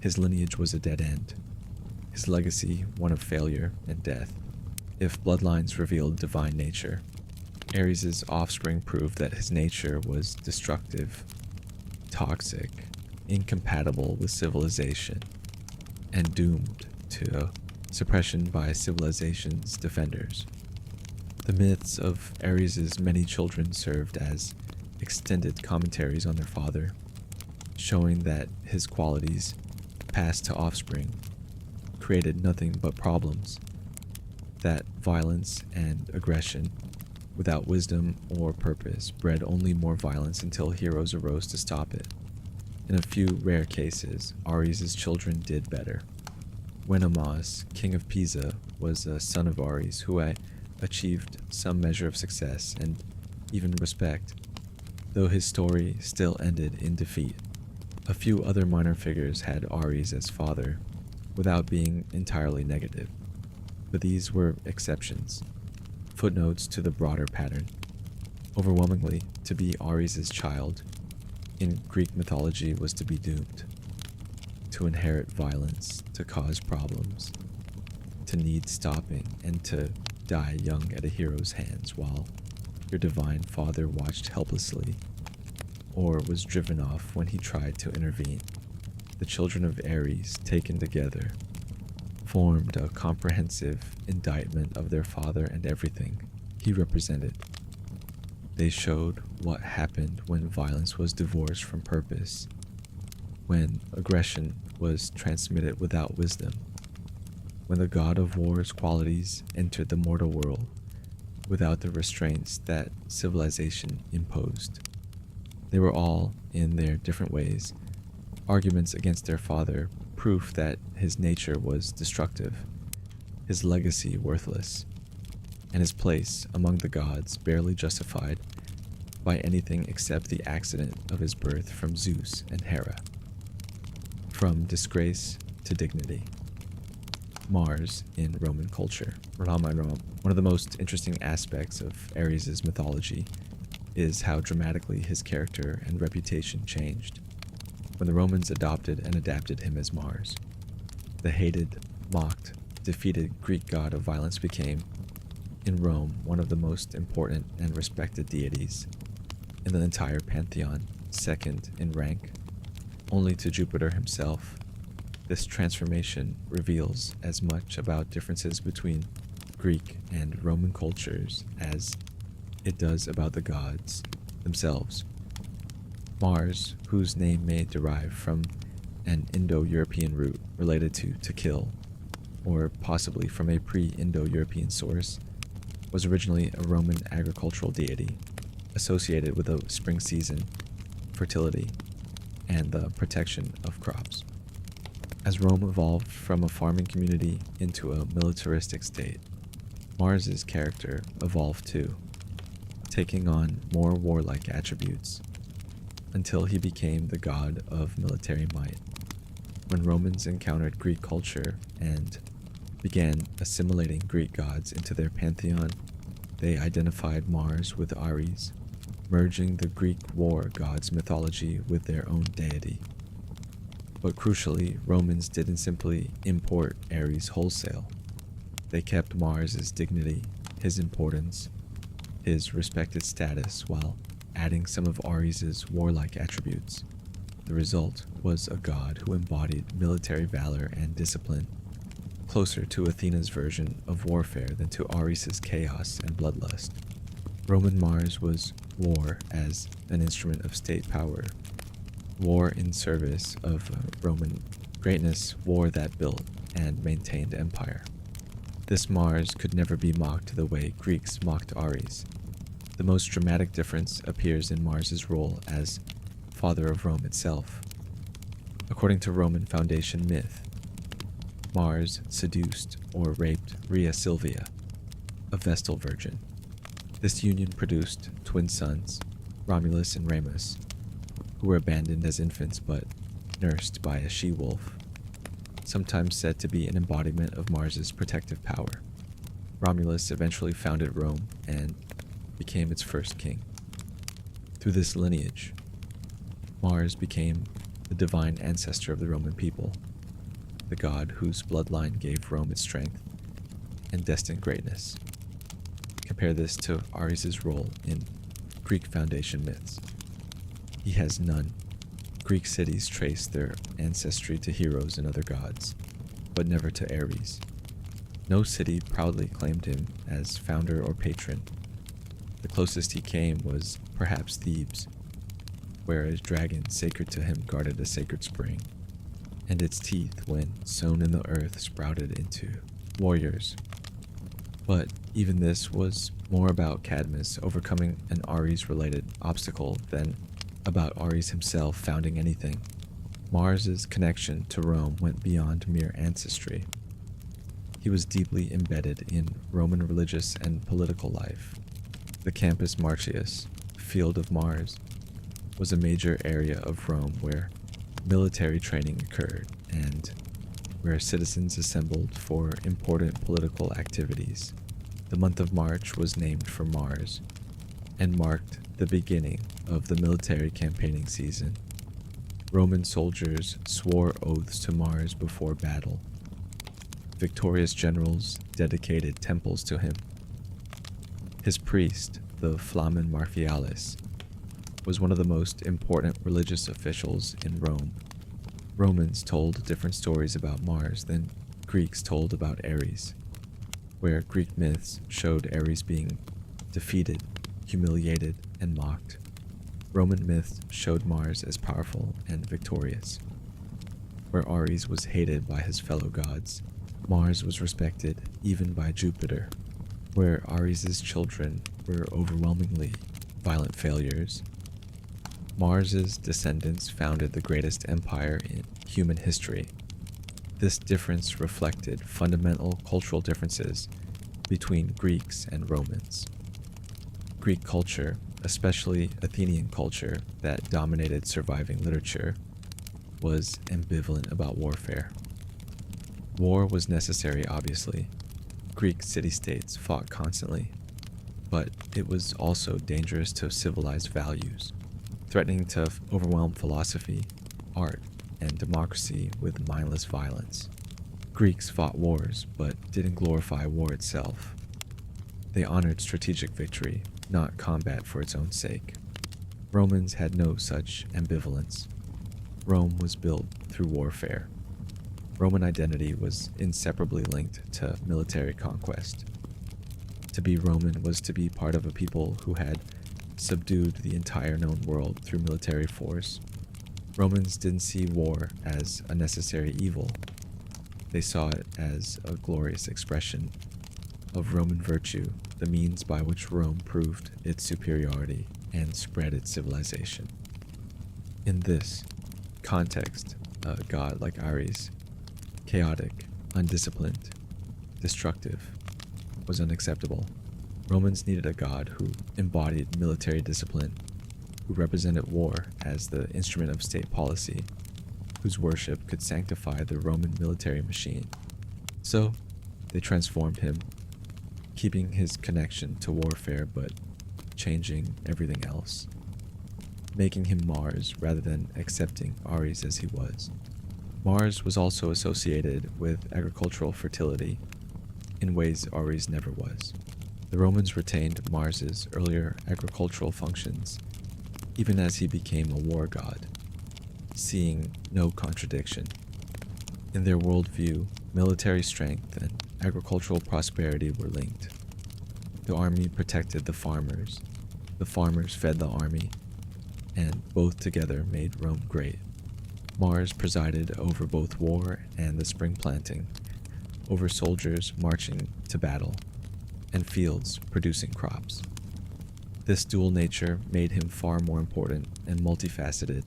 his lineage was a dead end. His legacy, one of failure and death. If bloodlines revealed divine nature, Ares' offspring proved that his nature was destructive, toxic, incompatible with civilization, and doomed to suppression by civilization's defenders. The myths of Ares' many children served as extended commentaries on their father, showing that his qualities, passed to offspring, created nothing but problems, that violence and aggression, without wisdom or purpose, bred only more violence until heroes arose to stop it. In a few rare cases, Ares' children did better. Wenamos, king of Pisa, was a son of Ares who achieved some measure of success and even respect, though his story still ended in defeat. A few other minor figures had Ares as father, without being entirely negative, but these were exceptions, footnotes to the broader pattern. Overwhelmingly, to be Ares' child in Greek mythology was to be doomed, to inherit violence, to cause problems, to need stopping, and to die young at a hero's hands while your divine father watched helplessly or was driven off when he tried to intervene. The children of Ares, taken together, formed a comprehensive indictment of their father and everything he represented. They showed what happened when violence was divorced from purpose, when aggression was transmitted without wisdom, when the god of war's qualities entered the mortal world without the restraints that civilization imposed. They were all, in their different ways, arguments against their father, proof that his nature was destructive, his legacy worthless, and his place among the gods barely justified by anything except the accident of his birth from Zeus and Hera. From disgrace to dignity. Mars in Roman culture. One of the most interesting aspects of Ares' mythology is how dramatically his character and reputation changed when the Romans adopted and adapted him as Mars. The hated, mocked, defeated Greek god of violence became, in Rome, one of the most important and respected deities in the entire pantheon, second in rank, only to Jupiter himself. This transformation reveals as much about differences between Greek and Roman cultures as it does about the gods themselves. Mars, whose name may derive from an Indo-European root related to kill, or possibly from a pre-Indo-European source, was originally a Roman agricultural deity associated with the spring season, fertility, and the protection of crops. As Rome evolved from a farming community into a militaristic state, Mars's character evolved too, taking on more warlike attributes, until he became the god of military might. When Romans encountered Greek culture and began assimilating Greek gods into their pantheon, they identified Mars with Ares, merging the Greek war god's mythology with their own deity. But crucially, Romans didn't simply import Ares wholesale. They kept Mars' dignity, his importance, his respected status, while adding some of Ares' warlike attributes. The result was a god who embodied military valor and discipline, closer to Athena's version of warfare than to Ares' chaos and bloodlust. Roman Mars was war as an instrument of state power, war in service of Roman greatness, war that built and maintained empire. This Mars could never be mocked the way Greeks mocked Ares. The most dramatic difference appears in Mars' role as father of Rome itself. According to Roman foundation myth, Mars seduced or raped Rhea Silvia, a Vestal virgin. This union produced twin sons, Romulus and Remus, who were abandoned as infants but nursed by a she-wolf, sometimes said to be an embodiment of Mars' protective power. Romulus eventually founded Rome and became its first king. Through this lineage, Mars became the divine ancestor of the Roman people, the god whose bloodline gave Rome its strength and destined greatness. Compare this to Ares' role in Greek foundation myths. He has none. Greek cities trace their ancestry to heroes and other gods, but never to Ares. No city proudly claimed him as founder or patron. The closest he came was perhaps Thebes, where a dragon sacred to him guarded a sacred spring, and its teeth, when sown in the earth, sprouted into warriors. But even this was more about Cadmus overcoming an Ares-related obstacle than about Ares himself founding anything. Mars' connection to Rome went beyond mere ancestry. He was deeply embedded in Roman religious and political life. The Campus Martius, Field of Mars, was a major area of Rome where military training occurred and where citizens assembled for important political activities. The month of March was named for Mars and marked the beginning of the military campaigning season. Roman soldiers swore oaths to Mars before battle. Victorious generals dedicated temples to him. His priest, the Flamen Martialis, was one of the most important religious officials in Rome. Romans told different stories about Mars than Greeks told about Ares, where Greek myths showed Ares being defeated, humiliated, and mocked. Roman myths showed Mars as powerful and victorious. Where Ares was hated by his fellow gods, Mars was respected even by Jupiter. Where Ares' children were overwhelmingly violent failures, Mars' descendants founded the greatest empire in human history. This difference reflected fundamental cultural differences between Greeks and Romans. Greek culture, especially Athenian culture that dominated surviving literature, was ambivalent about warfare. War was necessary, obviously. Greek city-states fought constantly, but it was also dangerous to civilized values, threatening to overwhelm philosophy, art, and democracy with mindless violence. Greeks fought wars, but didn't glorify war itself. They honored strategic victory, not combat for its own sake. Romans had no such ambivalence. Rome was built through warfare. Roman identity was inseparably linked to military conquest. To be Roman was to be part of a people who had subdued the entire known world through military force. Romans didn't see war as a necessary evil. They saw it as a glorious expression of Roman virtue, the means by which Rome proved its superiority and spread its civilization. In this context, a god like Ares, chaotic, undisciplined, destructive, was unacceptable. Romans needed a god who embodied military discipline, who represented war as the instrument of state policy, whose worship could sanctify the Roman military machine. So, they transformed him, keeping his connection to warfare but changing everything else, making him Mars rather than accepting Ares as he was. Mars was also associated with agricultural fertility in ways Ares never was. The Romans retained Mars's earlier agricultural functions even as he became a war god, seeing no contradiction. In their worldview, military strength and agricultural prosperity were linked. The army protected the farmers fed the army, and both together made Rome great. Mars presided over both war and the spring planting, over soldiers marching to battle, and fields producing crops. This dual nature made him far more important and multifaceted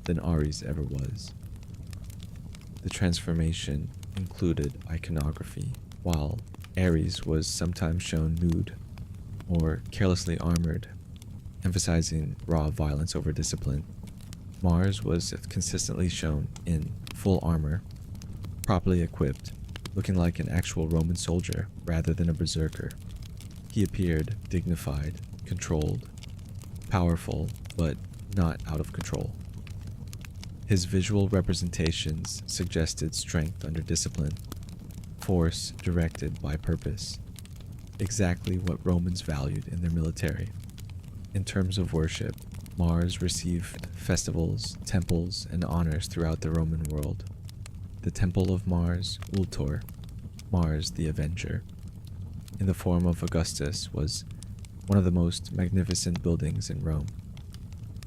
than Ares ever was. The transformation included iconography, while Ares was sometimes shown nude or carelessly armored, emphasizing raw violence over discipline. Mars was consistently shown in full armor, properly equipped, looking like an actual Roman soldier rather than a berserker. He appeared dignified, controlled, powerful, but not out of control. His visual representations suggested strength under discipline, force directed by purpose, exactly what Romans valued in their military. In terms of worship, Mars received festivals, temples, and honors throughout the Roman world. The Temple of Mars, Ultor, Mars the Avenger, in the form of Augustus, was one of the most magnificent buildings in Rome.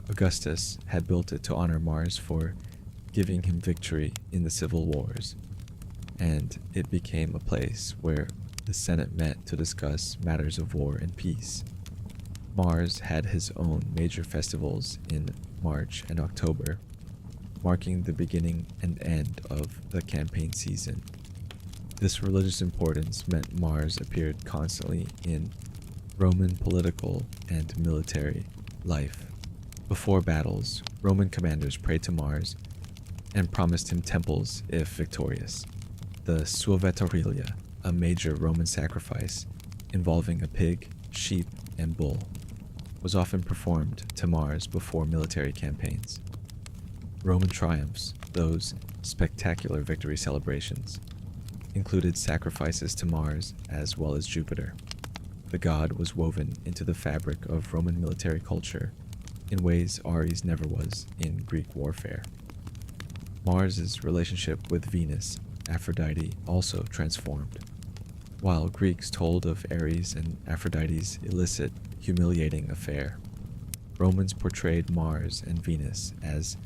Augustus had built it to honor Mars for giving him victory in the civil wars, and it became a place where the Senate met to discuss matters of war and peace. Mars had his own major festivals in March and October, marking the beginning and end of the campaign season. This religious importance meant Mars appeared constantly in Roman political and military life. Before battles, Roman commanders prayed to Mars and promised him temples if victorious. The Suavetaurilia, a major Roman sacrifice involving a pig, sheep, and bull, was often performed to Mars before military campaigns. Roman triumphs, those spectacular victory celebrations, included sacrifices to Mars as well as Jupiter. The god was woven into the fabric of Roman military culture in ways Ares never was in Greek warfare. Mars's relationship with Venus, Aphrodite, also transformed. While Greeks told of Ares and Aphrodite's illicit, humiliating affair, Romans portrayed Mars and Venus as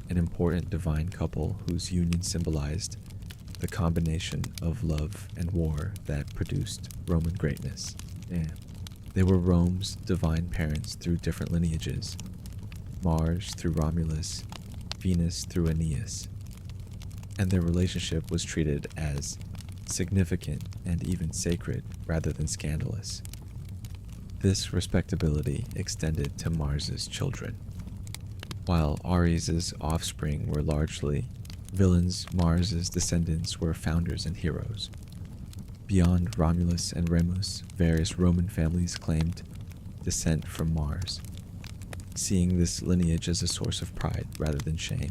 an important divine couple whose union symbolized the combination of love and war that produced Roman greatness. They were Rome's divine parents through different lineages, Mars through Romulus, Venus through Aeneas, and their relationship was treated as significant and even sacred rather than scandalous. This respectability extended to Mars's children. While Ares's offspring were largely villains, Mars's descendants were founders and heroes. Beyond Romulus and Remus, various Roman families claimed descent from Mars, seeing this lineage as a source of pride rather than shame.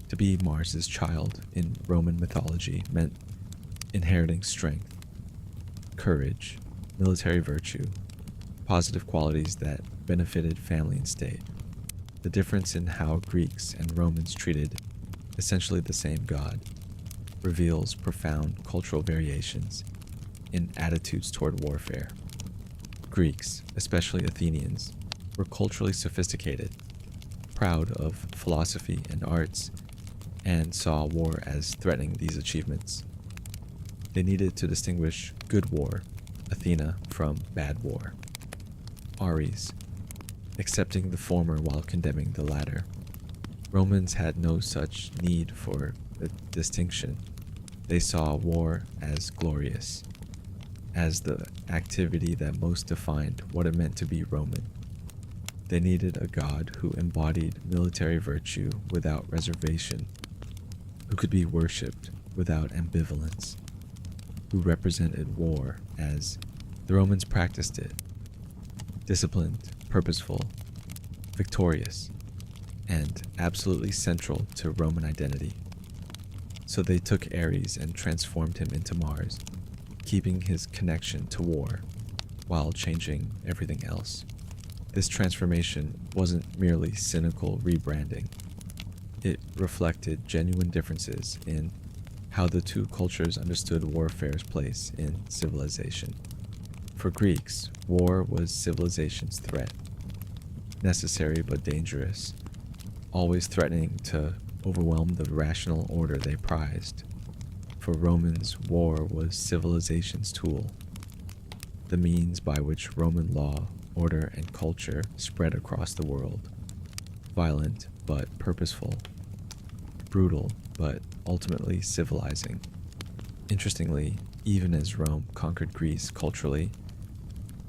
To be Mars's child in Roman mythology meant inheriting strength, courage, military virtue, positive qualities that benefited family and state. The difference in how Greeks and Romans treated essentially the same god reveals profound cultural variations in attitudes toward warfare. Greeks, especially Athenians, were culturally sophisticated, proud of philosophy and arts, and saw war as threatening these achievements. They needed to distinguish good war, Athena, from bad war, Ares, accepting the former while condemning the latter. Romans had no such need for a distinction. They saw war as glorious, as the activity that most defined what it meant to be Roman. They needed a god who embodied military virtue without reservation, who could be worshipped without ambivalence, who represented war as the Romans practiced it, disciplined, purposeful, victorious, and absolutely central to Roman identity. So they took Ares and transformed him into Mars, keeping his connection to war while changing everything else. This transformation wasn't merely cynical rebranding. It reflected genuine differences in how the two cultures understood warfare's place in civilization. For Greeks, war was civilization's threat, necessary but dangerous, always threatening to overwhelm the rational order they prized. For Romans, war was civilization's tool, the means by which Roman law, order, and culture spread across the world. Violent but purposeful, brutal but ultimately civilizing. Interestingly, even as Rome conquered Greece culturally,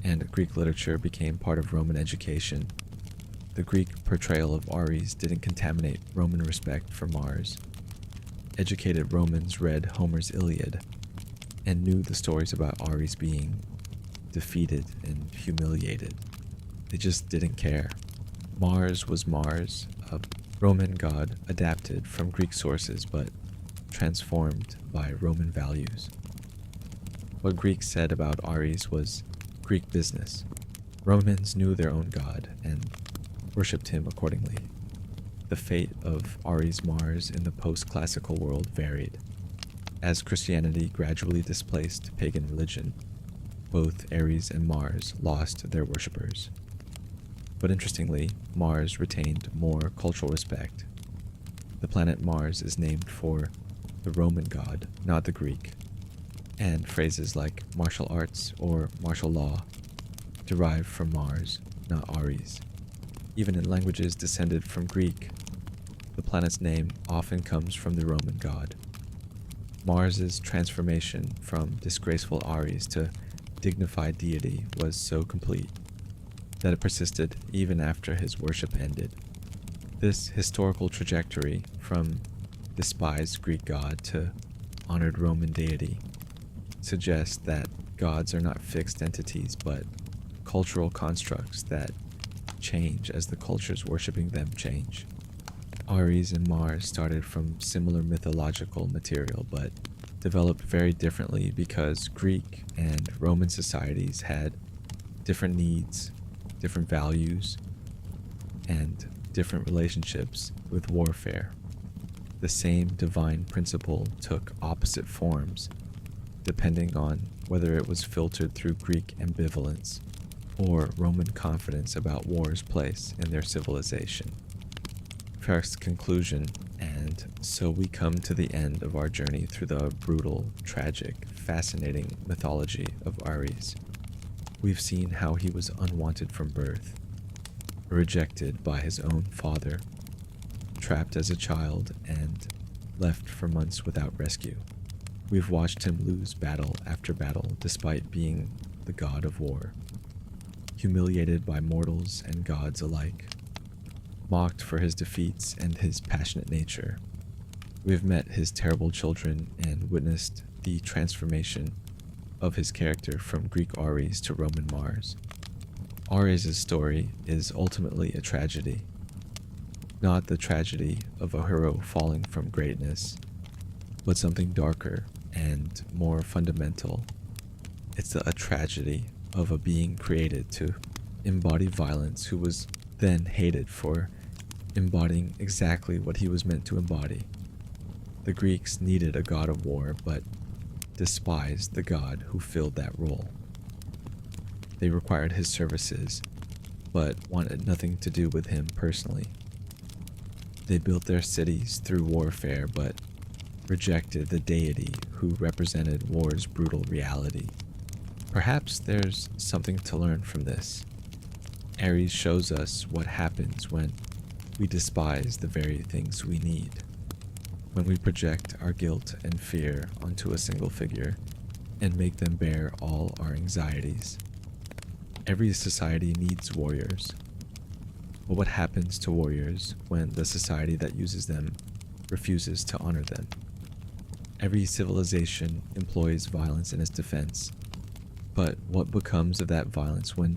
and Greek literature became part of Roman education, the Greek portrayal of Ares didn't contaminate Roman respect for Mars. Educated Romans read Homer's Iliad and knew the stories about Ares being defeated and humiliated. They just didn't care. Mars was Mars, a Roman god adapted from Greek sources but transformed by Roman values. What Greeks said about Ares was Greek business. Romans knew their own god and worshipped him accordingly. The fate of Ares Mars in the post-classical world varied. As Christianity gradually displaced pagan religion, both Ares and Mars lost their worshippers. But interestingly, Mars retained more cultural respect. The planet Mars is named for the Roman god, not the Greek, and phrases like martial arts or martial law derive from Mars, not Ares. Even in languages descended from Greek, the planet's name often comes from the Roman god. Mars's transformation from disgraceful Ares to dignified deity was so complete that it persisted even after his worship ended. This historical trajectory from despised Greek god to honored Roman deity suggests that gods are not fixed entities but cultural constructs that change as the cultures worshipping them change. Ares and Mars started from similar mythological material but developed very differently because Greek and Roman societies had different needs, different values, and different relationships with warfare. The same divine principle took opposite forms depending on whether it was filtered through Greek ambivalence or Roman confidence about war's place in their civilization. First conclusion, and so we come to the end of our journey through the brutal, tragic, fascinating mythology of Ares. We've seen how he was unwanted from birth, rejected by his own father, trapped as a child, and left for months without rescue. We've watched him lose battle after battle despite being the god of war, humiliated by mortals and gods alike, mocked for his defeats and his passionate nature. We have met his terrible children and witnessed the transformation of his character from Greek Ares to Roman Mars. Ares' story is ultimately a tragedy, not the tragedy of a hero falling from greatness, but something darker and more fundamental. It's a tragedy of a being created to embody violence who was then hated for embodying exactly what he was meant to embody. The Greeks needed a god of war, but despised the god who filled that role. They required his services, but wanted nothing to do with him personally. They built their cities through warfare, but rejected the deity who represented war's brutal reality. Perhaps there's something to learn from this. Ares shows us what happens when we despise the very things we need, when we project our guilt and fear onto a single figure and make them bear all our anxieties. Every society needs warriors. But what happens to warriors when the society that uses them refuses to honor them? Every civilization employs violence in its defense, but what becomes of that violence when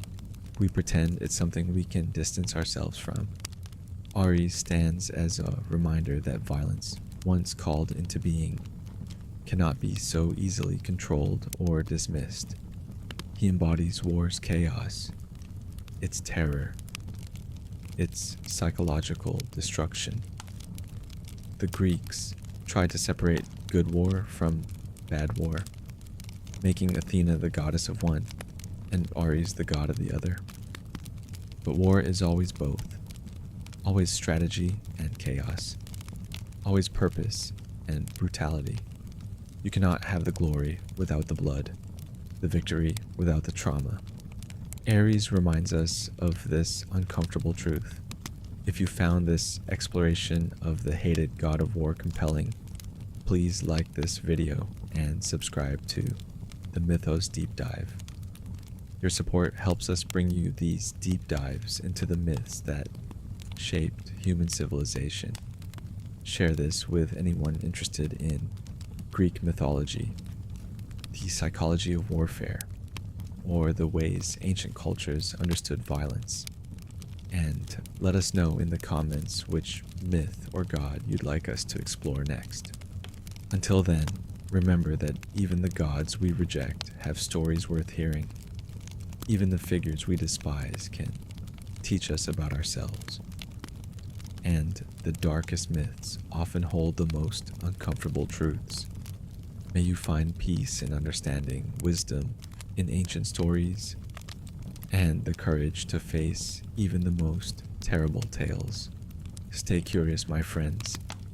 we pretend it's something we can distance ourselves from. Ares stands as a reminder that violence, once called into being, cannot be so easily controlled or dismissed. He embodies war's chaos, its terror, its psychological destruction. The Greeks tried to separate good war from bad war, making Athena the goddess of one and Ares the god of the other. But war is always both, always strategy and chaos, always purpose and brutality. You cannot have the glory without the blood, the victory without the trauma. Ares reminds us of this uncomfortable truth. If you found this exploration of the hated god of war compelling, please like this video and subscribe to the Mythos Deep Dive. Your support helps us bring you these deep dives into the myths that shaped human civilization. Share this with anyone interested in Greek mythology, the psychology of warfare, or the ways ancient cultures understood violence. And let us know in the comments which myth or god you'd like us to explore next. Until then, remember that even the gods we reject have stories worth hearing. Even the figures we despise can teach us about ourselves. And the darkest myths often hold the most uncomfortable truths. May you find peace in understanding wisdom in ancient stories, and the courage to face even the most terrible tales. Stay curious, my friends,